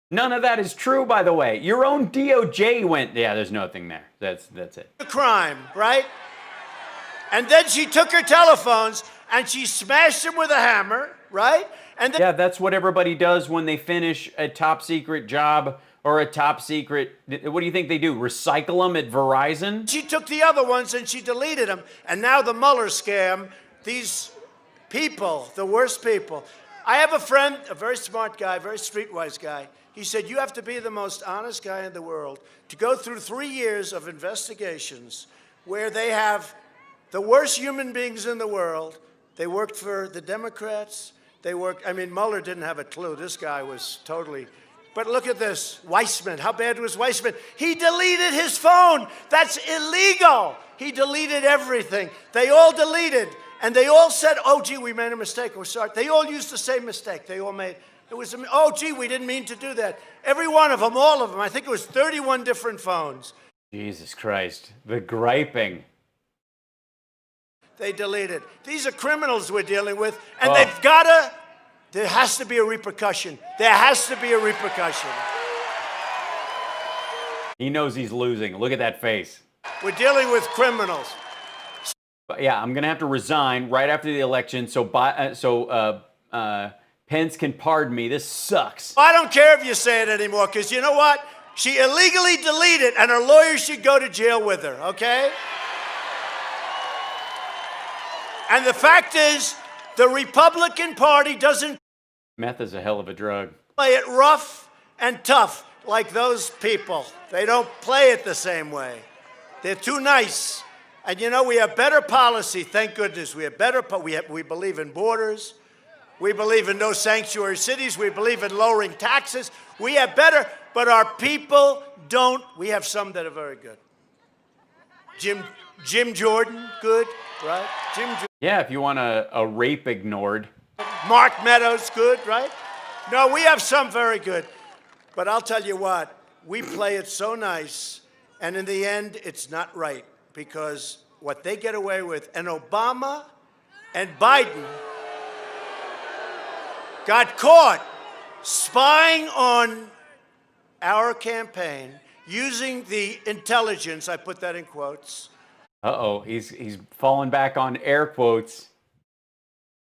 None of that is true, by the way. Your own DOJ went, yeah, there's nothing there. That's it.
crime, right? And then she took her telephones and she smashed them with a hammer, right? And then
yeah, that's what everybody does when they finish a top secret job or a top secret. What do you think they do? Recycle them at Verizon?
she took the other ones and she deleted them. And now the Mueller scam, these people, the worst people. I have a friend, a very smart guy, very streetwise guy. He said, you have to be the most honest guy in the world to go through 3 years of investigations where they have the worst human beings in the world. They worked for the Democrats. Mueller didn't have a clue. This guy was totally, but look at this, Weissman. How bad was Weissman? He deleted his phone. That's illegal. He deleted everything. They all deleted. And they all said, oh, gee, we made a mistake. We're sorry. They all used the same mistake. They all made, oh, gee, we didn't mean to do that. Every one of them, all of them. I think it was 31 different phones.
Jesus Christ, the griping.
They deleted. These are criminals we're dealing with, and
Oh.
there has to be a repercussion. There has to be a repercussion.
He knows he's losing. Look at that face.
We're dealing with criminals.
But yeah, I'm gonna have to resign right after the election, so Pence can pardon me. This sucks.
I don't care if you say it anymore, because you know what? She illegally deleted, and her lawyer should go to jail with her, okay? And the fact is, the Republican Party doesn't
Meth is a hell of a drug.
play it rough and tough like those people. They don't play it the same way. They're too nice. And you know, we have better policy, thank goodness. We have better, we believe in borders. We believe in no sanctuary cities. We believe in lowering taxes. We have better, but our people don't. We have some that are very good. Jim Jordan, good, right?
Yeah, if you want a rape ignored.
Mark Meadows, good, right? No, we have some very good. But I'll tell you what, we play it so nice, and in the end, it's not right, because what they get away with, and Obama and Biden got caught spying on our campaign using the intelligence, I put that in quotes.
Uh-oh, he's falling back on air quotes.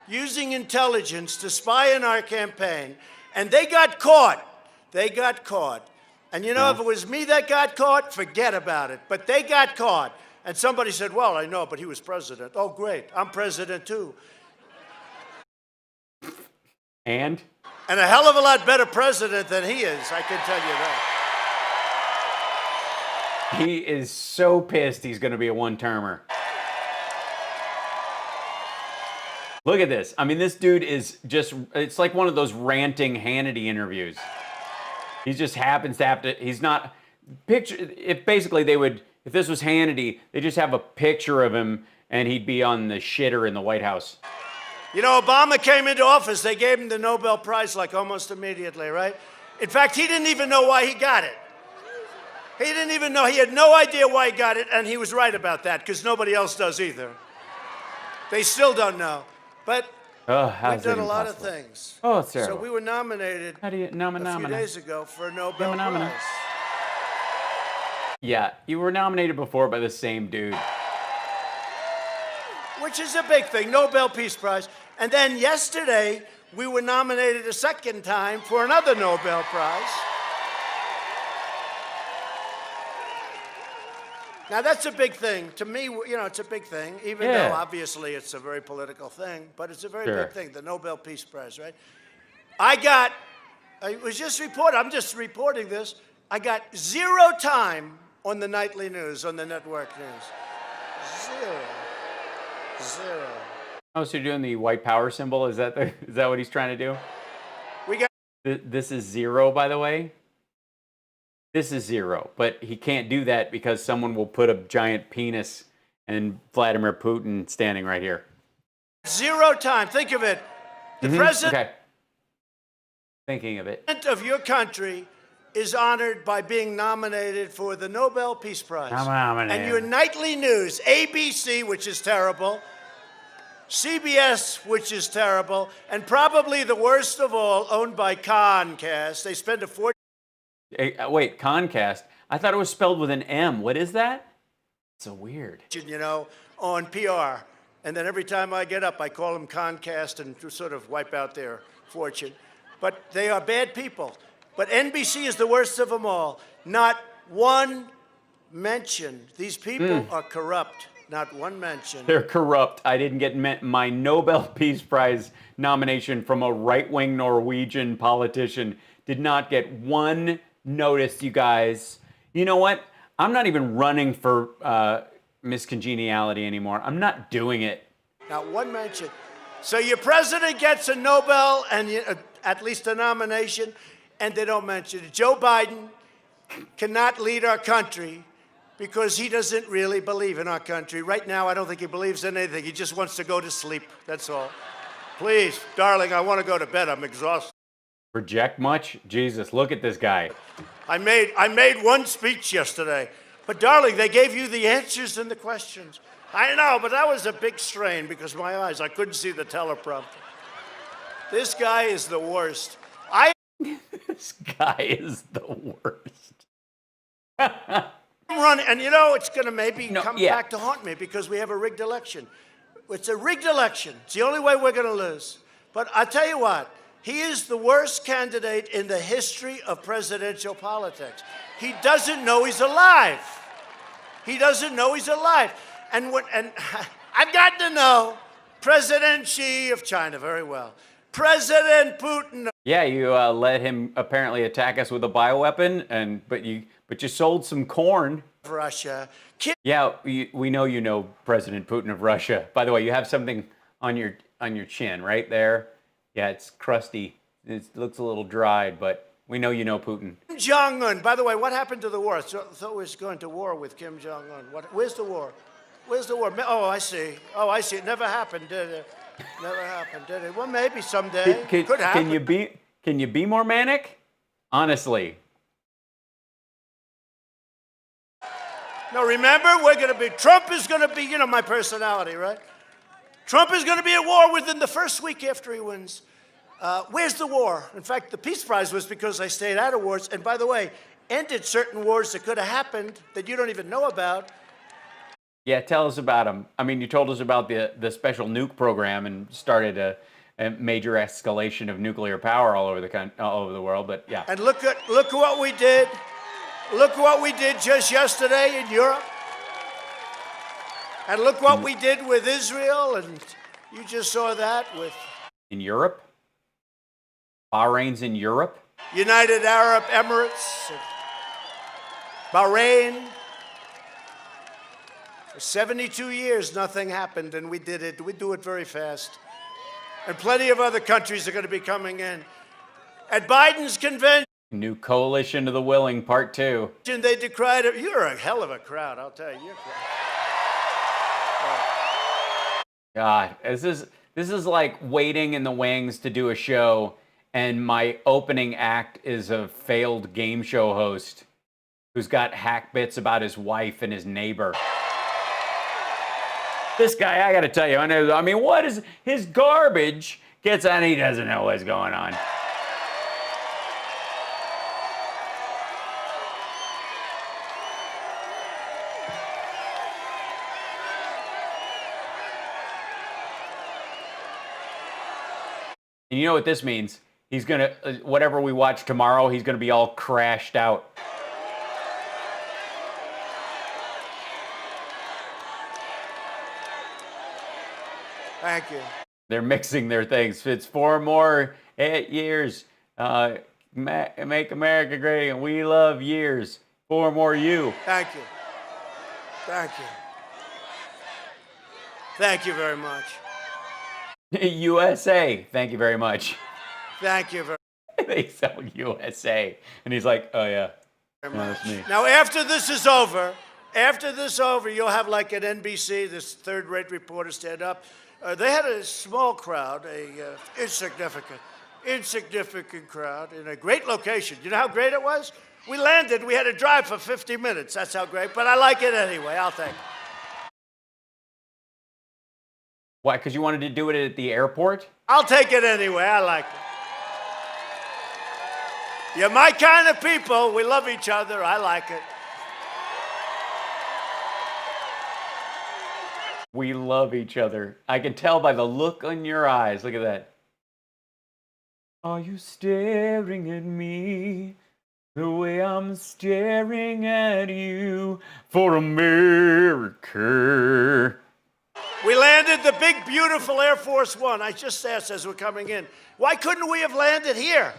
Using intelligence to spy on our campaign, and they got caught. They got caught. And you know, if it was me that got caught, forget about it. But they got caught. And somebody said, well, I know, but he was president. Oh, great, I'm president too.
And
a hell of a lot better president than he is, I can tell you that.
he is so pissed he's going to be a one-termer. Look at this. I mean, this dude is just, it's like one of those ranting Hannity interviews. He just happens to have to, he's not, if basically they would, if this was Hannity, they just have a picture of him and he'd be on the shitter in the White House.
You know, Obama came into office, they gave him the Nobel Prize like almost immediately, right? In fact, he didn't even know why he got it. He didn't even know, he had no idea why he got it, and he was right about that, because nobody else does either. They still don't know. But we've done a lot of things.
Oh, it's terrible.
So we were nominated a few days ago for a Nobel Prize.
Yeah, you were nominated before by the same dude.
Which is a big thing, Nobel Peace Prize. And then yesterday, we were nominated a second time for another Nobel Prize. Now, that's a big thing. To me, you know, it's a big thing, even though obviously it's a very political thing, but it's a very big thing, the Nobel Peace Prize, right? I was just reported, I'm just reporting this, I got 0 time on the nightly news, on the network news. 0.
Oh, so you're doing the white power symbol? Is that what he's trying to do?
We got.
This is 0, by the way. This is 0, but he can't do that because someone will put a giant penis and Vladimir Putin standing right here.
0 time. Think of it. The president
Thinking of it.
of your country is honored by being nominated for the Nobel Peace Prize. And your nightly news, ABC, which is terrible, CBS, which is terrible, and probably the worst of all, owned by Comcast. They spend a fortune.
Wait, Comcast? I thought it was spelled with an M. What is that? So weird.
You know, on PR. And then every time I get up, I call them Comcast and sort of wipe out their fortune. But they are bad people. But NBC is the worst of them all. Not one mention. These people are corrupt. Not one mention.
They're corrupt. I didn't get my Nobel Peace Prize nomination from a right-wing Norwegian politician. Did not get one notice, you guys. You know what? I'm not even running for Miss Congeniality anymore. I'm not doing it.
Not one mention. So your president gets a Nobel and at least a nomination, and they don't mention it. Joe Biden cannot lead our country because he doesn't really believe in our country. Right now, I don't think he believes in anything. He just wants to go to sleep. That's all. Please, darling, I want to go to bed. I'm exhausted.
Project much? Jesus, look at this guy.
I made one speech yesterday. But darling, they gave you the answers and the questions. I know, but that was a big strain because my eyes, I couldn't see the teleprompter. This guy is the worst.
This guy is the worst.
Run, and you know, it's going to maybe come back to haunt me because we have a rigged election. It's a rigged election. It's the only way we're going to lose. But I tell you what, He is the worst candidate in the history of presidential politics. He doesn't know he's alive. He doesn't know he's alive. And I've gotten to know President Xi of China very well. President Putin.
Yeah, you let him apparently attack us with a bioweapon, but you sold some corn.
Russia.
Yeah, we know you know President Putin of Russia. By the way, you have something on your chin right there. Yeah, it's crusty. It looks a little dried, but we know you know Putin.
Kim Jong-un. By the way, what happened to the war? I thought we was going to war with Kim Jong-un. Where's the war? Where's the war? Oh, I see. Oh, I see. It never happened, did it? Never happened, did it? Well, maybe someday. Could happen.
Can you be more manic? Honestly.
No, remember, Trump is going to be, you know my personality, right? Trump is going to be at war within the first week after he wins. Where's the war? In fact, the Peace Prize was because I stayed out of wars. And by the way, ended certain wars that could have happened that you don't even know about.
Yeah, tell us about them. I mean, you told us about the special nuke program and started a major escalation of nuclear power all over the world. But yeah.
And look what we did. Look what we did just yesterday in Europe. And look what we did with Israel, and you just saw that with...
In Europe? Bahrain's in Europe?
United Arab Emirates, Bahrain. For 72 years, nothing happened, and we did it. We do it very fast. And plenty of other countries are going to be coming in. At Biden's convention...
New Coalition of the Willing, Part 2.
They decried it. You're a hell of a crowd, I'll tell you.
God, this is like waiting in the wings to do a show, and my opening act is a failed game show host who's got hack bits about his wife and his neighbor. This guy, I gotta tell you, I mean, what is his garbage gets on, he doesn't know what's going on. And you know what this means? He's gonna, whatever we watch tomorrow, he's gonna be all crashed out.
Thank you.
They're mixing their things. It's 4 more years. Make America great, and we love years. 4 more you.
Thank you. Thank you. Thank you very much.
USA. Thank you very much.
Thank you very much.
They sell USA. And he's like, oh yeah. That's me.
Now after this is over, you'll have like at NBC, this third-rate reporter stand up. They had a small crowd, insignificant crowd in a great location. You know how great it was? We landed, we had to drive for 50 minutes. That's how great, but I like it anyway. I'll take it.
Why? Because you wanted to do it at the airport?
I'll take it anyway. I like it. You're my kind of people. We love each other. I like it.
We love each other. I can tell by the look on your eyes. Look at that. Are you staring at me the way I'm staring at you for America?
We landed the big, beautiful Air Force One. I just asked as we're coming in, why couldn't we have landed here?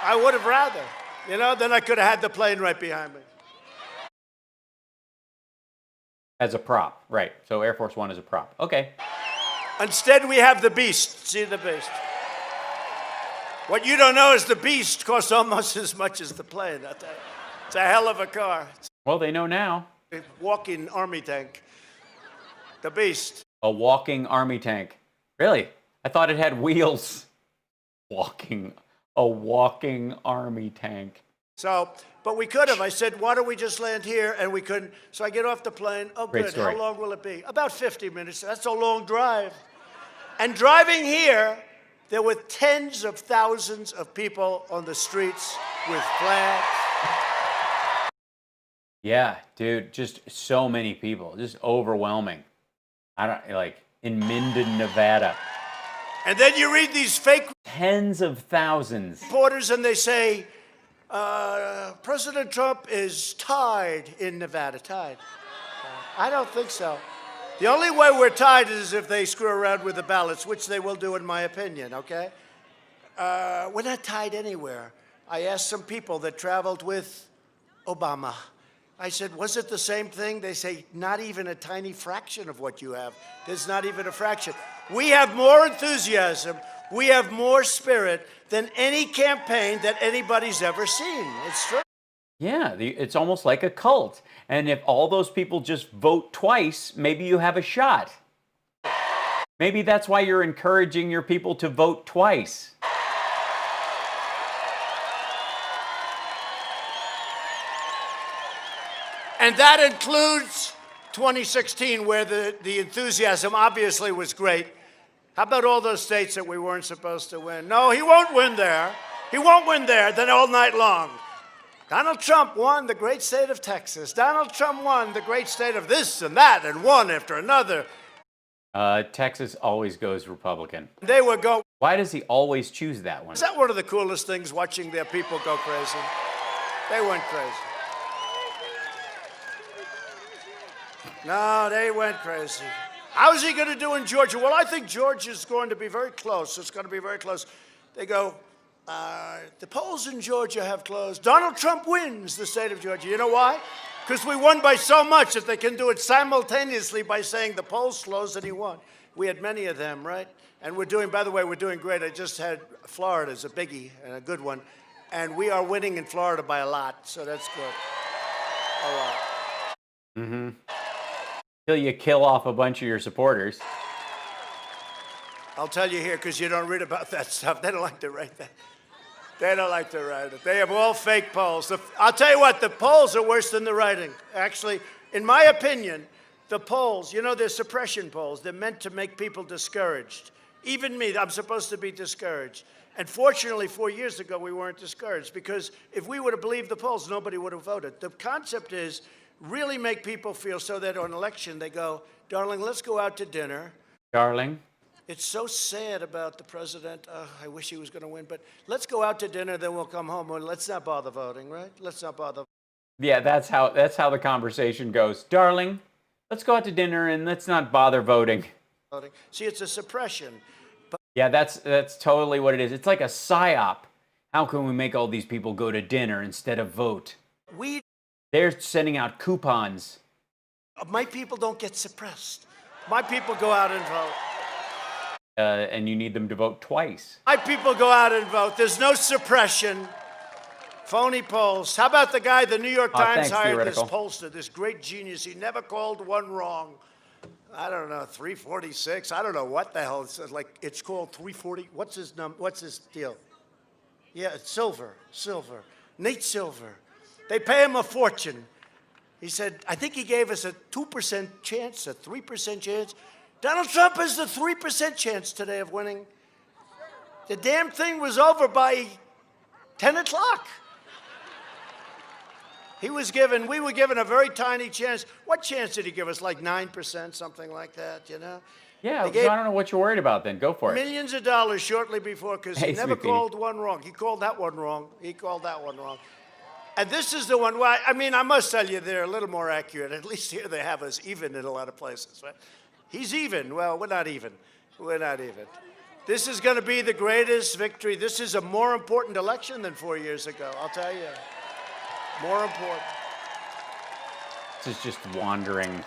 I would have rather. You know, then I could have had the plane right behind me.
As a prop, right. So Air Force One is a prop. Okay.
Instead, we have the Beast. See the Beast. What you don't know is the Beast costs almost as much as the plane. It's a hell of a car.
Well, they know now.
A walking army tank. The Beast.
A walking army tank. Really? I thought it had wheels. A walking army tank.
So, but we could have. I said, why don't we just land here? And we couldn't. So I get off the plane. Oh,
Great
good.
story.
How long will it be? About 50 minutes. That's a long drive. And driving here, there were tens of thousands of people on the streets with flags.
Yeah, dude, just so many people. Just overwhelming. I don't, like, in Minden, Nevada.
And then you read these fake
Tens of thousands.
reporters and they say, President Trump is tied in Nevada. Tied. I don't think so. The only way we're tied is if they screw around with the ballots, which they will do in my opinion, okay? We're not tied anywhere. I asked some people that traveled with Obama. I said, was it the same thing? They say, not even a tiny fraction of what you have. There's not even a fraction. We have more enthusiasm, we have more spirit than any campaign that anybody's ever seen. It's true.
Yeah, it's almost like a cult. And if all those people just vote twice, maybe you have a shot. Maybe that's why you're encouraging your people to vote twice.
And that includes 2016, where the enthusiasm obviously was great. How about all those states that we weren't supposed to win? No, he won't win there. He won't win there, then all night long. Donald Trump won the great state of Texas. Donald Trump won the great state of this and that, and one after another.
Texas always goes Republican.
They would go.
Why does he always choose that one?
Is that one of the coolest things, watching their people go crazy? They went crazy. No, they went crazy. How's he going to do in Georgia? Well, I think Georgia's going to be very close. It's going to be very close. They go, the polls in Georgia have closed. Donald Trump wins the state of Georgia. You know why? Because we won by so much that they can do it simultaneously by saying the polls closed and he won. We had many of them, right? And we're doing, by the way, we're doing great. I just had Florida as a biggie and a good one. And we are winning in Florida by a lot, so that's good. A lot.
Mm-hmm. Till you kill off a bunch of your supporters.
I'll tell you here, because you don't read about that stuff. They don't like to write that. They don't like to write it. They have all fake polls. I'll tell you what, the polls are worse than the writing. Actually, in my opinion, the polls, you know, they're suppression polls. They're meant to make people discouraged. Even me, I'm supposed to be discouraged. And fortunately, 4 years ago, we weren't discouraged, because if we would have believed the polls, nobody would have voted. The concept is really make people feel so that on election they go, darling, let's go out to dinner.
Darling.
It's so sad about the president. I wish he was going to win, but let's go out to dinner, then we'll come home. Or let's not bother voting, right? Let's not bother.
Yeah, that's how the conversation goes. Darling, let's go out to dinner and let's not bother voting.
See, it's a suppression. But
yeah, that's totally what it is. It's like a psyop. How can we make all these people go to dinner instead of vote? They're sending out coupons.
My people don't get suppressed. My people go out and vote.
And you need them to vote twice.
My people go out and vote. There's no suppression. Phony polls. How about the guy the New York Times hired, this pollster, this great genius. He never called one wrong. I don't know, 346. I don't know what the hell it says. Like, it's called 340. What's his number? What's his deal? Yeah, it's Silver. Nate Silver. They pay him a fortune. He said, I think he gave us a 2% chance, a 3% chance. Donald Trump has the 3% chance today of winning. The damn thing was over by 10 o'clock. We were given a very tiny chance. What chance did he give us? Like 9%, something like that, you know?
Yeah, so I don't know what you're worried about then. Go for it.
Millions of dollars shortly before, because he never called one wrong. He called that one wrong. He called that one wrong. And this is the one, well, I mean, I must tell you, they're a little more accurate. At least here they have us even in a lot of places, right? He's even. Well, we're not even. We're not even. This is going to be the greatest victory. This is a more important election than 4 years ago, I'll tell you. More important.
This is just wandering.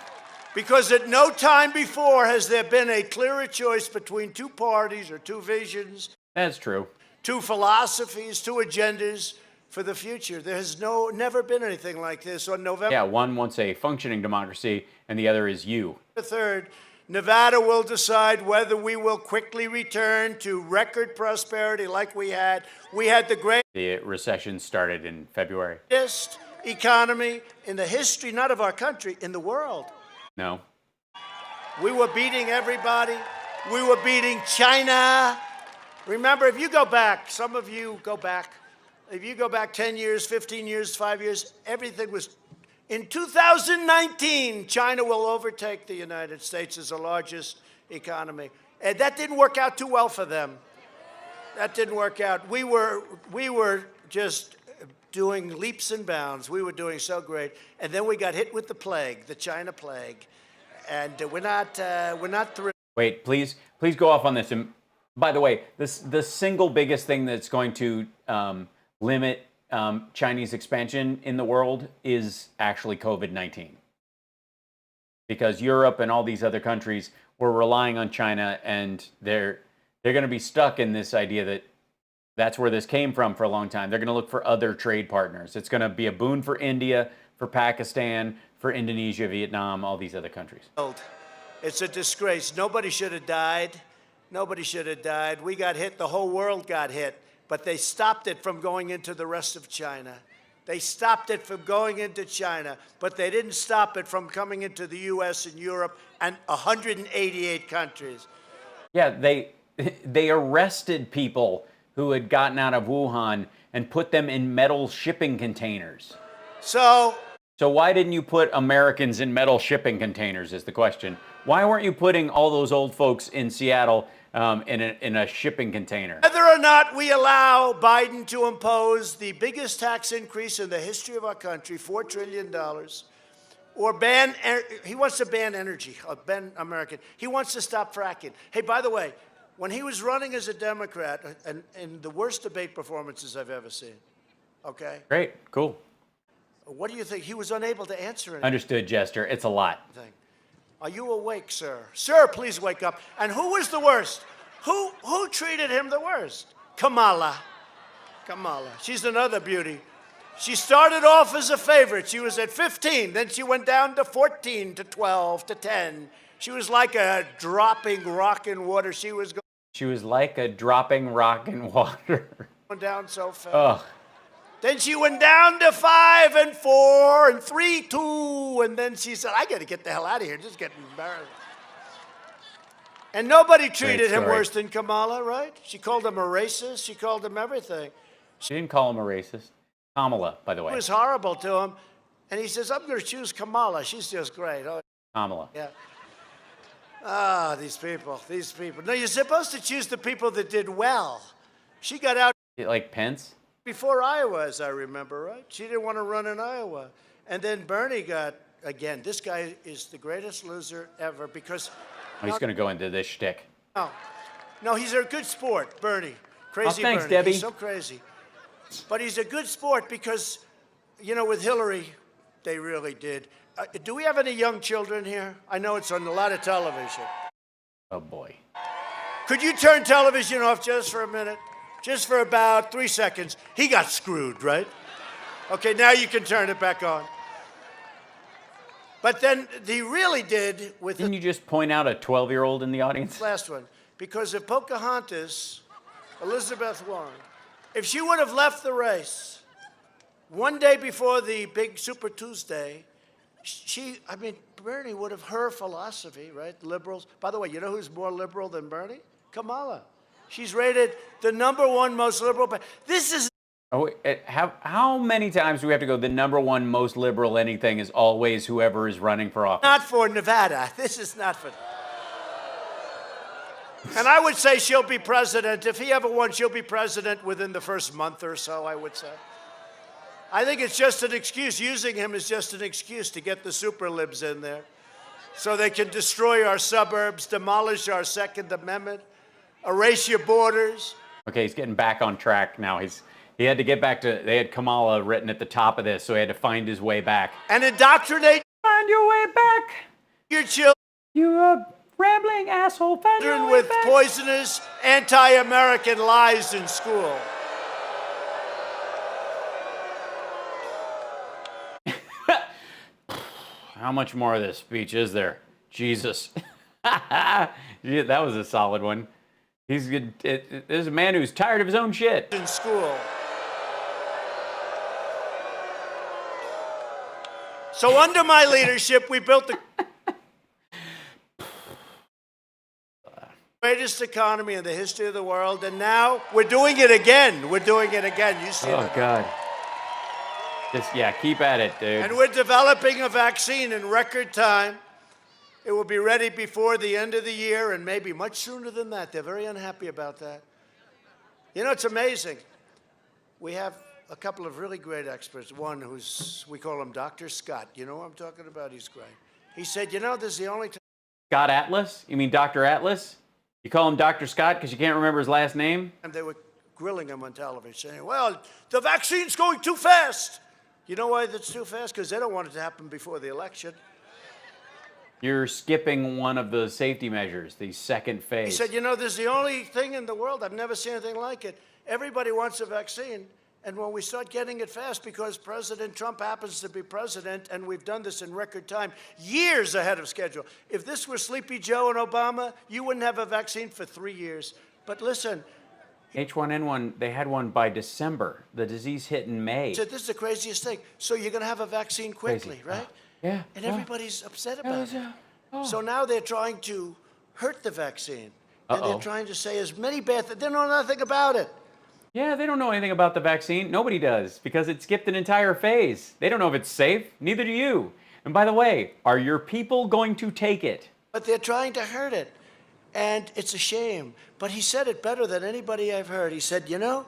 Because at no time before has there been a clearer choice between two parties or two visions.
That's true.
Two philosophies, two agendas for the future. There has never been anything like this on November.
Yeah, one wants a functioning democracy, and the other is you.
The 3rd, Nevada will decide whether we will quickly return to record prosperity like we had. We had the
The recession started in February.
greatest economy in the history, not of our country, in the world.
No.
We were beating everybody. We were beating China. Remember, if you go back, some of you go back, if you go back 10 years, 15 years, 5 years, everything was. In 2019, China will overtake the United States as the largest economy. And that didn't work out too well for them. That didn't work out. We were just doing leaps and bounds. We were doing so great. And then we got hit with the plague, the China plague. And we're not thrilled.
Wait, please go off on this. And by the way, the single biggest thing that's going to limit Chinese expansion in the world is actually COVID-19. Because Europe and all these other countries were relying on China, and they're going to be stuck in this idea that that's where this came from for a long time. They're going to look for other trade partners. It's going to be a boon for India, for Pakistan, for Indonesia, Vietnam, all these other countries.
It's a disgrace. Nobody should have died. Nobody should have died. We got hit. The whole world got hit. But they stopped it from going into the rest of China. They stopped it from going into China, but they didn't stop it from coming into the U.S. and Europe and 188 countries.
Yeah, they arrested people who had gotten out of Wuhan and put them in metal shipping containers.
So
why didn't you put Americans in metal shipping containers is the question. Why weren't you putting all those old folks in Seattle in a shipping container?
Whether or not we allow Biden to impose the biggest tax increase in the history of our country, $4 trillion, or he wants to ban energy, ban American. He wants to stop fracking. Hey, by the way, when he was running as a Democrat, and the worst debate performances I've ever seen, okay?
Great, cool.
What do you think? He was unable to answer anything.
Understood, Jester. It's a lot.
Are you awake, sir? Sir, please wake up. And who was the worst? Who treated him the worst? Kamala. She's another beauty. She started off as a favorite. She was at 15. Then she went down to 14, to 12, to 10. She was like a dropping rock in water. She was
like a dropping rock in water.
Going down so fast.
Ugh.
Then she went down to 5 and 4 and 3, 2, and then she said, I got to get the hell out of here. Just getting embarrassed. And nobody treated him worse than Kamala, right? She called him a racist. She called him everything.
She didn't call him a racist. Kamala, by the way.
It was horrible to him. And he says, I'm going to choose Kamala. She's just great. Oh,
Kamala.
yeah. Ah, these people. No, you're supposed to choose the people that did well. She got out.
Like Pence?
Before Iowa, as I remember, right? She didn't want to run in Iowa. And then Bernie got, again, this guy is the greatest loser ever because...
He's going to go into this shtick.
No, he's a good sport, Bernie. Crazy
thanks,
Bernie.
Debbie.
He's so crazy. But he's a good sport because, with Hillary, they really did. Do we have any young children here? I know it's on a lot of television.
Oh, boy.
Could you turn television off just for a minute? Just for about 3 seconds. He got screwed, right? Okay, now you can turn it back on. But then he really did with
Didn't you just point out a 12-year-old in the audience?
last one. Because if Pocahontas, Elizabeth Warren, if she would have left the race one day before the big Super Tuesday, Bernie would have her philosophy, right? Liberals. By the way, you know who's more liberal than Bernie? Kamala. She's rated the #1 most liberal. This is.
Oh, how many times do we have to go? The #1 most liberal anything is always whoever is running for office.
Not for Nevada. This is not for. And I would say she'll be president. If he ever won, she'll be president within the first month or so, I would say. I think it's just an excuse. Using him is just an excuse to get the super libs in there so they can destroy our suburbs, demolish our Second Amendment, erase your borders.
Okay, he's getting back on track now. He had to get back to, they had Kamala written at the top of this, so he had to find his way back.
And indoctrinate.
Find your way back.
Your children.
You rambling asshole. Find your way
with
back.
Poisonous anti-American lies in school.
How much more of this speech is there? Jesus. Yeah, that was a solid one. He's good. There's a man who's tired of his own shit.
In school. So under my leadership, we built the greatest economy in the history of the world, and now we're doing it again. We're doing it again. You see
Oh,
it.
God. Just, yeah, keep at it, dude.
And we're developing a vaccine in record time. It will be ready before the end of the year and maybe much sooner than that. They're very unhappy about that. You know, it's amazing. We have a couple of really great experts. One we call him Dr. Scott. You know what I'm talking about? He's great. He said, you know, this is the only time.
Scott Atlas? You mean Dr. Atlas? You call him Dr. Scott because you can't remember his last name?
And they were grilling him on television saying, well, the vaccine's going too fast. You know why that's too fast? Because they don't want it to happen before the election.
You're skipping one of the safety measures, the second phase.
He said, you know, this is the only thing in the world, I've never seen anything like it. Everybody wants a vaccine, and when we start getting it fast, because President Trump happens to be president, and we've done this in record time, years ahead of schedule. If this were Sleepy Joe and Obama, you wouldn't have a vaccine for 3 years. But listen.
H1N1, they had one by December. The disease hit in May.
He said, this is the craziest thing. So you're going to have a vaccine quickly,
Crazy.
right?
Yeah.
And everybody's upset about it. So now they're trying to hurt the vaccine. And they're trying to say as many bad things. They know nothing about it.
Yeah, they don't know anything about the vaccine. Nobody does, because it skipped an entire phase. They don't know if it's safe. Neither do you. And by the way, are your people going to take it?
But they're trying to hurt it. And it's a shame. But he said it better than anybody I've heard. He said, you know,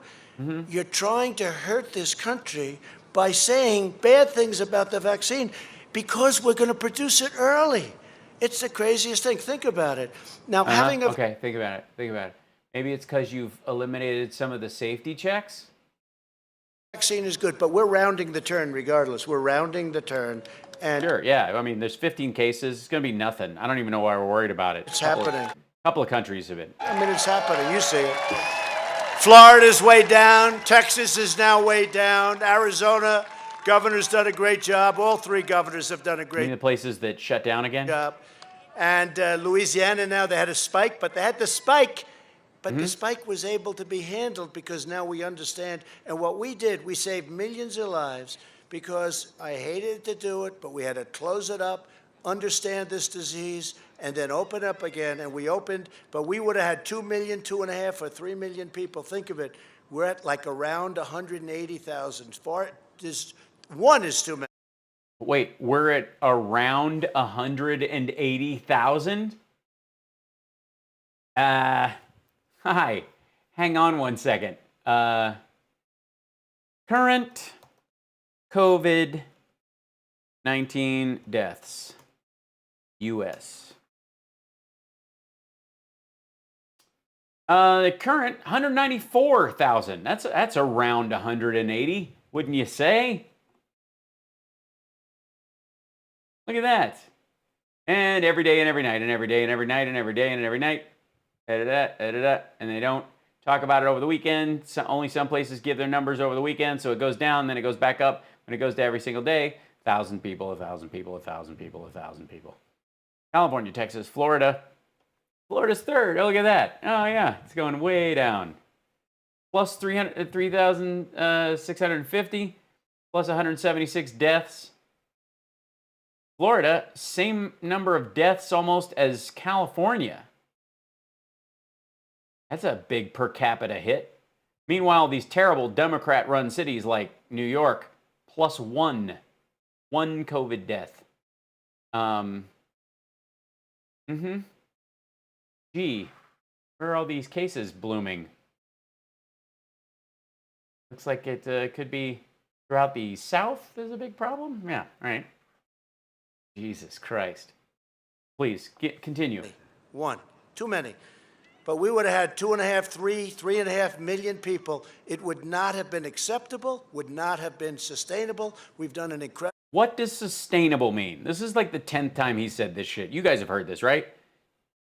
you're trying to hurt this country by saying bad things about the vaccine because we're going to produce it early. It's the craziest thing. Think about it. Now, having a...
Okay, think about it. Think about it. Maybe it's because you've eliminated some of the safety checks?
Vaccine is good, but we're rounding the turn regardless. We're rounding the turn. And
Sure, yeah. I mean, there's 15 cases. It's going to be nothing. I don't even know why we're worried about it.
It's happening.
A couple of countries have been.
I mean, it's happening. You see it. Florida's way down. Texas is now way down. Arizona, governor's done a great job. All three governors have done a
You
great
mean the places that shut down again?
job. And Louisiana now, they had a spike, but they had the spike. But the spike was able to be handled because now we understand. And what we did, we saved millions of lives because I hated to do it, but we had to close it up, understand this disease, and then open up again. And we opened, but we would have had 2 million, 2.5, or 3 million people. Think of it. We're at like around 180,000. One is too many.
Wait, we're at around 180,000? Hi, hang on one second. Current COVID-19 deaths, U.S. The current 194,000. That's around 180, wouldn't you say? Look at that. And every day and every night and every day and every night and every day and every night. And they don't talk about it over the weekend. Only some places give their numbers over the weekend, so it goes down, then it goes back up. When it goes to every single day, 1,000 people, 1,000 people, 1,000 people, 1,000 people. California, Texas, Florida. Florida's third. Oh, look at that. Oh, yeah, it's going way down. Plus 3,650, plus 176 deaths. Florida, same number of deaths almost as California. That's a big per capita hit. Meanwhile, these terrible Democrat-run cities like New York, plus one COVID death. Gee, where are all these cases blooming? Looks like it could be throughout the South. There's a big problem. Yeah, all right. Jesus Christ. Please, continue.
One, too many. But we would have had 2.5, 3.5 million people. It would not have been acceptable, would not have been sustainable. We've done an incredible...
What does sustainable mean? This is like the 10th time he said this shit. You guys have heard this, right?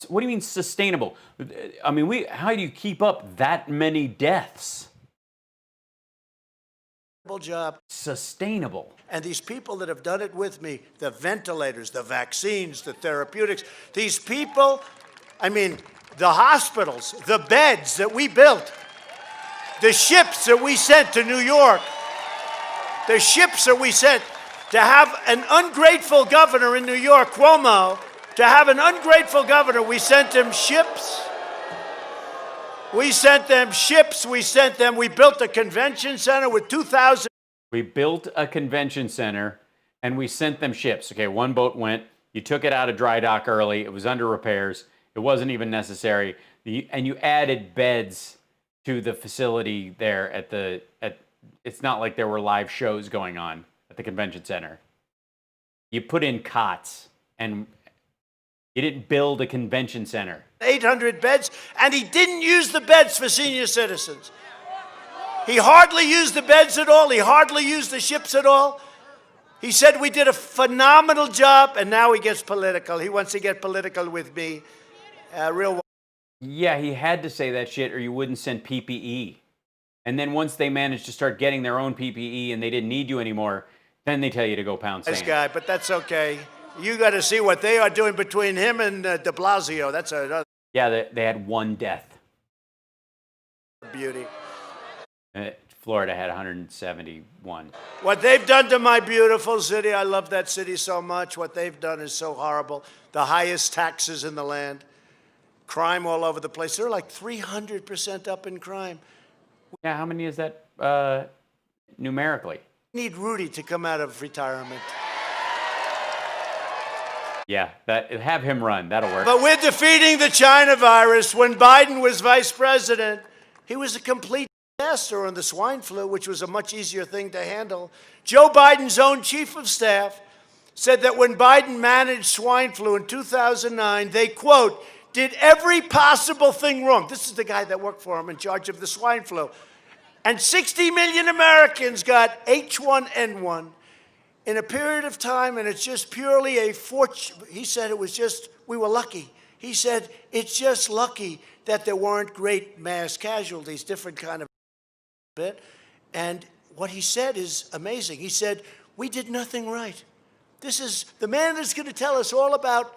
What do you mean sustainable? I mean, how do you keep up that many deaths?
Job.
Sustainable.
And these people that have done it with me, the ventilators, the vaccines, the therapeutics, these people, I mean, the hospitals, the beds that we built, the ships that we sent to New York, the ships that we sent to have an ungrateful governor in New York, Cuomo, to have an ungrateful governor, we sent him ships. We sent them ships. We built a convention center with 2,000.
We built a convention center and we sent them ships. Okay, one boat went. You took it out of dry dock early. It was under repairs. It wasn't even necessary. And you added beds to the facility there it's not like there were live shows going on at the convention center. You put in cots, and you didn't build a convention center.
800 beds, and he didn't use the beds for senior citizens. He hardly used the beds at all. He hardly used the ships at all. He said we did a phenomenal job, and now he gets political. He wants to get political with me.
Yeah, he had to say that shit or you wouldn't send PPE. And then once they managed to start getting their own PPE and they didn't need you anymore, then they tell you to go pound sand.
Nice guy, but that's okay. You got to see what they are doing between him and de Blasio. That's another
Yeah, they had one death.
beauty.
Florida had 171.
What they've done to my beautiful city, I love that city so much. What they've done is so horrible. The highest taxes in the land. Crime all over the place. They're like 300% up in crime.
Yeah, how many is that numerically?
We need Rudy to come out of retirement.
Yeah, have him run. That'll work.
But we're defeating the China virus. When Biden was vice president, he was a complete disaster on the swine flu, which was a much easier thing to handle. Joe Biden's own chief of staff said that when Biden managed swine flu in 2009, they, quote, did every possible thing wrong. This is the guy that worked for him in charge of the swine flu. And 60 million Americans got H1N1 in a period of time, and it's just purely a fortune. He said it was just, we were lucky. He said, it's just lucky that there weren't great mass casualties, different kind of bit. And what he said is amazing. He said, we did nothing right. This is the man that's going to tell us all about.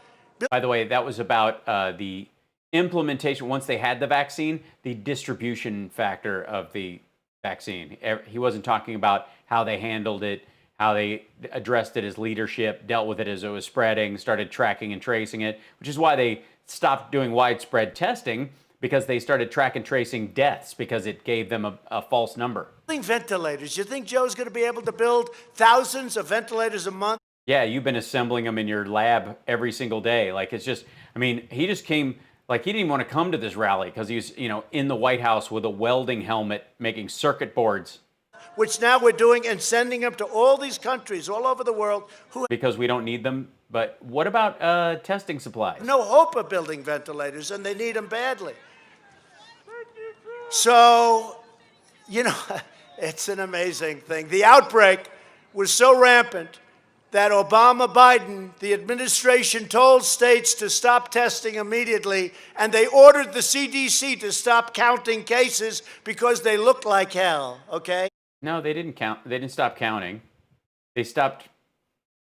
By the way, that was about the implementation, once they had the vaccine, the distribution factor of the vaccine. He wasn't talking about how they handled it, how they addressed it as leadership, dealt with it as it was spreading, started tracking and tracing it, which is why they stopped doing widespread testing, because they started track and tracing deaths because it gave them a false number.
Ventilators. You think Joe's going to be able to build thousands of ventilators a month?
Yeah, you've been assembling them in your lab every single day. Like, it's just, I mean, he just came, like, he didn't even want to come to this rally because he was, in the White House with a welding helmet making circuit boards.
Which now we're doing and sending them to all these countries all over the world who
because we don't need them. But what about testing supplies?
have no hope of building ventilators, and they need them badly. So, it's an amazing thing. The outbreak was so rampant that Obama-Biden, the administration, told states to stop testing immediately, and they ordered the CDC to stop counting cases because they looked like hell, okay?
No, they didn't count. They didn't stop counting. They stopped,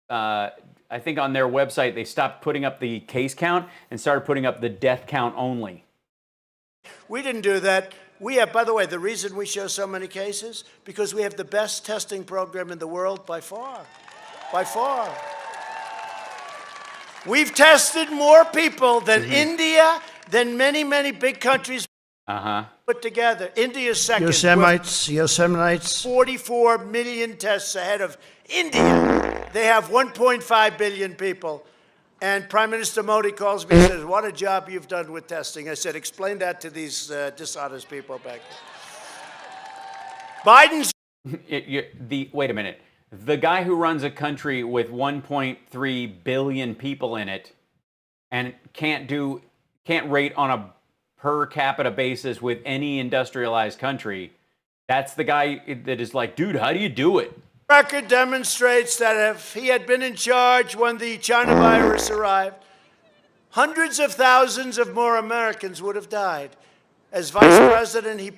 I think on their website, they stopped putting up the case count and started putting up the death count only.
We didn't do that. We have, by the way, the reason we show so many cases, because we have the best testing program in the world by far. By far. We've tested more people than India, than many, many big countries put together. India's second. Yosemite. 44 million tests ahead of India. They have 1.5 billion people. And Prime Minister Modi calls me and says, what a job you've done with testing. I said, explain that to these dishonest people back there. Biden's...
Wait a minute. The guy who runs a country with 1.3 billion people in it and can't rate on a per capita basis with any industrialized country, that's the guy that is like, dude, how do you do it?
Record demonstrates that if he had been in charge when the China virus arrived, hundreds of thousands of more Americans would have died. As vice president, he...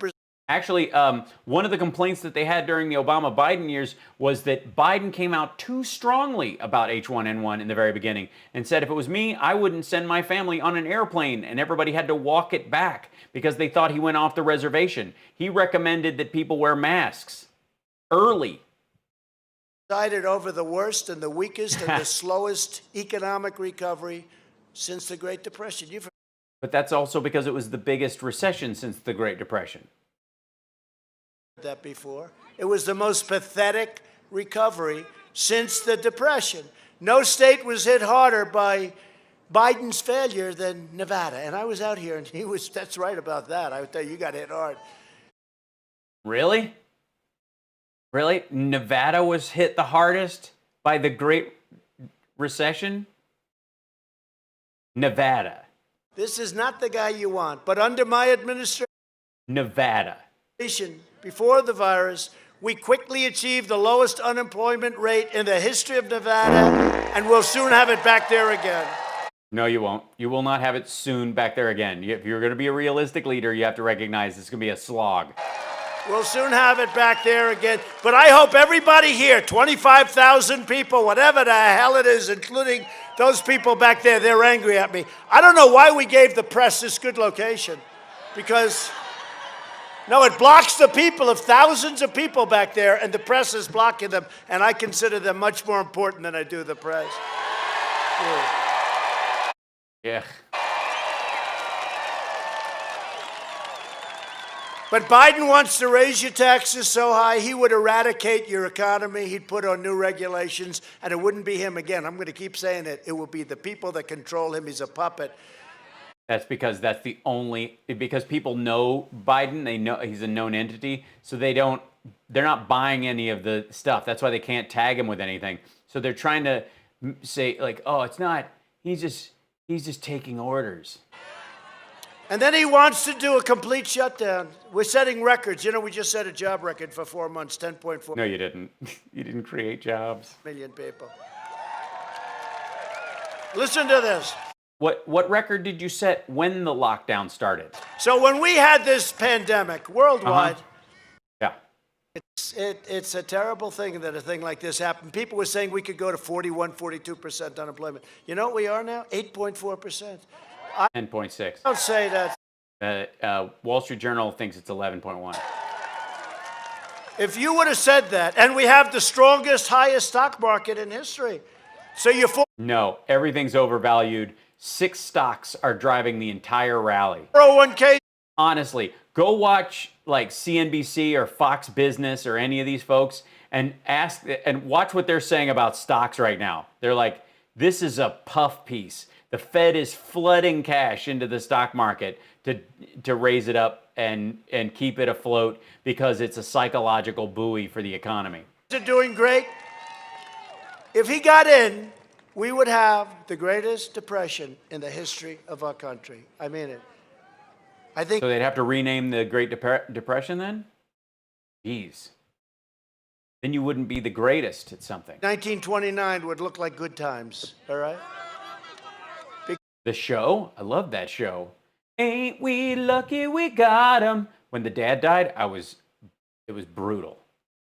Actually, one of the complaints that they had during the Obama-Biden years was that Biden came out too strongly about H1N1 in the very beginning and said, if it was me, I wouldn't send my family on an airplane, and everybody had to walk it back because they thought he went off the reservation. He recommended that people wear masks early.
Presided over the worst and the weakest and the slowest economic recovery since the Great Depression.
But that's also because it was the biggest recession since the Great Depression.
That before. It was the most pathetic recovery since the Depression. no state was hit harder by Biden's failure than Nevada. And I was out here, and that's right about that. I would tell you, you got hit hard.
Really? Really? Nevada was hit the hardest by the Great Recession? Nevada.
This is not the guy you want. But under my administration,
Nevada.
Before the virus, we quickly achieved the lowest unemployment rate in the history of Nevada, and we'll soon have it back there again.
No, you won't. You will not have it soon back there again. If you're going to be a realistic leader, you have to recognize it's going to be a slog.
We'll soon have it back there again. But I hope everybody here, 25,000 people, whatever the hell it is, including those people back there, they're angry at me. I don't know why we gave the press this good location. Because, no, it blocks the people of thousands of people back there, and the press is blocking them. And I consider them much more important than I do the press.
Yeah.
But Biden wants to raise your taxes so high, he would eradicate your economy. He'd put on new regulations, and it wouldn't be him again. I'm going to keep saying it. It will be the people that control him. He's a puppet.
That's because because people know Biden, they know he's a known entity, so they're not buying any of the stuff. That's why they can't tag him with anything. So they're trying to say, like, oh, it's not, he's just taking orders.
And then he wants to do a complete shutdown. We're setting records. You know, we just set a job record for 4 months, 10.4
No, you didn't. You didn't create jobs.
million people. Listen to this.
What record did you set when the lockdown started?
So when we had this pandemic worldwide,
Yeah.
it's a terrible thing that a thing like this happened. People were saying we could go to 41, 42% unemployment. You know what we are now? 8.4%.
10.6.
Don't say that.
Wall Street Journal thinks it's 11.1.
If you would have said that, and we have the strongest, highest stock market in history. So you're
No, everything's overvalued. 6 stocks are driving the entire rally.
401k.
Honestly, go watch like CNBC or Fox Business or any of these folks and watch what they're saying about stocks right now. They're like, this is a puff piece. The Fed is flooding cash into the stock market to raise it up and keep it afloat because it's a psychological buoy for the economy.
They're doing great. If he got in, we would have the greatest depression in the history of our country. I mean it. I think.
So they'd have to rename the Great Depression then? Jeez. Then you wouldn't be the greatest at something.
1929 would look like good times, all right?
The show? I love that show. Ain't we lucky we got him? When the dad died, it was brutal.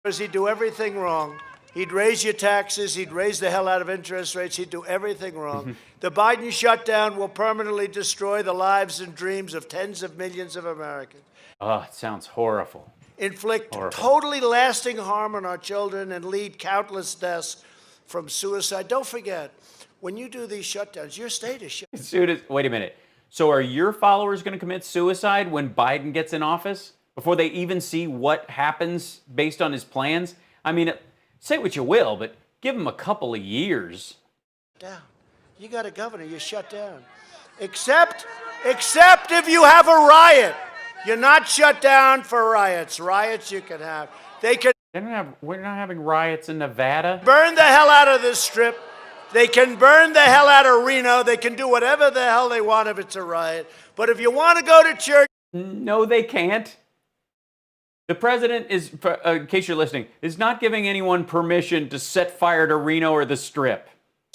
Because he'd do everything wrong. He'd raise your taxes. He'd raise the hell out of interest rates. He'd do everything wrong. The Biden shutdown will permanently destroy the lives and dreams of tens of millions of Americans.
Oh, it sounds horrible.
Inflict totally lasting harm on our children and lead countless deaths from suicide. Don't forget, when you do these shutdowns, your state is shut.
Wait a minute. So are your followers going to commit suicide when Biden gets in office? Before they even see what happens based on his plans? I mean, say what you will, but give him a couple of years.
Down. You got a governor, you're shut down. Except if you have a riot. You're not shut down for riots. Riots you can have.
We're not having riots in Nevada.
Burn the hell out of this strip. They can burn the hell out of Reno. They can do whatever the hell they want if it's a riot. But if you want to go to church...
No, they can't. The president is, in case you're listening, is not giving anyone permission to set fire to Reno or the Strip.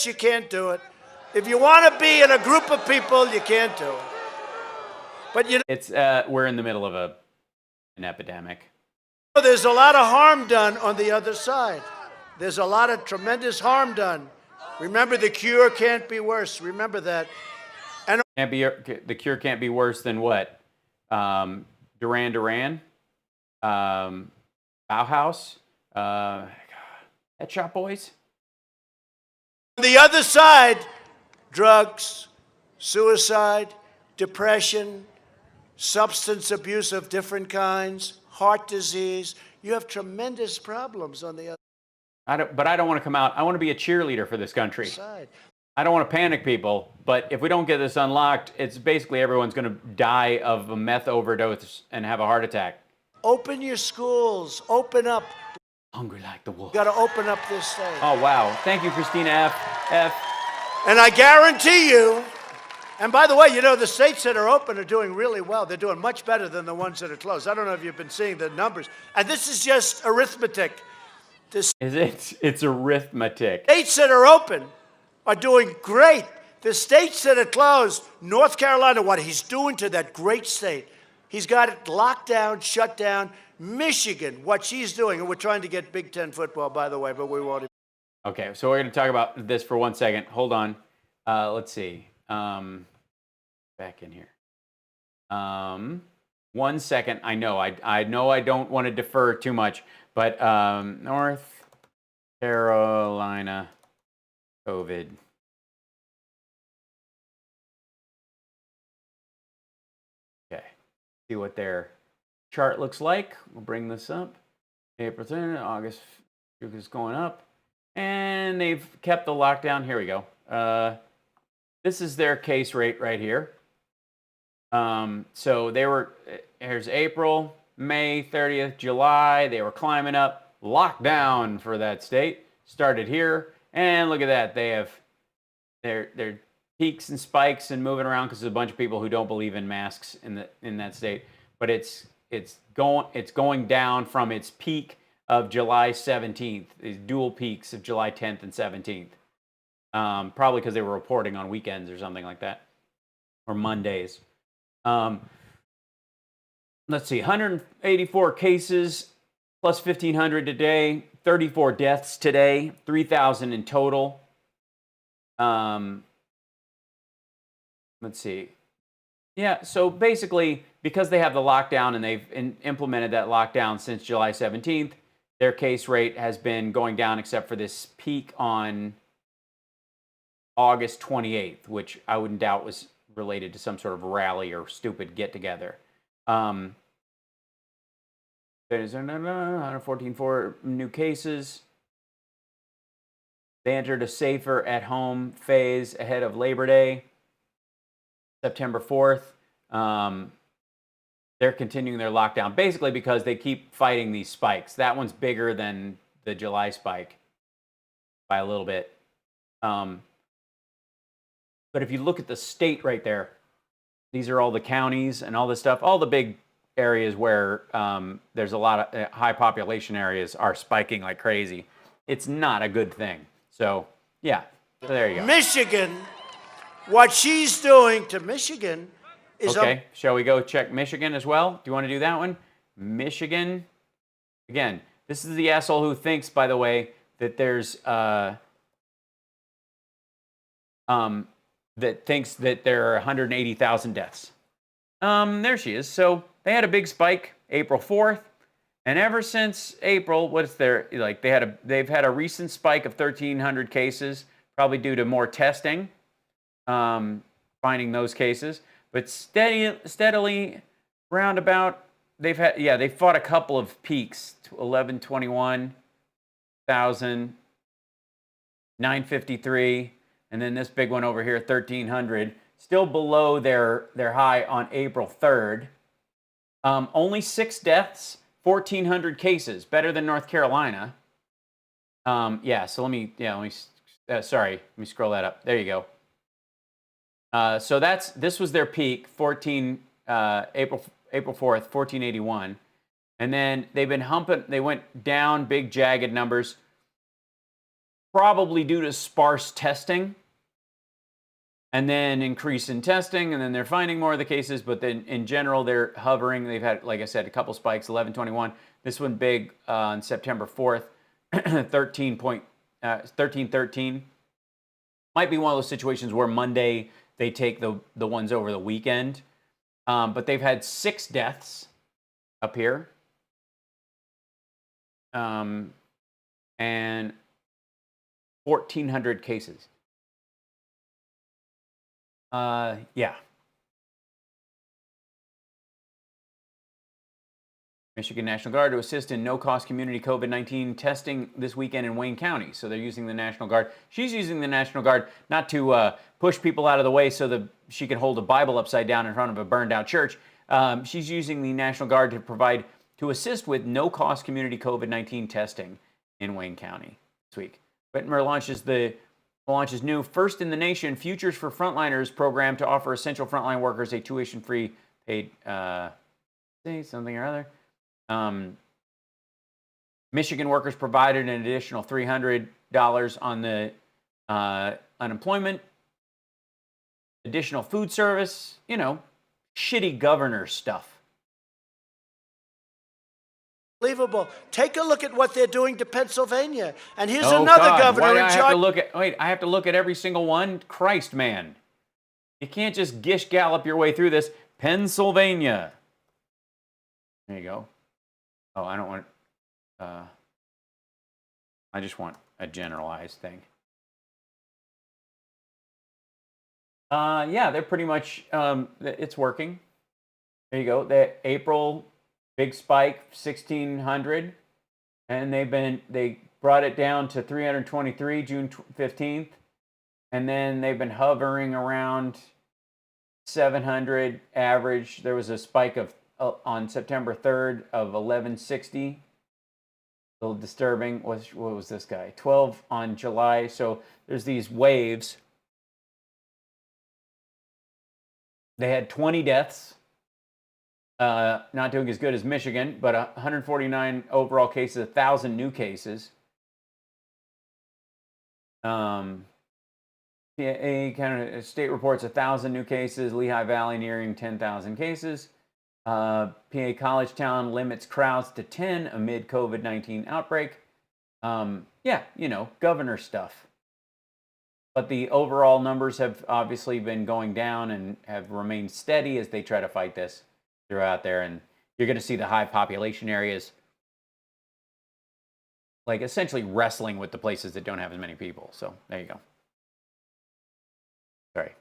You can't do it. If you want to be in a group of people, you can't do it. But you know,
we're in the middle of an epidemic.
There's a lot of harm done on the other side. There's a lot of tremendous harm done. Remember, the cure can't be worse. Remember that. And
the cure can't be worse than what? Duran Duran? Bauhaus? Pet Shop Boys?
On the other side, drugs, suicide, depression, substance abuse of different kinds, heart disease. You have tremendous problems on the other
But I don't want to come out. I want to be a cheerleader for this country. I don't want to panic people, but if we don't get this unlocked, it's basically everyone's going to die of a meth overdose and have a heart attack.
Open your schools. Open up.
Hungry like the wolf.
Got to open up this state.
Oh, wow. Thank you, Christina F.
And I guarantee you, and by the way, you know, the states that are open are doing really well. They're doing much better than the ones that are closed. I don't know if you've been seeing the numbers. And this is just arithmetic.
Is it? It's arithmetic.
States that are open are doing great. The states that are closed, North Carolina, what he's doing to that great state, he's got it locked down, shut down. Michigan, what she's doing, and we're trying to get Big Ten football, by the way, but we won't.
Okay, so we're going to talk about this for 1 second. Hold on. Let's see. Back in here. 1 second. I know I don't want to defer too much, but North Carolina COVID. Okay. See what their chart looks like. We'll bring this up. April 10, August is going up. And they've kept the lockdown. Here we go. This is their case rate right here. So they were, here's April, May 30th, July. They were climbing up. Lockdown for that state. Started here. And look at that. They have their peaks and spikes and moving around because there's a bunch of people who don't believe in masks in that state. But it's going down from its peak of July 17th, these dual peaks of July 10th and 17th. Probably because they were reporting on weekends or something like that, or Mondays. Let's see, 184 cases, plus 1,500 today, 34 deaths today, 3,000 in total. Let's see. Yeah, so basically, because they have the lockdown and they've implemented that lockdown since July 17th, their case rate has been going down except for this peak on August 28th, which I wouldn't doubt was related to some sort of rally or stupid get-together. There's 114 new cases. They entered a safer at-home phase ahead of Labor Day, September 4th. They're continuing their lockdown, basically because they keep fighting these spikes. That one's bigger than the July spike by a little bit. But if you look at the state right there, these are all the counties and all this stuff. All the big areas where there's a lot of high population areas are spiking like crazy. It's not a good thing. So, yeah, so there you go.
Michigan, what she's doing to Michigan is...
Okay, shall we go check Michigan as well? Do you want to do that one? Michigan. Again, this is the asshole who thinks, by the way, that there's... that thinks that there are 180,000 deaths. There she is. So they had a big spike April 4th, and ever since April, what's their like? They've had a recent spike of 1,300 cases, probably due to more testing, finding those cases. But steadily, roundabout, they fought a couple of peaks: 1121,000, 953. And then this big one over here, 1,300, still below their high on April 3rd. Only 6 deaths, 1,400 cases, better than North Carolina. So let me scroll that up. There you go. So this was their peak, April 4th, 1,481. And then they've been humping, they went down, big jagged numbers, probably due to sparse testing. And then increase in testing, and then they're finding more of the cases, but then in general, they're hovering. They've had, like I said, a couple spikes, 1121. This one big on September 4th, 1313. Might be one of those situations where Monday they take the ones over the weekend. But they've had 6 deaths up here. And 1,400 cases. Michigan National Guard to assist in no-cost community COVID-19 testing this weekend in Wayne County. So they're using the National Guard. She's using the National Guard not to push people out of the way so that she can hold a Bible upside down in front of a burned-out church. She's using the National Guard to assist with no-cost community COVID-19 testing in Wayne County this week. Whitmer launches new First in the Nation Futures for Frontliners program to offer essential frontline workers a tuition-free paid something or other. Michigan workers provided an additional $300 on the unemployment, additional food service, shitty governor stuff.
Unbelievable. Take a look at what they're doing to Pennsylvania. And here's another governor
Why do
in
I
charge.
I have to look at every single one? Christ, man. You can't just gish gallop your way through this. Pennsylvania. There you go. Oh, I don't want... I just want a generalized thing. Yeah, they're pretty much... it's working. There you go. The April... big spike, 1,600, and they brought it down to 323 June 15th, and then they've been hovering around 700 average. There was a spike of on September 3rd of 1160. A little disturbing. What was this guy? 12 on July. So there's these waves. They had 20 deaths. Not doing as good as Michigan, but 149 overall cases, 1,000 new cases. State reports 1,000 new cases. Lehigh Valley nearing 10,000 cases. PA College Town limits crowds to 10 amid COVID-19 outbreak. Yeah, governor stuff. But the overall numbers have obviously been going down and have remained steady as they try to fight this throughout there. And you're going to see the high population areas like essentially wrestling with the places that don't have as many people. So there you go. Sorry.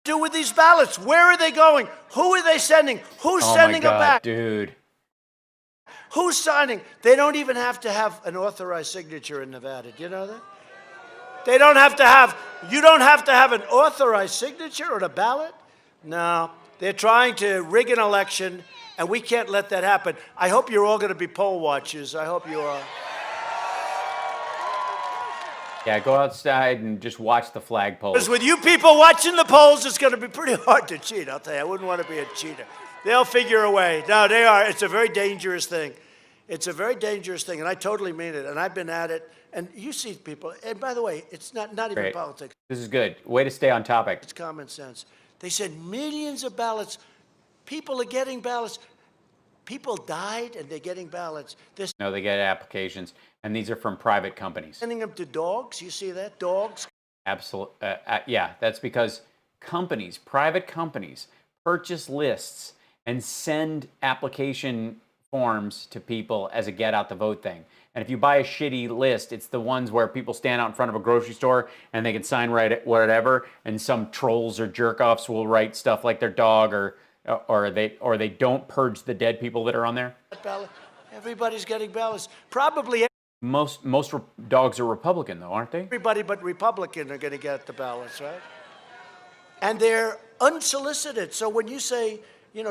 Do with these ballots? Where are they going? Who are they sending? Who's sending them back?
Dude.
Who's signing? They don't even have to have an authorized signature in Nevada. Do you know that? They don't have to have, you don't have to have an authorized signature on a ballot? No. They're trying to rig an election, and we can't let that happen. I hope you're all going to be poll watchers. I hope you are.
Yeah, go outside and just watch the flag polls.
Because with you people watching the polls, it's going to be pretty hard to cheat, I'll tell you. I wouldn't want to be a cheater. They'll figure a way. No, they are. It's a very dangerous thing. It's a very dangerous thing, and I totally mean it. And I've been at it. And you see people, and by the way, it's not even
Great.
politics.
This is good. Way to stay on topic.
It's common sense. They said millions of ballots. People are getting ballots. People died, and they're getting ballots. They're
No, they get applications, and these are from private companies.
sending them to dogs. You see that? Dogs.
Absolutely. Yeah, that's because companies, private companies, purchase lists and send application forms to people as a get out the vote thing. And if you buy a shitty list, it's the ones where people stand out in front of a grocery store and they can sign right whatever, and some trolls or jerk-offs will write stuff like their dog, or they don't purge the dead people that are on there.
Ballot. Everybody's getting ballots. Probably
Most dogs are Republican, though, aren't they?
everybody but Republican are going to get the ballots, right? And they're unsolicited. So when you say,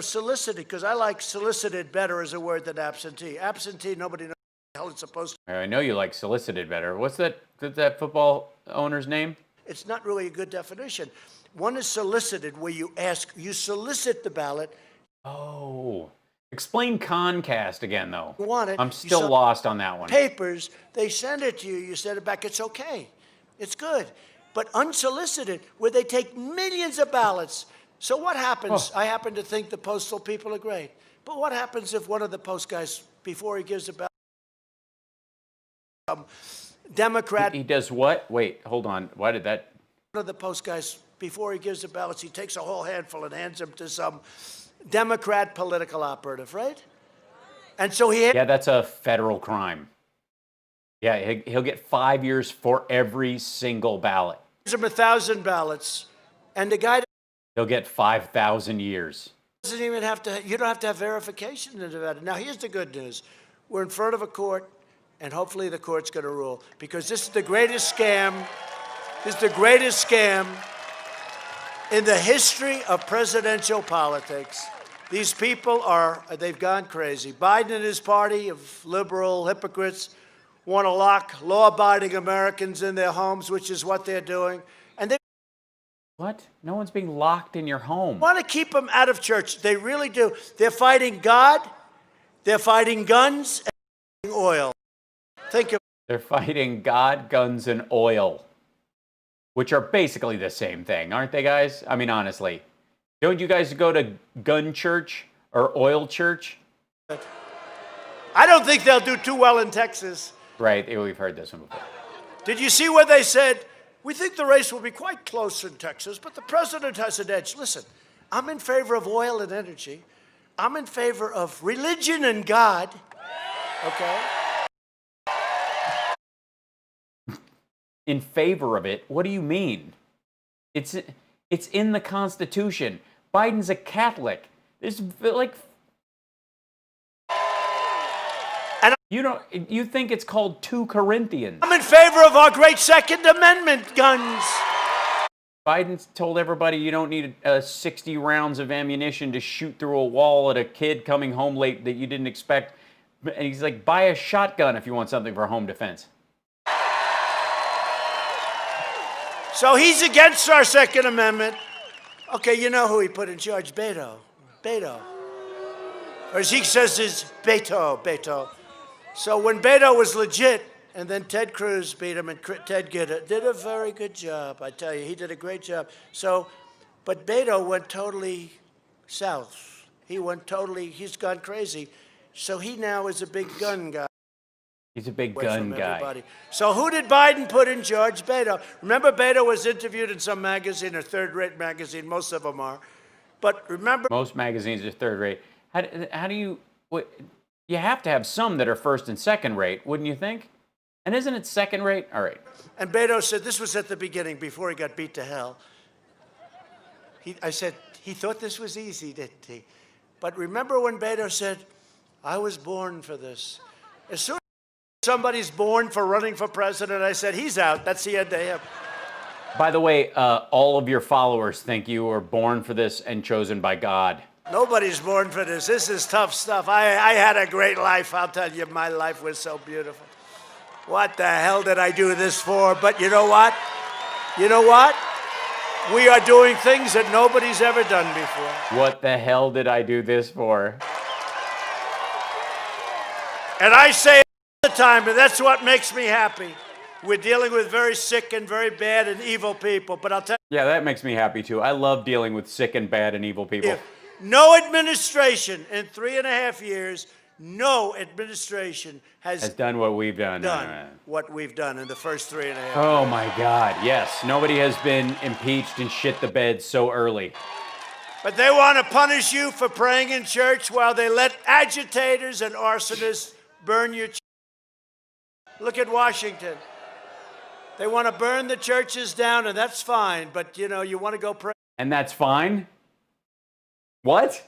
solicited, because I like solicited better as a word than absentee. Absentee, nobody knows what the hell it's supposed to.
I know you like solicited better. What's that football owner's name?
It's not really a good definition. One is solicited, where you solicit the ballot.
Oh. Explain Concast again, though.
You want it.
I'm still lost on that one.
Papers, they send it to you, you send it back, it's okay. It's good. But unsolicited, where they take millions of ballots. So what happens? I happen to think the postal people are great. But what happens if one of the post guys, before he gives a ballot, Democrat...
He does what? Wait, hold on. Why did that...
One of the post guys, before he gives the ballots, he takes a whole handful and hands them to some Democrat political operative, right? And so
Yeah, that's a federal crime. Yeah, he'll get 5 years for every single ballot.
gives him 1,000 ballots, and the guy...
He'll get 5,000 years.
Doesn't even have to, you don't have to have verification in Nevada. Now, here's the good news. We're in front of a court, and hopefully the court's going to rule, because this is the greatest scam. This is the greatest scam in the history of presidential politics. These people they've gone crazy. Biden and his party of liberal hypocrites want to lock law-abiding Americans in their homes, which is what they're doing. And they
What? No one's being locked in your home.
want to keep them out of church. They really do. They're fighting God, they're fighting guns, and they're fighting oil. Think of
They're fighting God, guns, and oil, which are basically the same thing, aren't they, guys? I mean, honestly. Don't you guys go to gun church or oil church?
I don't think they'll do too well in Texas.
Right, we've heard this one before.
Did you see what they said? We think the race will be quite close in Texas, but the president has an edge. Listen, I'm in favor of oil and energy. I'm in favor of religion and God. Okay?
In favor of it? What do you mean? It's in the Constitution. Biden's a Catholic. There's like... You think it's called 2 Corinthians.
I'm in favor of our great Second Amendment guns.
Biden told everybody you don't need 60 rounds of ammunition to shoot through a wall at a kid coming home late that you didn't expect. And he's like, buy a shotgun if you want something for home defense.
So he's against our Second Amendment. Okay, you know who he put in charge? Beto. Beto. Or as he says, is Beto. So when Beto was legit, and then Ted Cruz beat him, and Ted did a very good job, I tell you. He did a great job. So, but Beto went totally south. He's gone crazy. So he now is a big gun guy.
He's a big gun guy.
Everybody. So who did Biden put in charge? Beto. Remember, Beto was interviewed in some magazine, a third-rate magazine. Most of them are. But remember...
Most magazines are third-rate. How do you... You have to have some that are first and second rate, wouldn't you think? And isn't it second rate? All right.
And Beto said, this was at the beginning, before he got beat to hell. I said, he thought this was easy, didn't he? But remember when Beto said, I was born for this. As soon as somebody's born for running for president, I said, he's out. That's the end of him.
By the way, all of your followers think you were born for this and chosen by God.
Nobody's born for this. This is tough stuff. I had a great life. I'll tell you, my life was so beautiful. What the hell did I do this for? But you know what? You know what? We are doing things that nobody's ever done before.
What the hell did I do this for?
And I say it all the time, and that's what makes me happy. We're dealing with very sick and very bad and evil people, but I'll tell you.
Yeah, that makes me happy too. I love dealing with sick and bad and evil people.
No administration in 3.5 years, no administration has
done what we've done.
What we've done in the first 3.5 years.
Oh my God, yes. Nobody has been impeached and shit the bed so early.
But they want to punish you for praying in church while they let agitators and arsonists burn your church. Look at Washington. They want to burn the churches down, and that's fine, but you know, you want to go pray.
And that's fine? What?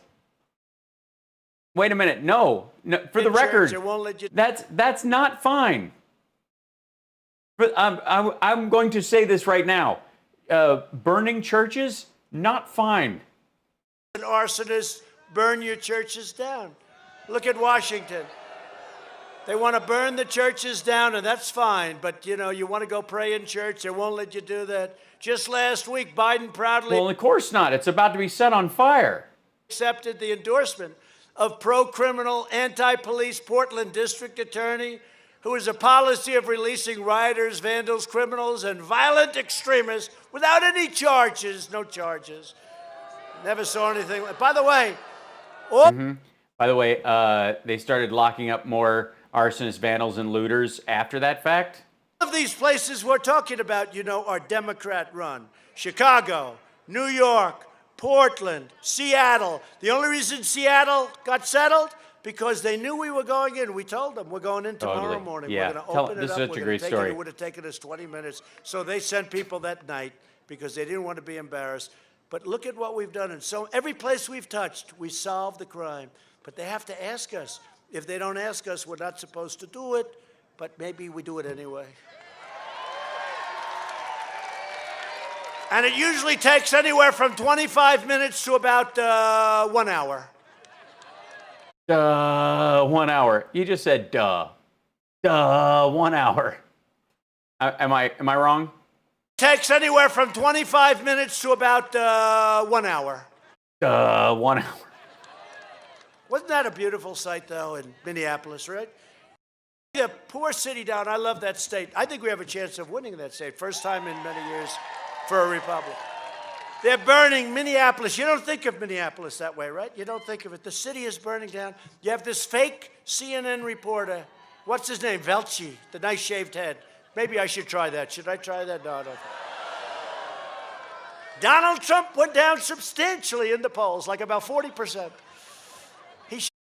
Wait a minute. No, for the record, that's not fine. I'm going to say this right now. Burning churches, not fine.
And arsonists burn your churches down. Look at Washington. They want to burn the churches down, and that's fine. But, you know, you want to go pray in church, they won't let you do that. Just last week, Biden proudly...
Well, of course not. It's about to be set on fire.
...accepted the endorsement of pro-criminal, anti-police Portland District Attorney, who has a policy of releasing rioters, vandals, criminals, and violent extremists without any charges, no charges. Never saw anything. By the way...
By the way, they started locking up more arsonists, vandals, and looters after that fact.
All of these places we're talking about, you know, are Democrat-run. Chicago, New York, Portland, Seattle. The only reason Seattle got settled, because they knew we were going in. We told them we're going in tomorrow morning.
Yeah.
We're going to open
this
it
is
up.
such a great story.
It would have taken us 20 minutes. So they sent people that night because they didn't want to be embarrassed. But look at what we've done. And so every place we've touched, we solve the crime. But they have to ask us. If they don't ask us, we're not supposed to do it, but maybe we do it anyway. And it usually takes anywhere from 25 minutes to about 1 hour.
1 hour. You just said duh. 1 hour. Am I wrong?
Takes anywhere from 25 minutes to about 1 hour.
1 hour.
Wasn't that a beautiful sight, though, in Minneapolis, right? The poor city down, I love that state. I think we have a chance of winning that state. First time in many years for a republic. They're burning Minneapolis. You don't think of Minneapolis that way, right? You don't think of it. The city is burning down. You have this fake CNN reporter. What's his name? Velci, the nice shaved head. Maybe I should try that. Should I try that? No, I don't. Donald Trump went down substantially in the polls, like about 40%.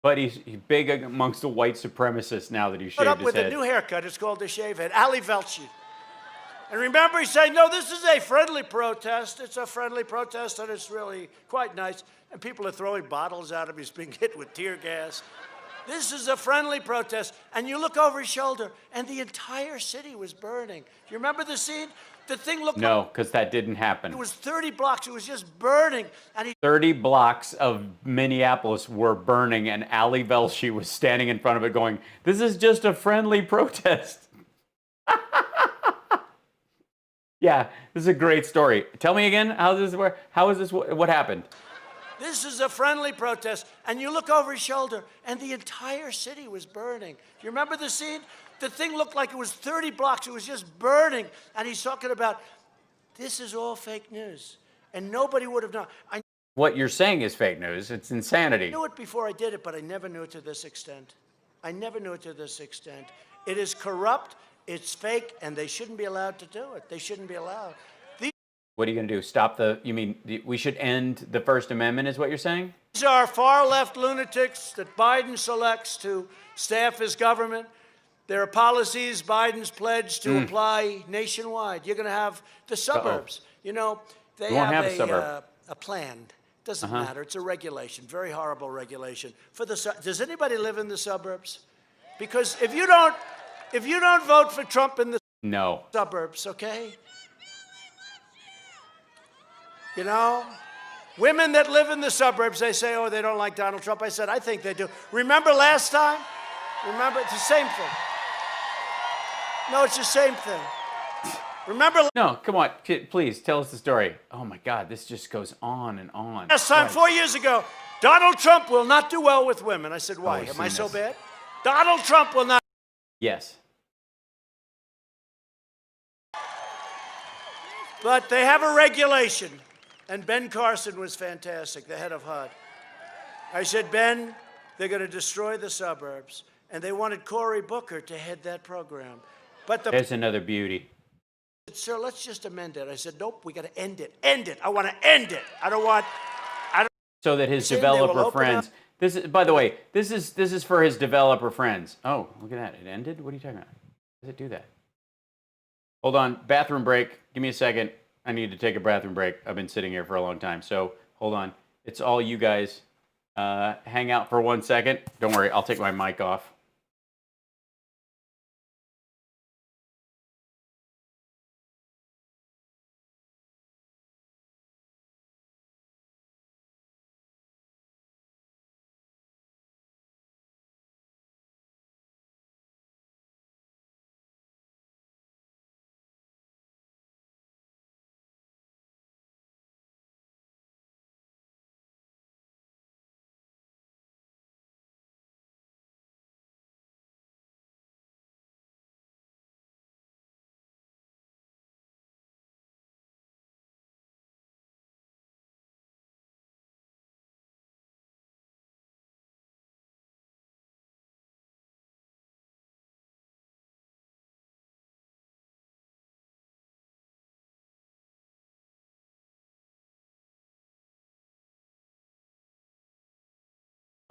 But he's big amongst the white supremacists now that he shaved
Put up
his
with
head.
a new haircut. It's called the shave head. Ali Velci. And remember, he's saying, no, this is a friendly protest. It's a friendly protest, and it's really quite nice. And people are throwing bottles at him. He's being hit with tear gas. This is a friendly protest. And you look over his shoulder, and the entire city was burning. Do you remember the scene? The thing looked
No,
like
because that didn't happen.
it was 30 blocks. It was just burning. And
30 blocks of Minneapolis were burning, and Ali Velshi was standing in front of it going, this is just a friendly protest. Yeah, this is a great story. Tell me again, how is this, what happened?
This is a friendly protest. And you look over his shoulder, and the entire city was burning. Do you remember the scene? The thing looked like it was 30 blocks. It was just burning. And he's talking about, this is all fake news. And nobody would have known.
What you're saying is fake news. It's insanity.
I knew it before I did it, but I never knew it to this extent. I never knew it to this extent. It is corrupt, it's fake, and they shouldn't be allowed to do it. They shouldn't be allowed.
What are you going to do? Stop you mean we should end the First Amendment is what you're saying?
These are far-left lunatics that Biden selects to staff his government. There are policies Biden's pledged to apply nationwide. You're going to have the suburbs. You know, they have a plan. Doesn't matter. It's a regulation, very horrible regulation. Does anybody live in the suburbs? Because if you don't vote for Trump in the suburbs, okay? You know, women that live in the suburbs, they say, oh, they don't like Donald Trump. I said, I think they do. Remember last time? Remember, it's the same thing. No, it's the same thing. Remember?
No, come on, please tell us the story. Oh my God, this just goes on and on.
Last time, 4 years ago, Donald Trump will not do well with women. I said, why? Am I so bad? Donald Trump will not.
Yes.
But they have a regulation. And Ben Carson was fantastic, the head of HUD. I said, Ben, they're going to destroy the suburbs. And they wanted Cory Booker to head that program. But
there's another beauty.
Sir, let's just amend it. I said, nope, we got to end it. End it. I want to end it. I don't.
So that his developer friends. This is, by the way, this is for his developer friends. Oh, look at that. It ended? What are you talking about? How does it do that? Hold on. Bathroom break. Give me a second. I need to take a bathroom break. I've been sitting here for a long time. So hold on. It's all you guys. Hang out for 1 second. Don't worry. I'll take my mic off.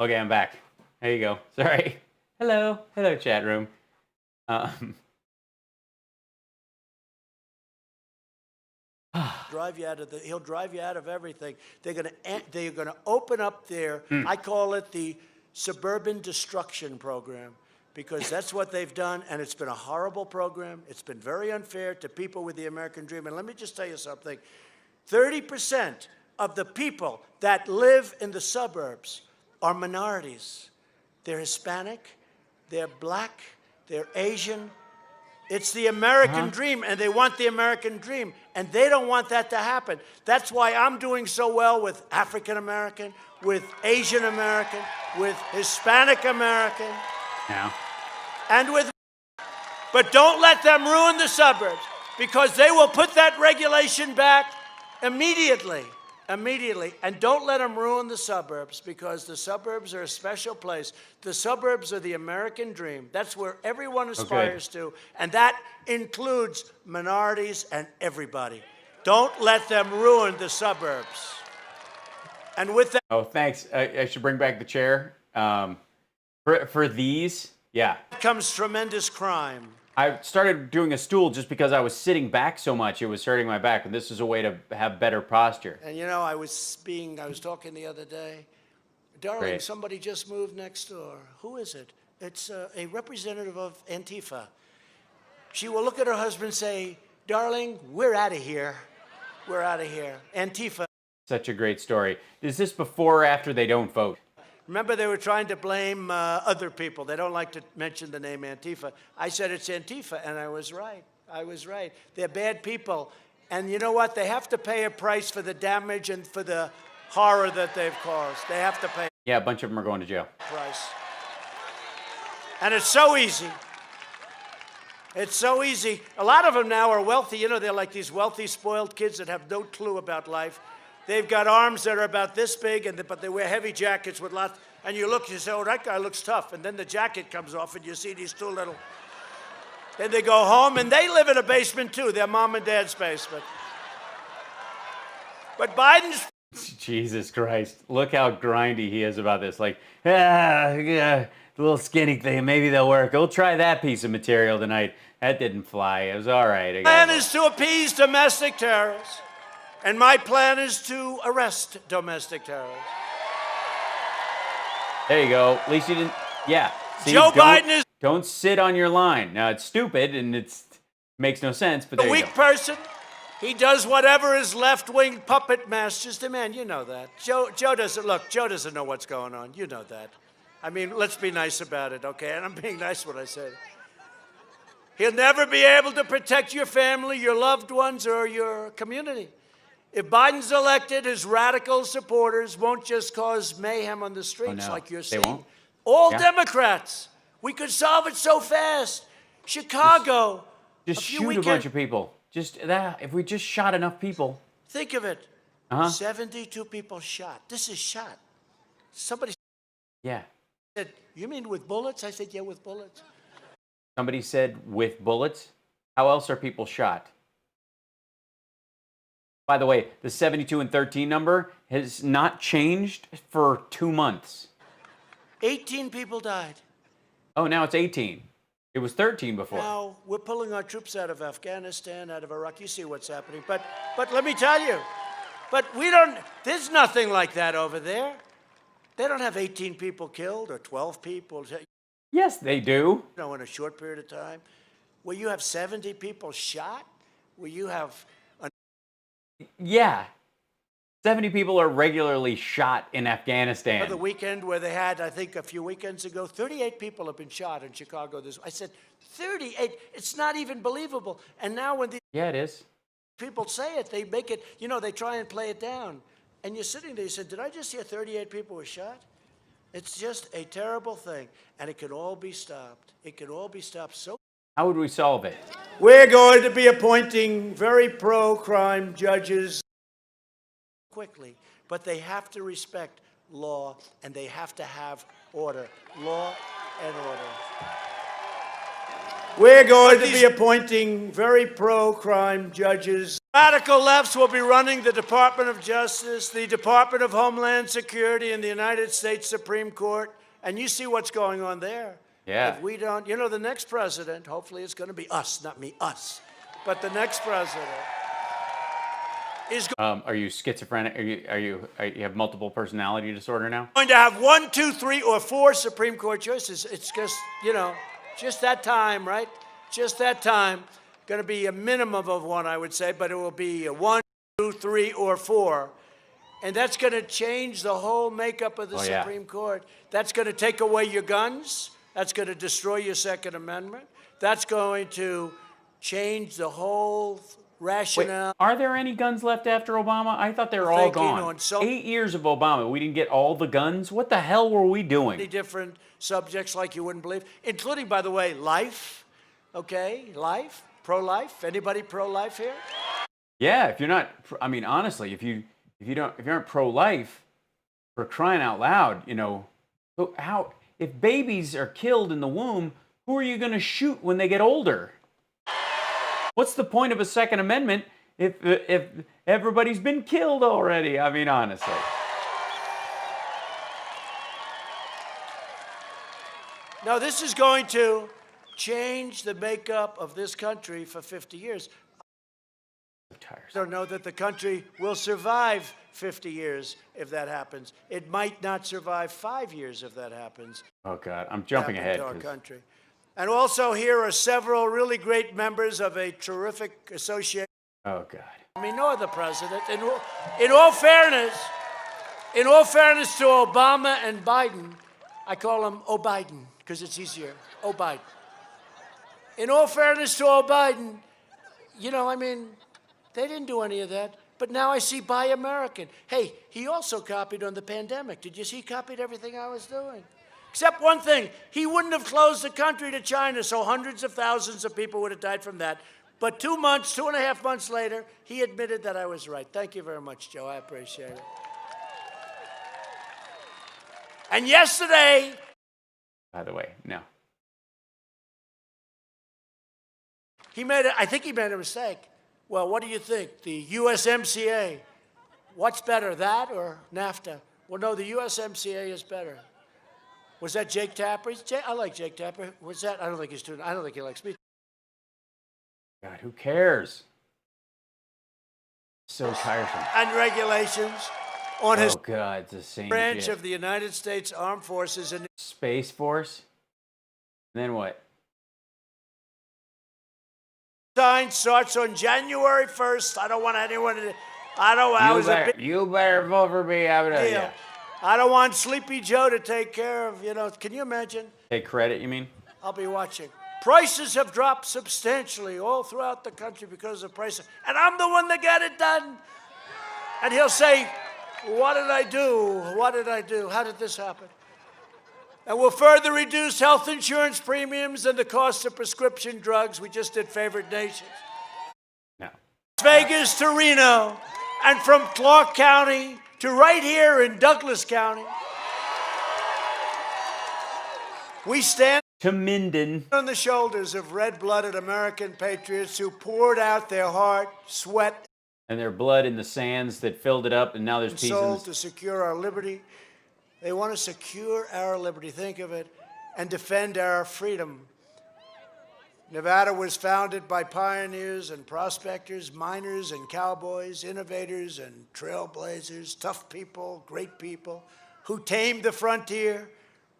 Okay, I'm back. There you go. Sorry. Hello. Hello, chat room.
Drive you out of he'll drive you out of everything. They're gonna open up their, I call it the suburban destruction program, because that's what they've done, and it's been a horrible program. It's been very unfair to people with the American dream. And let me just tell you something. 30% of the people that live in the suburbs are minorities. They're Hispanic, they're black, they're Asian. It's the American dream, and they want the American dream, and they don't want that to happen. That's why I'm doing so well with African American, with Asian American, with Hispanic American, and with. But don't let them ruin the suburbs, because they will put that regulation back immediately. And don't let them ruin the suburbs, because the suburbs are a special place. The suburbs are the American dream. That's where everyone aspires to, and that includes minorities and everybody. Don't let them ruin the suburbs. And with that...
Oh, thanks. I should bring back the chair. For these,
comes tremendous crime.
I started doing a stool just because I was sitting back so much. It was hurting my back, and this is a way to have better posture.
And you know, I was talking the other day. Darling,
Great.
somebody just moved next door. Who is it? It's a representative of Antifa. She will look at her husband and say, darling, we're out of here. We're out of here. Antifa.
Such a great story. Is this before or after they don't vote?
Remember, they were trying to blame other people. They don't like to mention the name Antifa. I said it's Antifa, and I was right. I was right. They're bad people. And you know what? They have to pay a price for the damage and for the horror that they've caused. They have to pay
Yeah, a bunch of them are going to jail.
a price. And it's so easy. It's so easy. A lot of them now are wealthy. You know, they're like these wealthy, spoiled kids that have no clue about life. They've got arms that are about this big, but they wear heavy jackets with lots. And you look, you say, oh, that guy looks tough. And then the jacket comes off, and you see these two little. Then they go home, and they live in a basement, too, their mom and dad's basement. But Biden's.
Jesus Christ. Look how grindy he is about this. Like, the little skinny thing, maybe they'll work. We'll try that piece of material tonight. That didn't fly. It was all right.
Plan is to appease domestic terrorists. And my plan is to arrest domestic terrorists.
There you go. At least you didn't. Yeah. See,
Joe Biden is
Don't sit on your line. Now, it's stupid and it makes no sense, but there
a
you
weak
go.
person. He does whatever his left-wing puppet masters demand. You know that. Joe doesn't know what's going on. You know that. I mean, let's be nice about it, okay? And I'm being nice when I say it. He'll never be able to protect your family, your loved ones, or your community. If Biden's elected, his radical supporters won't just cause mayhem on the streets like you're saying.
They won't?
All Democrats. We could solve it so fast. Chicago.
Just shoot a bunch of people. Just that. If we just shot enough people.
Think of it. 72 people shot. This is shot. Somebody said, you mean with bullets? I said, yeah, with bullets.
Somebody said with bullets. How else are people shot? By the way, the 72 and 13 number has not changed for 2 months.
18 people died.
Oh, now it's 18. It was 13 before.
Now, we're pulling our troops out of Afghanistan, out of Iraq. You see what's happening. But let me tell you, there's nothing like that over there. They don't have 18 people killed or 12 people.
Yes, they do.
You know, in a short period of time. Where you have 70 people shot, where you have...
Yeah. 70 people are regularly shot in Afghanistan.
The weekend where they had, I think a few weekends ago, 38 people have been shot in Chicago. I said, 38? It's not even believable. And now when the
Yeah, it is.
people say it, they make it, they try and play it down. And you're sitting there, you said, did I just hear 38 people were shot? It's just a terrible thing. And it can all be stopped. It can all be stopped so.
How would we solve it?
We're going to be appointing very pro-crime judges quickly, but they have to respect law and they have to have order. Law and order. We're going to be appointing very pro-crime judges. Radical lefts will be running the Department of Justice, the Department of Homeland Security, and the United States Supreme Court. And you see what's going on there.
Yeah.
If we don't, the next president, hopefully it's going to be us, not me, us. But the next president is
Are you schizophrenic? Are you have multiple personality disorder now?
going to have 1, 2, 3, or 4 Supreme Court choices. It's just, just that time, right? Just that time. Going to be a minimum of 1, I would say, but it will be a 1, 2, 3, or 4. And that's going to change the whole makeup of the Supreme Court. That's going to take away your guns. That's going to destroy your Second Amendment. That's going to change the whole rationale.
Wait, are there any guns left after Obama? I thought they were all gone. 8 years of Obama, we didn't get all the guns? What the hell were we doing?
Many different subjects like you wouldn't believe, including, by the way, life. Okay, life, pro-life. Anybody pro-life here?
Yeah, if you're not, I mean, honestly, if you aren't pro-life, for crying out loud, how, if babies are killed in the womb, who are you going to shoot when they get older? What's the point of a Second Amendment if everybody's been killed already? I mean, honestly.
No, this is going to change the makeup of this country for 50 years. I don't know that the country will survive 50 years if that happens. It might not survive 5 years if that happens.
Oh, God, I'm jumping ahead.
To our country. And also here are several really great members of a terrific association.
Oh, God.
I mean, no other president. In all fairness to Obama and Biden, I call him O'Biden because it's easier. O'Biden. In all fairness to O'Biden, they didn't do any of that. But now I see Buy American. Hey, he also copied on the pandemic. Did you see he copied everything I was doing? Except one thing, he wouldn't have closed the country to China, so hundreds of thousands of people would have died from that. But 2.5 months later, he admitted that I was right. Thank you very much, Joe. I appreciate it. And yesterday...
By the way, no.
I think he made a mistake. Well, what do you think? The USMCA, what's better, that or NAFTA? Well, no, the USMCA is better. Was that Jake Tapper? I like Jake Tapper. Was that? I don't think he likes me.
God, who cares? So tiresome.
And regulations on his
God, it's the same
branch
shit.
of the United States Armed Forces and
Space Force. And then what?
Sign starts on January 1st. I don't want anyone to.
You better vote for me.
I don't want Sleepy Joe to take care of, can you imagine?
Take credit, you mean?
I'll be watching. Prices have dropped substantially all throughout the country because of prices. And I'm the one that got it done. And he'll say, what did I do? What did I do? How did this happen? And we'll further reduce health insurance premiums and the cost of prescription drugs. We just did favored nations.
No.
Las Vegas to Reno, and from Clark County to right here in Douglas County. We stand
to Minden
on the shoulders of red-blooded American patriots who poured out their heart, sweat,
and their blood in the sands that filled it up, and now there's pieces.
Soul to secure our liberty. They want to secure our liberty, think of it, and defend our freedom. Nevada was founded by pioneers and prospectors, miners and cowboys, innovators and trailblazers, tough people, great people, who tamed the frontier,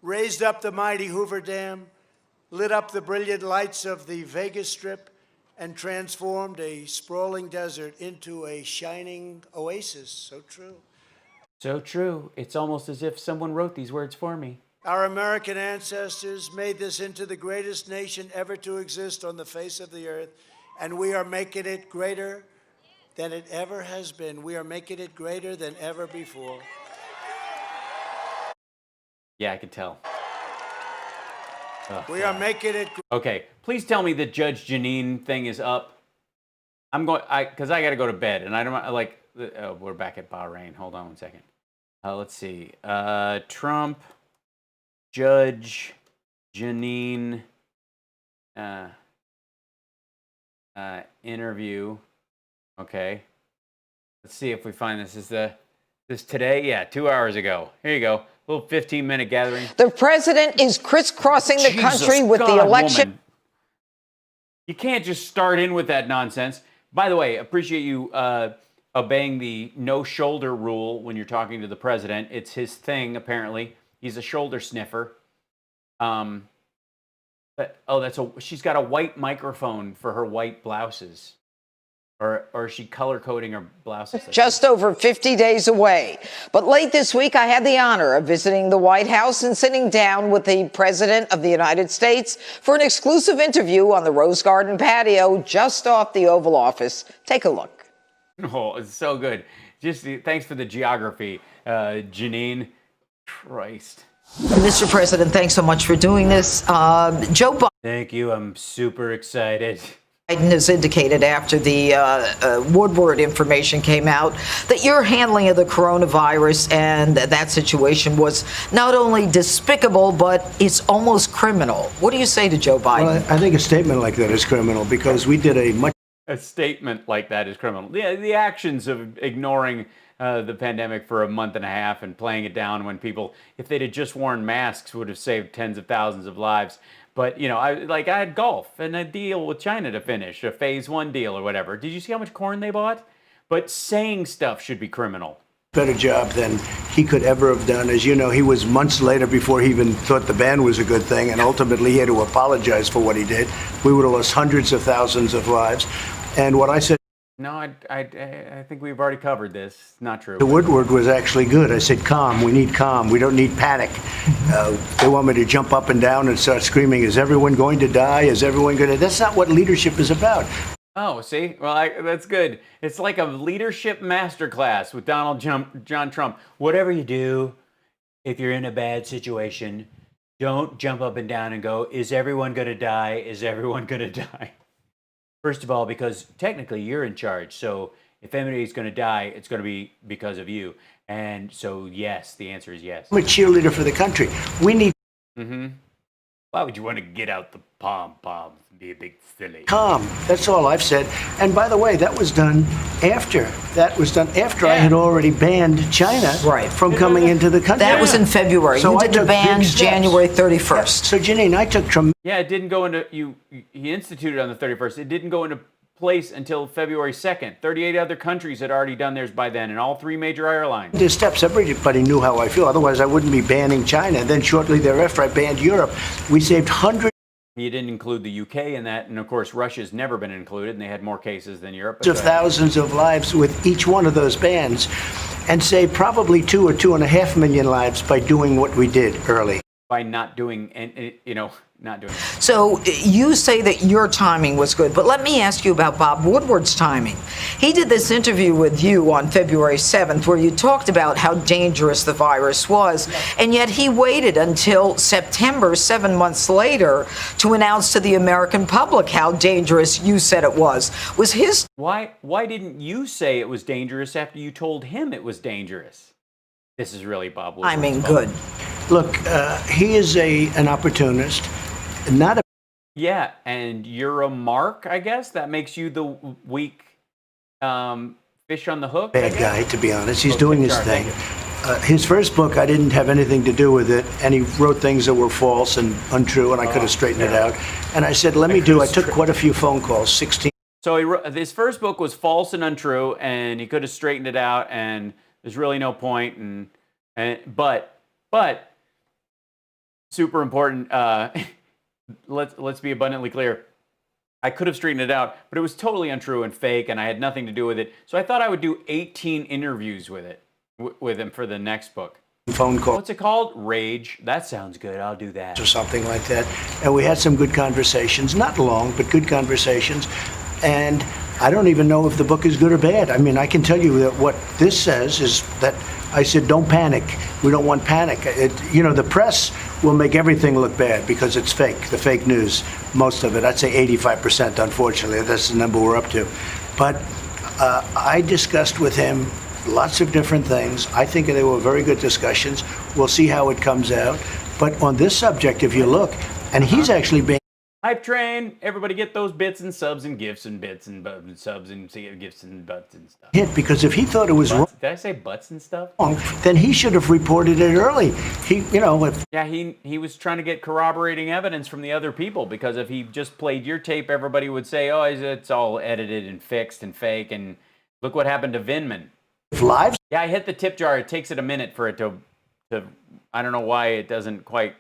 raised up the mighty Hoover Dam, lit up the brilliant lights of the Vegas Strip, and transformed a sprawling desert into a shining oasis. So true.
So true. It's almost as if someone wrote these words for me.
Our American ancestors made this into the greatest nation ever to exist on the face of the earth, and we are making it greater than it ever has been. We are making it greater than ever before.
Yeah, I could tell.
We are making it.
Okay, please tell me the Judge Jeanine thing is up. Because I got to go to bed, and I don't we're back at Bahrain. Hold on one second. Let's see. Trump, Judge Jeanine interview. Okay. Let's see if we find this. Is this today? Yeah, 2 hours ago. Here you go. A little 15-minute gathering.
The president is crisscrossing the country with the election.
Woman. You can't just start in with that nonsense. By the way, appreciate you obeying the no shoulder rule when you're talking to the president. It's his thing, apparently. He's a shoulder sniffer. She's got a white microphone for her white blouses. Or is she color coding her blouses?
Just over 50 days away. But late this week, I had the honor of visiting the White House and sitting down with the President of the United States for an exclusive interview on the Rose Garden patio just off the Oval Office. Take a look.
Oh, it's so good. Thanks for the geography, Janine. Christ.
Mr. President, thanks so much for doing this. Joe Biden.
Thank you. I'm super excited.
Biden has indicated after the Woodward information came out that your handling of the coronavirus and that situation was not only despicable, but it's almost criminal. What do you say to Joe Biden?
Well, I think a statement like that is criminal because we did
A statement like that is criminal. The actions of ignoring the pandemic for a month and a half and playing it down when people, if they'd have just worn masks, would have saved tens of thousands of lives. But, I had golf and a deal with China to finish, a phase 1 deal or whatever. Did you see how much corn they bought? But saying stuff should be criminal.
better job than he could ever have done. As you know, he was months later before he even thought the ban was a good thing, and ultimately he had to apologize for what he did. We would have lost hundreds of thousands of lives. And what I said...
No, I think we've already covered this. Not true.
The Woodward was actually good. I said, calm. We need calm. We don't need panic. They want me to jump up and down and start screaming, is everyone going to die? Is everyone going to... That's not what leadership is about.
Oh, see? Well, that's good. It's like a leadership masterclass with John Trump. Whatever you do, if you're in a bad situation, don't jump up and down and go, is everyone going to die? Is everyone going to die? First of all, because technically you're in charge. So if anybody's going to die, it's going to be because of you. And so, yes, the answer is yes.
I'm a cheerleader for the country. We need...
Mm-hmm. Why would you want to get out the pom-poms and be a big silly?
Calm. That's all I've said. And by the way, that was done after. I had already banned China from coming into the country.
That was in February.
So
you
I
did the
took
ban
big steps.
January 31st.
Yeah. So Janine, I took tremendous...
Yeah, it didn't go into... He instituted on the 31st. It didn't go into place until February 2nd. 38 other countries had already done theirs by then, and all three major airlines.
The steps, everybody knew how I feel. Otherwise, I wouldn't be banning China. And then shortly thereafter, I banned Europe. We saved hundreds
You didn't include the UK in that, and of course, Russia's never been included, and they had more cases than Europe.
of thousands of lives with each one of those bans, and saved probably 2 or 2.5 million lives by doing what we did early.
By not doing, not doing.
So you say that your timing was good, but let me ask you about Bob Woodward's timing. He did this interview with you on February 7th where you talked about how dangerous the virus was, and yet he waited until September, 7 months later, to announce to the American public how dangerous you said it was. Was his...
Why didn't you say it was dangerous after you told him it was dangerous? This is really Bob Woodward's
timing
fault.
good.
Look, he is an opportunist, not a...
Yeah, and you're a mark, I guess? That makes you the weak fish on the hook?
bad guy, to be honest. He's doing his thing. His first book, I didn't have anything to do with it, and he wrote things that were false and untrue, and I could have straightened it out. And I said, I took quite a few phone calls, 16.
So his first book was false and untrue, and he could have straightened it out, and there's really no point. But super important. Let's be abundantly clear. I could have straightened it out, but it was totally untrue and fake, and I had nothing to do with it. So I thought I would do 18 interviews with him for the next book.
Phone call.
What's it called? Rage. That sounds good. I'll do that.
Or something like that. And we had some good conversations, not long, but good conversations. And I don't even know if the book is good or bad. I mean, I can tell you that what this says is that I said, don't panic. We don't want panic. The press will make everything look bad because it's fake, the fake news, most of it. I'd say 85%, unfortunately. That's the number we're up to. But I discussed with him lots of different things. I think they were very good discussions. We'll see how it comes out. But on this subject, if you look, and he's actually being...
Hype train. Everybody get those bits and subs and gifts and bits and subs and gifts and butts and stuff.
hit because if he thought it was wrong,
did I say butts and stuff?
Then he should have reported it early.
Yeah, he was trying to get corroborating evidence from the other people, because if he just played your tape, everybody would say, oh, it's all edited and fixed and fake, and Look what happened to Vinman.
Lives?
Yeah, I hit the tip jar. It takes it a minute for it to I don't know why it doesn't quite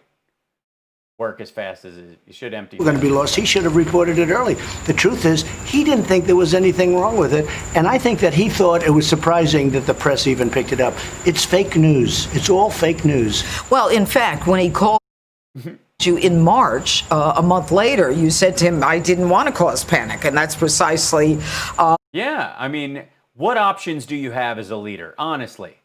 work as fast as it should empty.
We're going to be lost. He should have reported it early. The truth is, he didn't think there was anything wrong with it, and I think that he thought it was surprising that the press even picked it up. It's fake news. It's all fake news.
Well, in fact, when he called you in March, a month later, you said to him, I didn't want to cause panic, and that's precisely...
Yeah, I mean, what options do you have as a leader, honestly?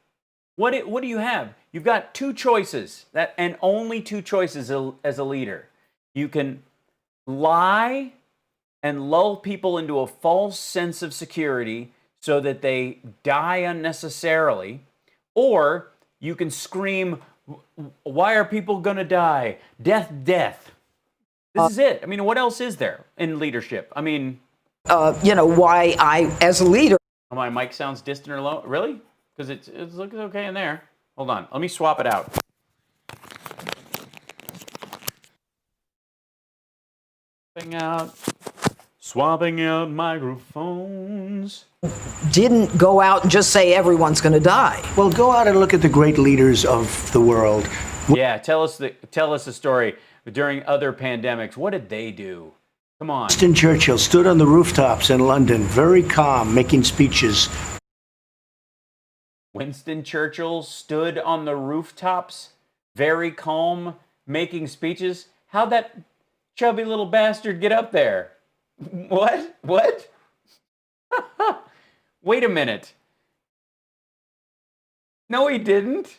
What do you have? You've got two choices, and only two choices as a leader. You can lie and lull people into a false sense of security so that they die unnecessarily, or you can scream, why are people going to die? Death, death. This is it. I mean, what else is there in leadership? I mean...
why I, as a leader...
Oh, my mic sounds distant or low? Really? Because it looks okay in there. Hold on. Let me swap it out. Swapping out microphones.
Didn't go out and just say everyone's going to die.
Well, go out and look at the great leaders of the world.
Yeah, tell us the story. During other pandemics, what did they do? Come on.
Winston Churchill stood on the rooftops in London, very calm, making speeches.
Winston Churchill stood on the rooftops, very calm, making speeches. How'd that chubby little bastard get up there? What? Wait a minute. No, he didn't.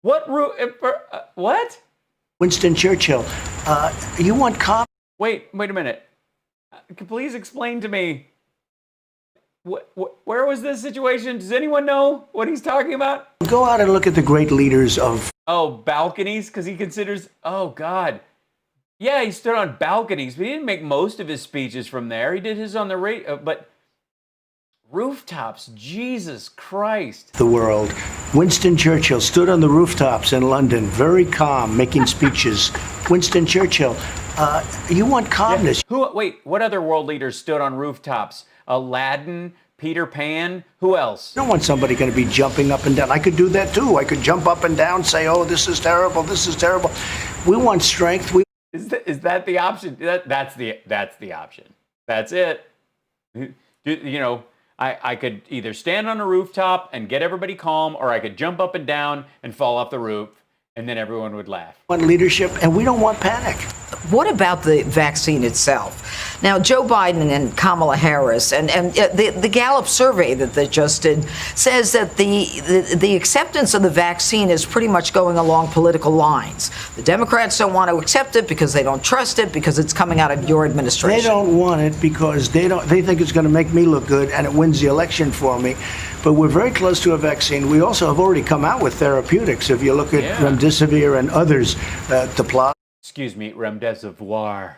What?
Winston Churchill. You want calm?
Wait a minute. Please explain to me. Where was this situation? Does anyone know what he's talking about?
Go out and look at the great leaders of...
Oh, balconies? Because he considers... Oh, God. Yeah, he stood on balconies, but he didn't make most of his speeches from there. He did his on the radio, but... Rooftops, Jesus Christ.
The world. Winston Churchill stood on the rooftops in London, very calm, making speeches. Winston Churchill, you want calmness.
Yeah. Wait, what other world leaders stood on rooftops? Aladdin, Peter Pan, who else?
I don't want somebody going to be jumping up and down. I could do that too. I could jump up and down, say, oh, this is terrible, this is terrible. We want strength.
Is that the option? That's the option. That's it. I could either stand on a rooftop and get everybody calm, or I could jump up and down and fall off the roof, and then everyone would laugh.
We want leadership, and we don't want panic.
What about the vaccine itself? Now, Joe Biden and Kamala Harris, and the Gallup survey that they just did says that the acceptance of the vaccine is pretty much going along political lines. The Democrats don't want to accept it because they don't trust it, because it's coming out of your administration.
They don't want it because they think it's going to make me look good and it wins the election for me. But we're very close to a vaccine. We also have already come out with therapeutics. If you look at remdesivir and others, the plasma.
Excuse me, remdesivir.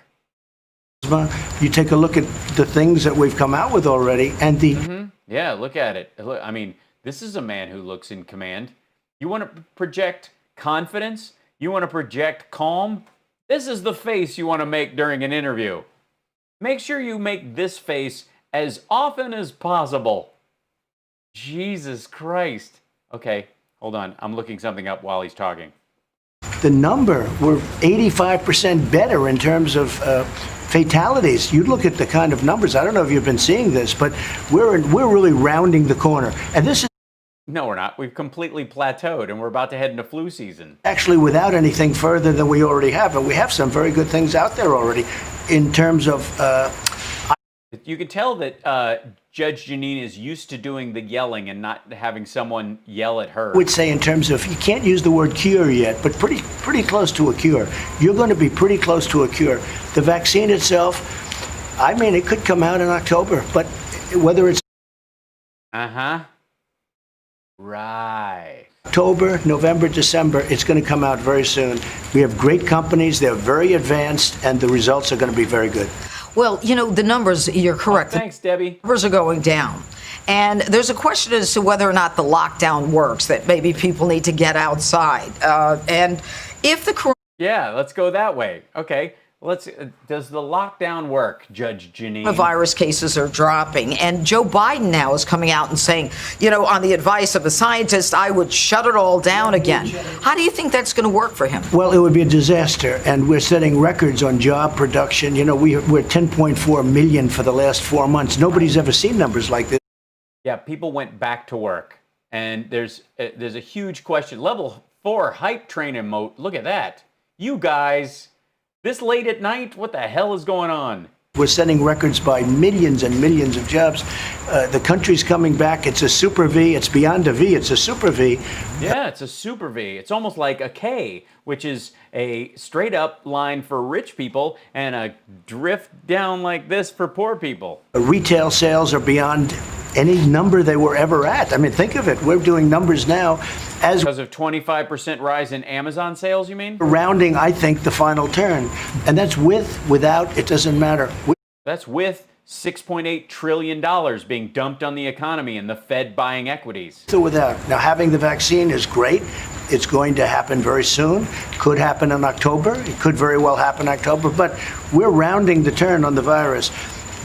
You take a look at the things that we've come out with already, and the...
Yeah, look at it. I mean, this is a man who looks in command. You want to project confidence? You want to project calm? This is the face you want to make during an interview. Make sure you make this face as often as possible. Jesus Christ. Okay, hold on. I'm looking something up while he's talking.
The number, we're 85% better in terms of fatalities. You look at the kind of numbers. I don't know if you've been seeing this, but we're really rounding the corner. And this is...
No, we're not. We've completely plateaued, and we're about to head into flu season.
Actually, without anything further than we already have. And we have some very good things out there already in terms of...
You can tell that Judge Janine is used to doing the yelling and not having someone yell at her.
I would say in terms of, you can't use the word cure yet, but pretty close to a cure. You're going to be pretty close to a cure. The vaccine itself, I mean, it could come out in October, but whether it's...
Right.
October, November, December, it's going to come out very soon. We have great companies, they're very advanced, and the results are going to be very good.
Well, the numbers, you're correct.
Thanks, Debbie.
The numbers are going down. And there's a question as to whether or not the lockdown works, that maybe people need to get outside. And if the...
Yeah, let's go that way. Okay, Does the lockdown work, Judge Janine?
The virus cases are dropping, and Joe Biden now is coming out and saying, you know, on the advice of a scientist, I would shut it all down again. How do you think that's going to work for him?
Well, it would be a disaster, and we're setting records on job production. You know, we're 10.4 million for the last 4 months. Nobody's ever seen numbers like this.
Yeah, people went back to work, and there's a huge question. Level 4 hype train emote. Look at that. You guys, this late at night, what the hell is going on?
We're setting records by millions and millions of jobs. The country's coming back. It's a super V. It's beyond a V. It's a super V.
Yeah, it's a super V. It's almost like a K, which is a straight up line for rich people and a drift down like this for poor people.
Retail sales are beyond any number they were ever at. I mean, think of it. We're doing numbers now as
because of 25% rise in Amazon sales, you mean?
Rounding, I think, the final turn. And that's without, it doesn't matter.
That's with $6.8 trillion being dumped on the economy and the Fed buying equities.
So without. Now, having the vaccine is great. It's going to happen very soon. Could happen in October. It could very well happen in October. But we're rounding the turn on the virus.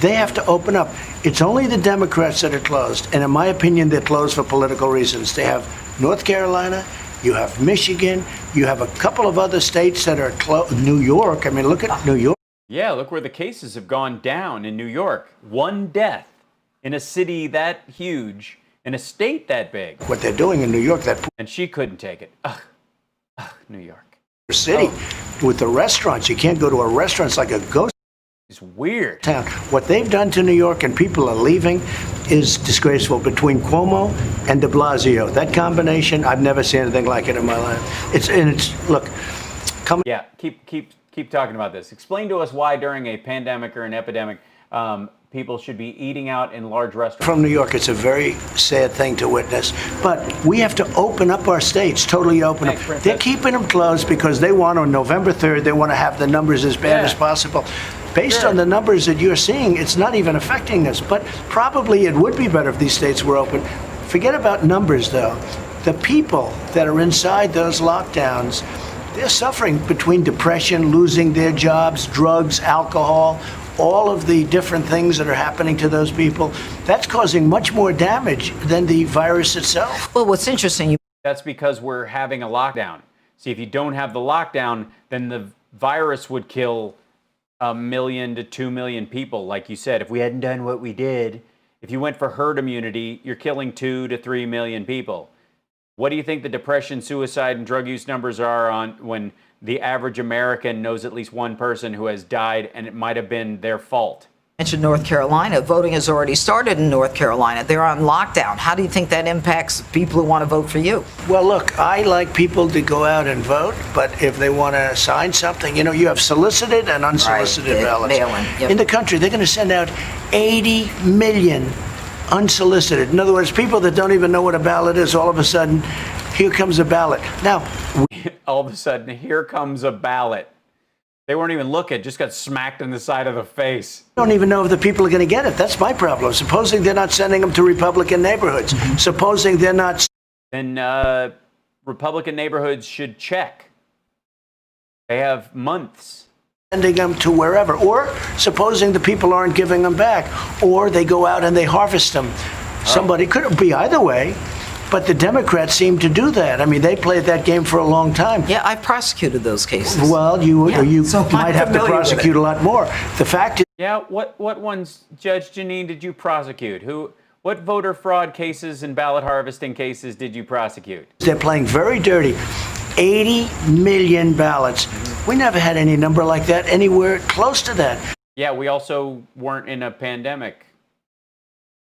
They have to open up. It's only the Democrats that are closed. And in my opinion, they're closed for political reasons. They have North Carolina, you have Michigan, you have a couple of other states that are closed. New York, I mean, look at New York.
Yeah, look where the cases have gone down in New York. 1 death in a city that huge, in a state that big.
What they're doing in New York, that
and she couldn't take it. Ugh, New York.
City with the restaurants. You can't go to a restaurant. It's like a ghost.
It's weird.
Town. What they've done to New York and people are leaving is disgraceful. Between Cuomo and de Blasio, that combination, I've never seen anything like it in my life. Look, come.
Yeah, keep talking about this. Explain to us why during a pandemic or an epidemic, people should be eating out in large restaurants.
From New York, it's a very sad thing to witness. But we have to open up our states, totally open up. They're keeping them closed because they want on November 3rd, they want to have the numbers as bad as possible. Based on the numbers that you're seeing, it's not even affecting us. But probably it would be better if these states were open. Forget about numbers, though. The people that are inside those lockdowns, they're suffering between depression, losing their jobs, drugs, alcohol, all of the different things that are happening to those people. That's causing much more damage than the virus itself.
Well, what's interesting,
that's because we're having a lockdown. See, if you don't have the lockdown, then the virus would kill 1 million to 2 million people. Like you said, if we hadn't done what we did, if you went for herd immunity, you're killing 2 to 3 million people. What do you think the depression, suicide, and drug use numbers are on when the average American knows at least one person who has died and it might have been their fault?
mentioned North Carolina. Voting has already started in North Carolina. They're on lockdown. How do you think that impacts people who want to vote for you?
Well, look, I like people to go out and vote, but if they want to sign something, you know, you have solicited and unsolicited ballots.
Mail-in, yep.
In the country, they're going to send out 80 million unsolicited. In other words, people that don't even know what a ballot is, all of a sudden, here comes a ballot. Now,
all of a sudden, here comes a ballot. They weren't even looking, just got smacked in the side of the face.
I don't even know if the people are going to get it. That's my problem. Supposing they're not sending them to Republican neighborhoods. Supposing they're not.
Then Republican neighborhoods should check. They have months.
Sending them to wherever. Or supposing the people aren't giving them back. Or they go out and they harvest them. Somebody could be either way. But the Democrats seem to do that. I mean, they played that game for a long time.
Yeah, I prosecuted those cases.
Well, you might have to prosecute a lot more. The fact is...
Yeah, what ones, Judge Janine, did you prosecute? What voter fraud cases and ballot harvesting cases did you prosecute?
They're playing very dirty. 80 million ballots. We never had any number like that anywhere close to that.
Yeah, we also weren't in a pandemic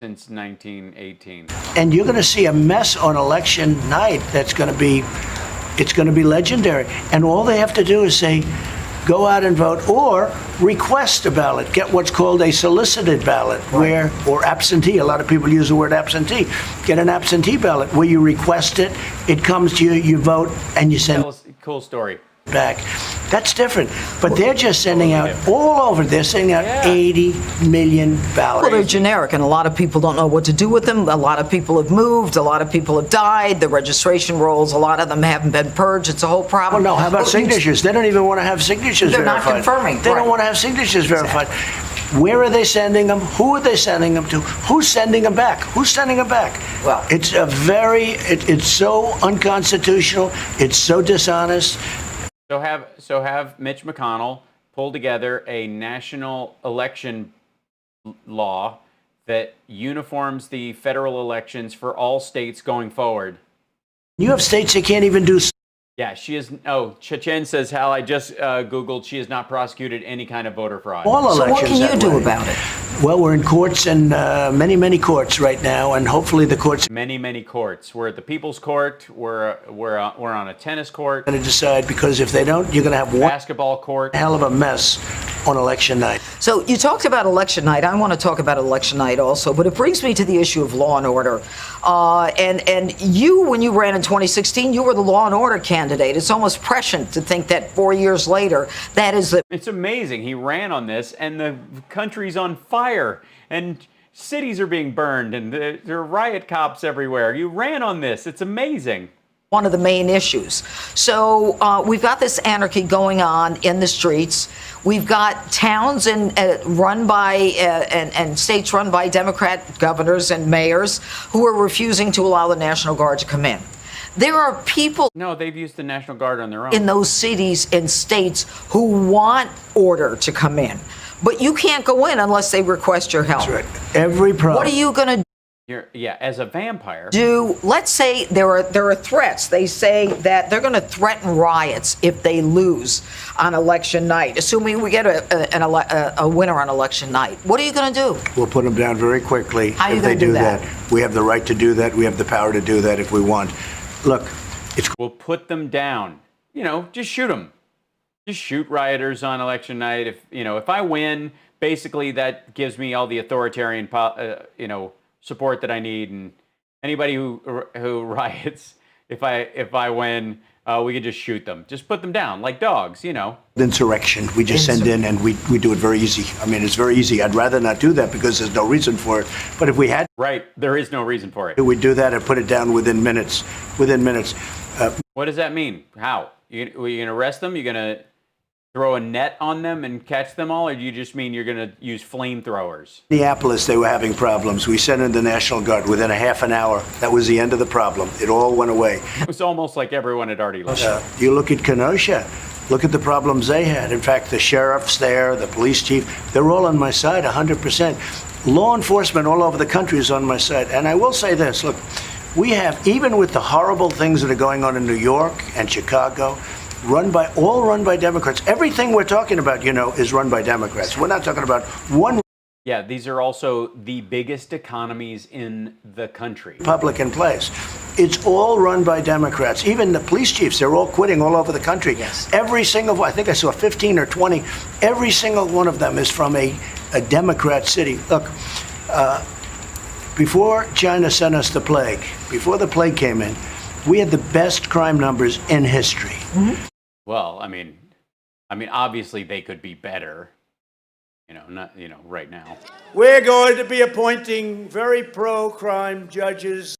since 1918.
And you're going to see a mess on election night it's going to be legendary. And all they have to do is say, go out and vote, or request a ballot. Get what's called a solicited ballot, or absentee. A lot of people use the word absentee. Get an absentee ballot where you request it, it comes to you, you vote, and you send
Cool story.
back. That's different. But they're just sending out all over. They're sending out 80 million ballots.
Well, they're generic, and a lot of people don't know what to do with them. A lot of people have moved. A lot of people have died. The registration rolls, a lot of them haven't been purged. It's a whole problem.
Well, no, how about signatures? They don't even want to have signatures
They're
verified.
not confirming.
They
Right.
don't want to have signatures verified. Where are they sending them? Who are they sending them to? Who's sending them back? Who's sending them back?
Well,
it's a it's so unconstitutional. It's so dishonest.
So have Mitch McConnell pull together a national election law that uniforms the federal elections for all states going forward.
You have states that can't even do.
Yeah, she is. Oh, Chechen says, Hal, I just Googled, she has not prosecuted any kind of voter fraud.
All elections.
So what can you
that
do
way.
about it?
Well, we're in courts and many courts right now, and hopefully the courts.
Many courts. We're at the People's Court. We're on a tennis court.
Going to decide, because if they don't, you're going to have one
basketball court.
Hell of a mess on election night.
So you talked about election night. I want to talk about election night also, but it brings me to the issue of law and order. And you, when you ran in 2016, you were the law and order candidate. It's almost prescient to think that 4 years later, that is the.
It's amazing. He ran on this, and the country's on fire, and cities are being burned, and there are riot cops everywhere. You ran on this. It's amazing.
One of the main issues. So we've got this anarchy going on in the streets. We've got towns run by and states run by Democrat governors and mayors who are refusing to allow the National Guard to come in. There are people.
No, they've used the National Guard on their own.
In those cities and states who want order to come in. But you can't go in unless they request your help.
That's right. Every problem.
What are you going to do?
As a vampire.
Let's say there are threats. They say that they're going to threaten riots if they lose on election night, assuming we get a winner on election night. What are you going to do?
We'll put them down very quickly.
How are you
if they
gonna do
do
that?
We have the right to do that. We have the power to do that if we want. Look,
We'll put them down. Just shoot them. Just shoot rioters on election night. If I win, basically that gives me all the authoritarian, support that I need, and anybody who riots, if I win, we can just shoot them. Just put them down like dogs,
Insurrection. We just send in and we do it very easy. I mean, it's very easy. I'd rather not do that because there's no reason for it. But if we had.
Right, there is no reason for it.
We'd do that and put it down within minutes.
What does that mean? How? Are you going to arrest them? You're going to throw a net on them and catch them all? Or do you just mean you're going to use flamethrowers?
Minneapolis, they were having problems. We sent in the National Guard within a half an hour. That was the end of the problem. It all went away.
It was almost like everyone had already left.
You look at Kenosha. Look at the problems they had. In fact, the sheriffs there, the police chief, they're all on my side 100%. Law enforcement all over the country is on my side. And I will say this, look, we have, even with the horrible things that are going on in New York and Chicago, run by Democrats. Everything we're talking about, is run by Democrats. We're not talking about one.
Yeah, these are also the biggest economies in the country.
Republican place. It's all run by Democrats. Even the police chiefs, they're all quitting all over the country.
Yes.
Every single one, I think I saw 15 or 20, every single one of them is from a Democrat city. Look, before China sent us the plague, before the plague came in, we had the best crime numbers in history.
Mm-hmm.
Well, I mean, obviously they could be better. Not right now.
We're going to be appointing very pro-crime judges.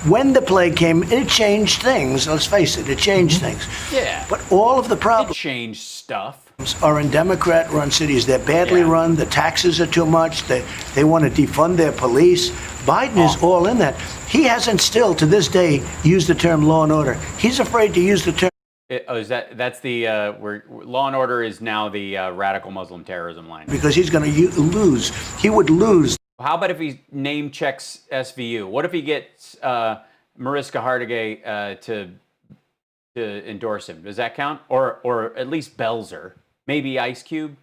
When the plague came, it changed things. Let's face it, it changed things.
Yeah.
But all of the problems
changed stuff
are in Democrat-run cities. They're badly run. The taxes are too much. They want to defund their police. Biden is all in that. He hasn't still, to this day, used the term law and order. He's afraid to use the term.
That's the where law and order is now the radical Muslim terrorism line.
Because he's going to lose. He would lose.
How about if he name checks SVU? What if he gets Mariska Hargitay to endorse him? Does that count? Or at least Belzer? Maybe Ice Cube?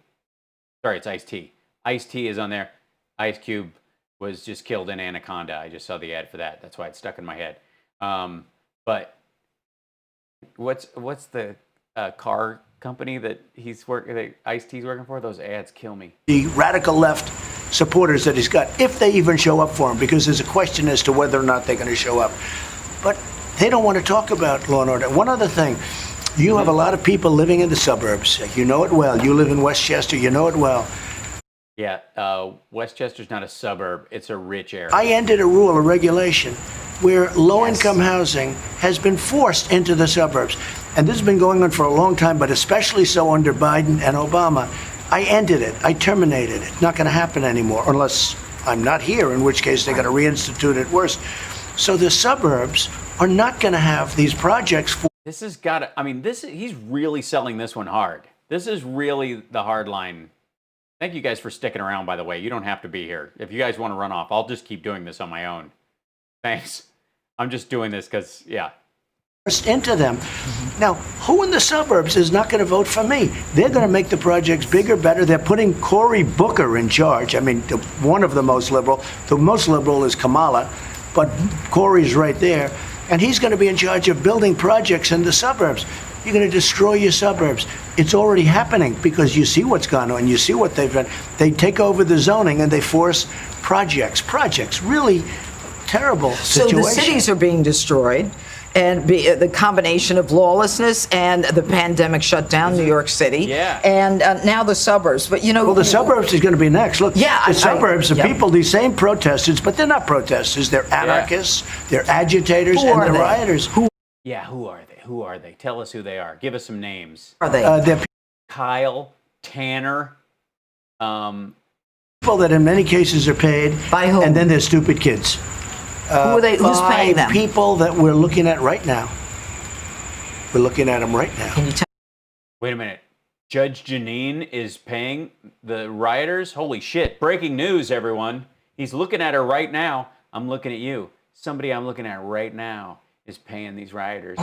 Sorry, it's Ice-T. Ice-T is on there. Ice Cube was just killed in Anaconda. I just saw the ad for that. That's why it's stuck in my head. But what's the car company that Ice-T's working for? Those ads kill me.
The radical left supporters that he's got, if they even show up for him, because there's a question as to whether or not they're going to show up. But they don't want to talk about law and order. One other thing, You have a lot of people living in the suburbs. You know it well. You live in Westchester. You know it well.
Yeah, Westchester's not a suburb. It's a rich area.
I ended a rule, a regulation, where low-income housing has been forced into the suburbs. And this has been going on for a long time, but especially so under Biden and Obama. I ended it. I terminated it. Not going to happen anymore unless I'm not here, in which case they're going to reinstitute it worse. So the suburbs are not going to have these projects for.
This has got to, I mean, he's really selling this one hard. This is really the hard line. Thank you guys for sticking around, by the way. You don't have to be here. If you guys want to run off, I'll just keep doing this on my own. Thanks. I'm just doing this because, yeah.
Into them. Now, who in the suburbs is not going to vote for me? They're going to make the projects bigger, better. They're putting Cory Booker in charge. I mean, one of the most liberal. The most liberal is Kamala, but Cory's right there. And he's going to be in charge of building projects in the suburbs. You're going to destroy your suburbs. It's already happening because you see what's gone on. You see what they've done. They take over the zoning and they force projects. Projects, really terrible situation.
So the cities are being destroyed. And the combination of lawlessness and the pandemic shut down New York City.
Yeah.
And now the suburbs. But, you know.
Well, the suburbs is going to be next. Look,
yeah,
the suburbs, the people, these same protesters, but they're not protesters. They're anarchists, they're agitators, and they're rioters.
Who are they? Who are they? Tell us who they are. Give us some names.
Are they?
They're
Kyle, Tanner.
People that in many cases are paid.
By whom?
And then they're stupid kids.
Who are they? Who's paying them?
People that we're looking at right now. We're looking at them right now.
Can you tell?
Wait a minute. Judge Janine is paying the rioters? Holy shit. Breaking news, everyone. He's looking at her right now. I'm looking at you. Somebody I'm looking at right now is paying these rioters.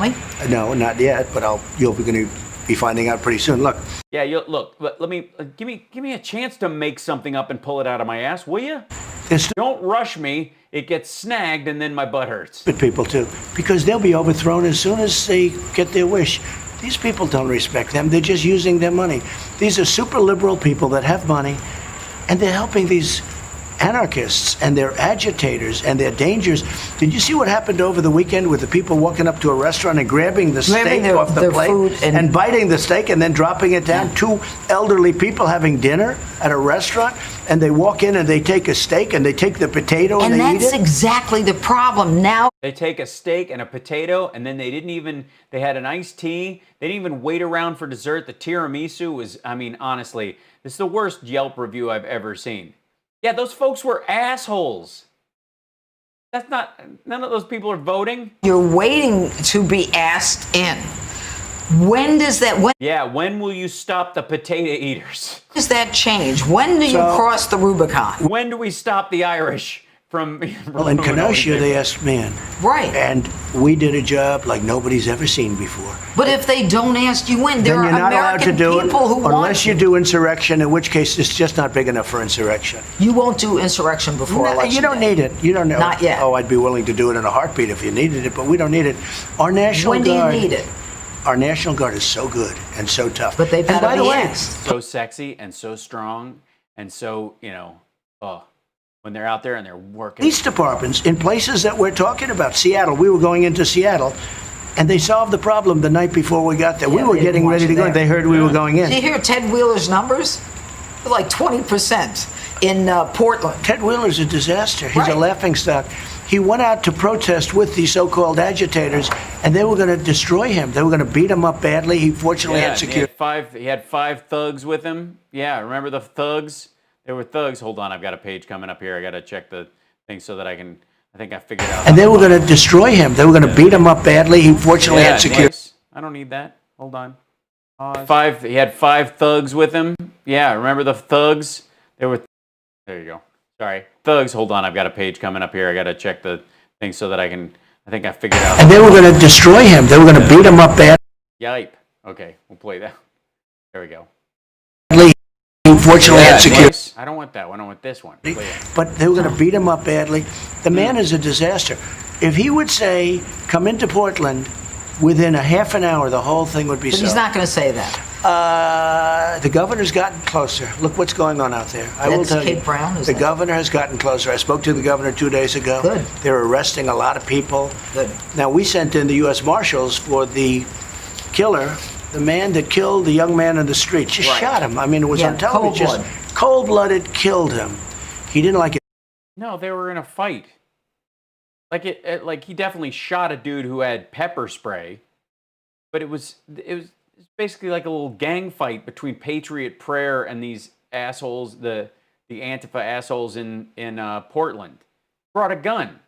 No, not yet, but you'll be going to be finding out pretty soon. Look.
Yeah, look. Let me give me a chance to make something up and pull it out of my ass, will you? Don't rush me. It gets snagged and then my butt hurts.
But people too, because they'll be overthrown as soon as they get their wish. These people don't respect them. They're just using their money. These are super liberal people that have money, and they're helping these anarchists and they're agitators and they're dangerous. Did you see what happened over the weekend with the people walking up to a restaurant and grabbing the steak off the plate and biting the steak and then dropping it down? Two elderly people having dinner at a restaurant, and they walk in and they take a steak and they take the potato and they eat it?
And that's exactly the problem now.
They take a steak and a potato, and then they had an iced tea. They didn't even wait around for dessert. The tiramisu was, I mean, honestly, this is the worst Yelp review I've ever seen. Yeah, those folks were assholes. None of those people are voting.
You're waiting to be asked in. When
will you stop the potato eaters?
When does that change? When do you cross the Rubicon?
When do we stop the Irish from
Well, in Kenosha, they asked man.
Right.
And we did a job like nobody's ever seen before.
But if they don't ask you in, there
then
are
you're not allowed to
American
do it
people who want
unless you do insurrection, in which case it's just not big enough for insurrection.
You won't do insurrection before election
You don't
day.
need it. You don't know.
Not yet.
Oh, I'd be willing to do it in a heartbeat if you needed it, but we don't need it. Our National
When
Guard.
do you need it?
Our National Guard is so good and so tough.
But they've got to be asked.
So sexy and so strong and so, when they're out there and they're working.
Police departments in places that we're talking about. Seattle, we were going into Seattle, and they solved the problem the night before we got there.
Yeah,
we were
they
getting
didn't
ready
want
to
you
go.
there.
They heard we were going in.
Did you hear Ted Wheeler's numbers? They're like 20% in Portland.
Ted Wheeler's a disaster. He's
Right.
a laughingstock. He went out to protest with the so-called agitators, and they were going to destroy him. They were going to beat him up badly. He fortunately had security.
He had five thugs with him. Yeah, remember the thugs? There were thugs. Hold on, I've got a page coming up here. I got to check the thing so that I think I figured out.
And they were going to destroy him. They were going to beat him up badly. He fortunately had security.
Nice. I don't need that. Hold on. He had five thugs with him. Yeah, remember the thugs? There you go. Sorry. Thugs, hold on. I've got a page coming up here. I got to check the thing so that I think I figured out.
And they were going to destroy him. They were going to beat him up badly.
Yipe. Okay, we'll play that. There we go.
He fortunately had security.
Nice. I don't want that one. I want this one.
But they were going to beat him up badly. The man is a disaster. If he would say, come into Portland, within a half an hour, the whole thing would be
But
solved.
he's not going to say that.
The governor's gotten closer. Look what's going on out there. I will
That's
tell
Kate
you.
Brown, is
the
that?
governor has gotten closer. I spoke to the governor 2 days ago.
Good.
They're arresting a lot of people.
Good.
Now, we sent in the U.S. Marshals for the killer, the man that killed the young man in the street, just shot him. I mean, it was on television. Cold-blooded, killed him. He didn't like it.
No, they were in a fight. Like he definitely shot a dude who had pepper spray, but it was basically like a little gang fight between Patriot Prayer and these assholes, the Antifa assholes in Portland. Brought a gun.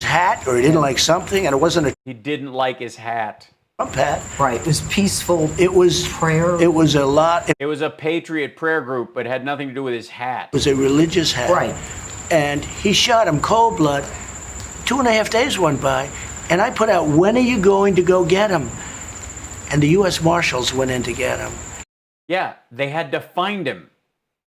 Hat, or he didn't like something, and it wasn't a
He didn't like his hat.
Trump hat.
Right. It was peaceful.
It was
prayer.
It was a lot.
It was a Patriot Prayer group, but it had nothing to do with his hat.
It was a religious hat.
Right.
And he shot him cold blood. 2.5 days went by, and I put out, when are you going to go get him? And the U.S. Marshals went in to get him.
Yeah, they had to find him.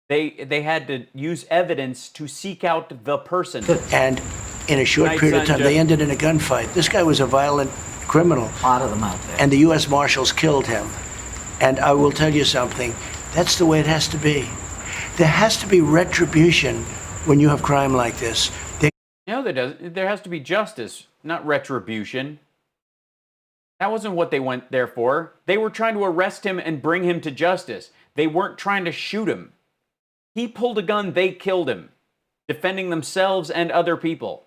They had to use evidence to seek out the person.
And in a short period of time, they ended in a gunfight. This guy was a violent criminal.
A lot of them out there.
And the U.S. Marshals killed him. And I will tell you something, that's the way it has to be. There has to be retribution when you have crime like this.
No, there has to be justice, not retribution. That wasn't what they went there for. They were trying to arrest him and bring him to justice. They weren't trying to shoot him. He pulled a gun, they killed him, defending themselves and other people.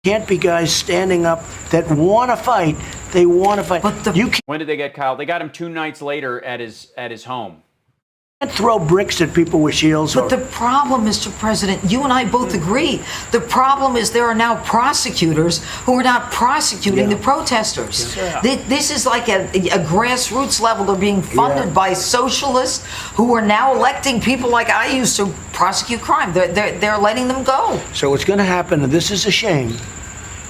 Can't be guys standing up that want to fight. They want to fight. But
when did they get Kyle? They got him 2 nights later at his home.
You can't throw bricks at people with shields.
But the problem, Mr. President, you and I both agree. The problem is there are now prosecutors who are not prosecuting the protesters.
Yeah.
This is like a grassroots level. They're being funded by socialists who are now electing people like I used to prosecute crime. They're letting them go.
So what's going to happen, and this is a shame,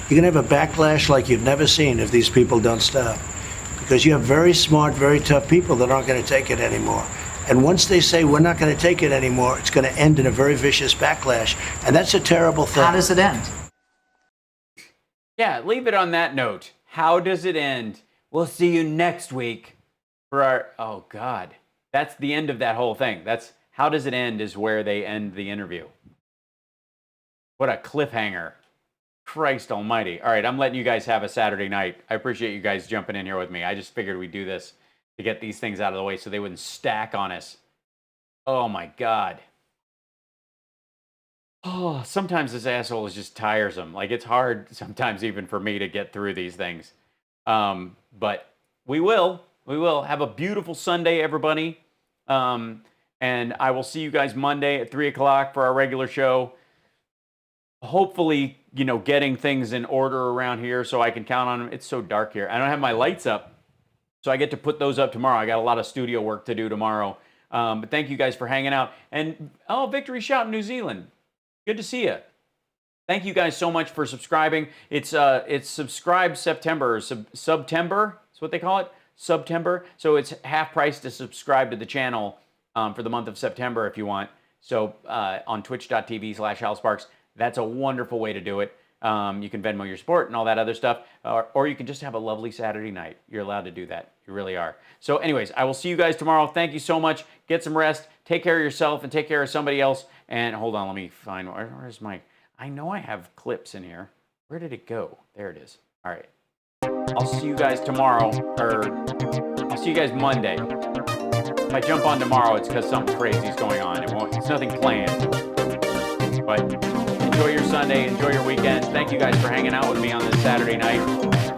you're going to have a backlash like you've never seen if these people don't stop. Because you have very smart, very tough people that aren't going to take it anymore. And once they say, we're not going to take it anymore, it's going to end in a very vicious backlash. And that's a terrible thing.
How does it end?
Yeah, leave it on that note. How does it end? We'll see you next week for our... Oh, God. That's the end of that whole thing. That's how does it end is where they end the interview. What a cliffhanger. Christ almighty. All right, I'm letting you guys have a Saturday night. I appreciate you guys jumping in here with me. I just figured we'd do this to get these things out of the way so they wouldn't stack on us. Oh, my God. Oh, sometimes this asshole is just tiresome. Like, it's hard sometimes even for me to get through these things. But we will. We will. Have a beautiful Sunday, everybody. And I will see you guys Monday at 3 o'clock for our regular show. Hopefully, you know, getting things in order around here so I can count on them. It's so dark here. I don't have my lights up. So I get to put those up tomorrow. I got a lot of studio work to do tomorrow. But thank you guys for hanging out. And, oh, victory shout in New Zealand. Good to see you. Thank you guys so much for subscribing. It's Subscribe September, Subtember. That's what they call it, Subtember. So it's half price to subscribe to the channel for the month of September if you want. So on twitch.tv/HalSparks. That's a wonderful way to do it. You can Venmo your support and all that other stuff, or you can just have a lovely Saturday night. You're allowed to do that. You really are. So anyways, I will see you guys tomorrow. Thank you so much. Get some rest. Take care of yourself and take care of somebody else. And hold on, let me find, where's my, I know I have clips in here. Where did it go? There it is. All right. I'll see you guys tomorrow, or I'll see you guys Monday. If I jump on tomorrow, it's because something crazy is going on. It's nothing planned. But enjoy your Sunday, enjoy your weekend. Thank you guys for hanging out with me on this Saturday night.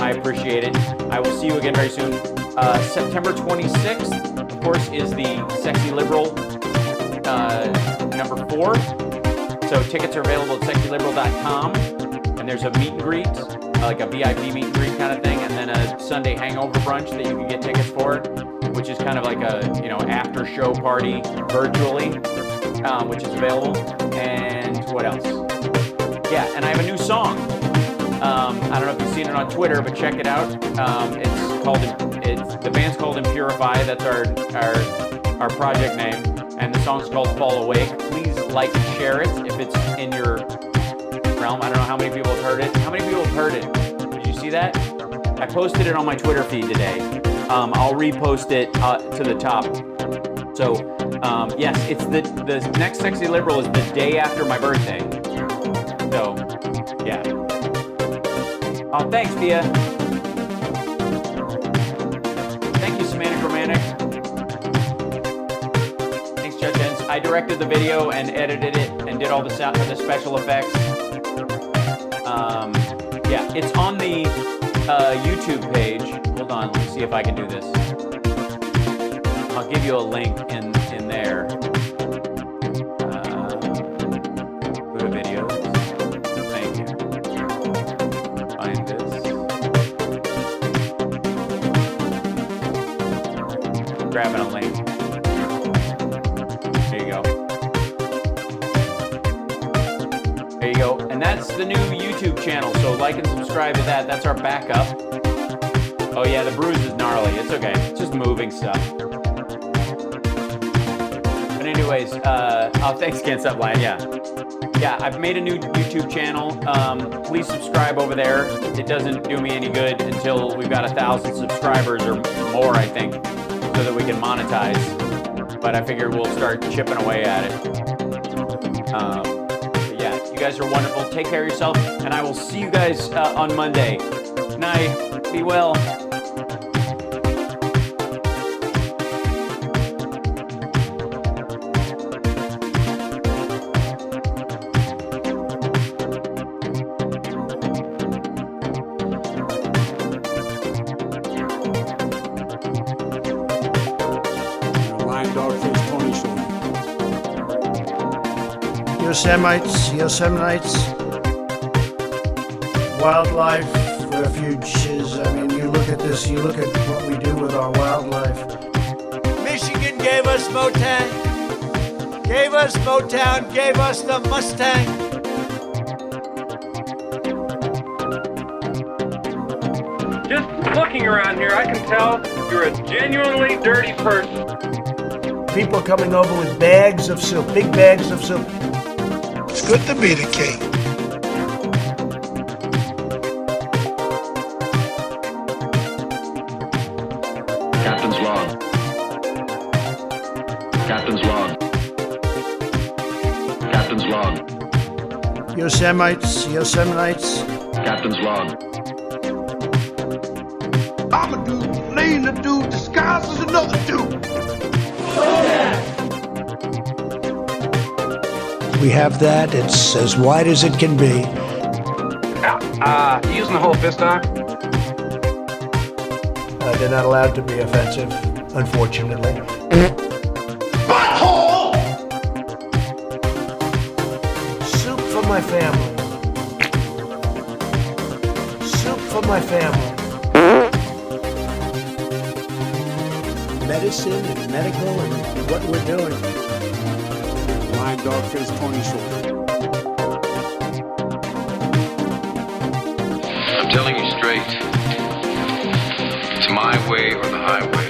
I appreciate it. I will see you again very soon. September 26th, of course, is the Sexy Liberal number 4. So tickets are available at sexyliberal.com. And there's a meet and greet, like a VIP meet and greet kind of thing, and then a Sunday hangover brunch that you can get tickets for, which is kind of like a, you know, after show party virtually, which is available. And what else? Yeah, and I have a new song. I don't know if you've seen it on Twitter, but check it out. The band's called Impurify. That's our project name, and the song's called Fall Awake. Please like and share it if it's in your realm. I don't know how many people have heard it. How many people have heard it? Did you see that? I posted it on my Twitter feed today. I'll repost it to the top. So yes, it's the next Sexy Liberal is the day after my birthday. So yeah. Oh, thanks, Pia. I directed the video and edited it and did all the sound, the special effects. Yeah, it's on the YouTube page. Hold on, let me see if I can do this. I'll give you a link in there. Go to videos. Thank you. Find this. Grabbing a link. There you go. There you go. And that's the new YouTube channel, so like and subscribe to that. That's our backup. Oh yeah, the bruise is gnarly. It's okay. It's just moving stuff. But anyways, oh, thanks, Can't Stop Lying. Yeah, I've made a new YouTube channel. Please subscribe over there. It doesn't do me any good until we've got 1,000 subscribers or more, I think, so that we can monetize. But I figured we'll start chipping away at it. Yeah, you guys are wonderful. Take care of yourself, and I will see you guys on Monday. Good night. Be well.
Yosemite, wildlife refuges. I mean, you look at this, you look at what we do with our wildlife. Michigan gave us Motown, gave us the Mustang.
Just looking around here, I can tell you're a genuinely dirty person.
People coming over with bags of soup, big bags of soup. It's good to be the king.
Captain's log. Captain's log. Captain's log.
Yosemite.
Captain's log.
I'm a dude playing a dude disguised as another dude.
We have that. It's as wide as it can be.
You using the whole fist, huh?
They're not allowed to be offensive, unfortunately.
Butthole!
Soup for my family. Soup for my family. Medicine and medical and what we're doing.
Blind dog face Tony Short.
I'm telling you straight. It's my way or the highway.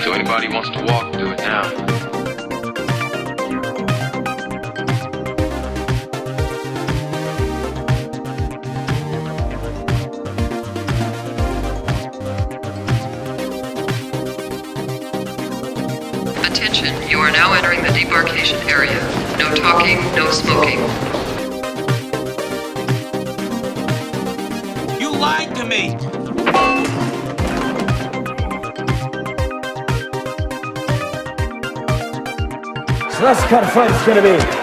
So anybody wants to walk, do it now.
Attention, you are now entering the debarkation area. No talking, no smoking.
You lied to me!
So that's the kind of fight it's gonna be.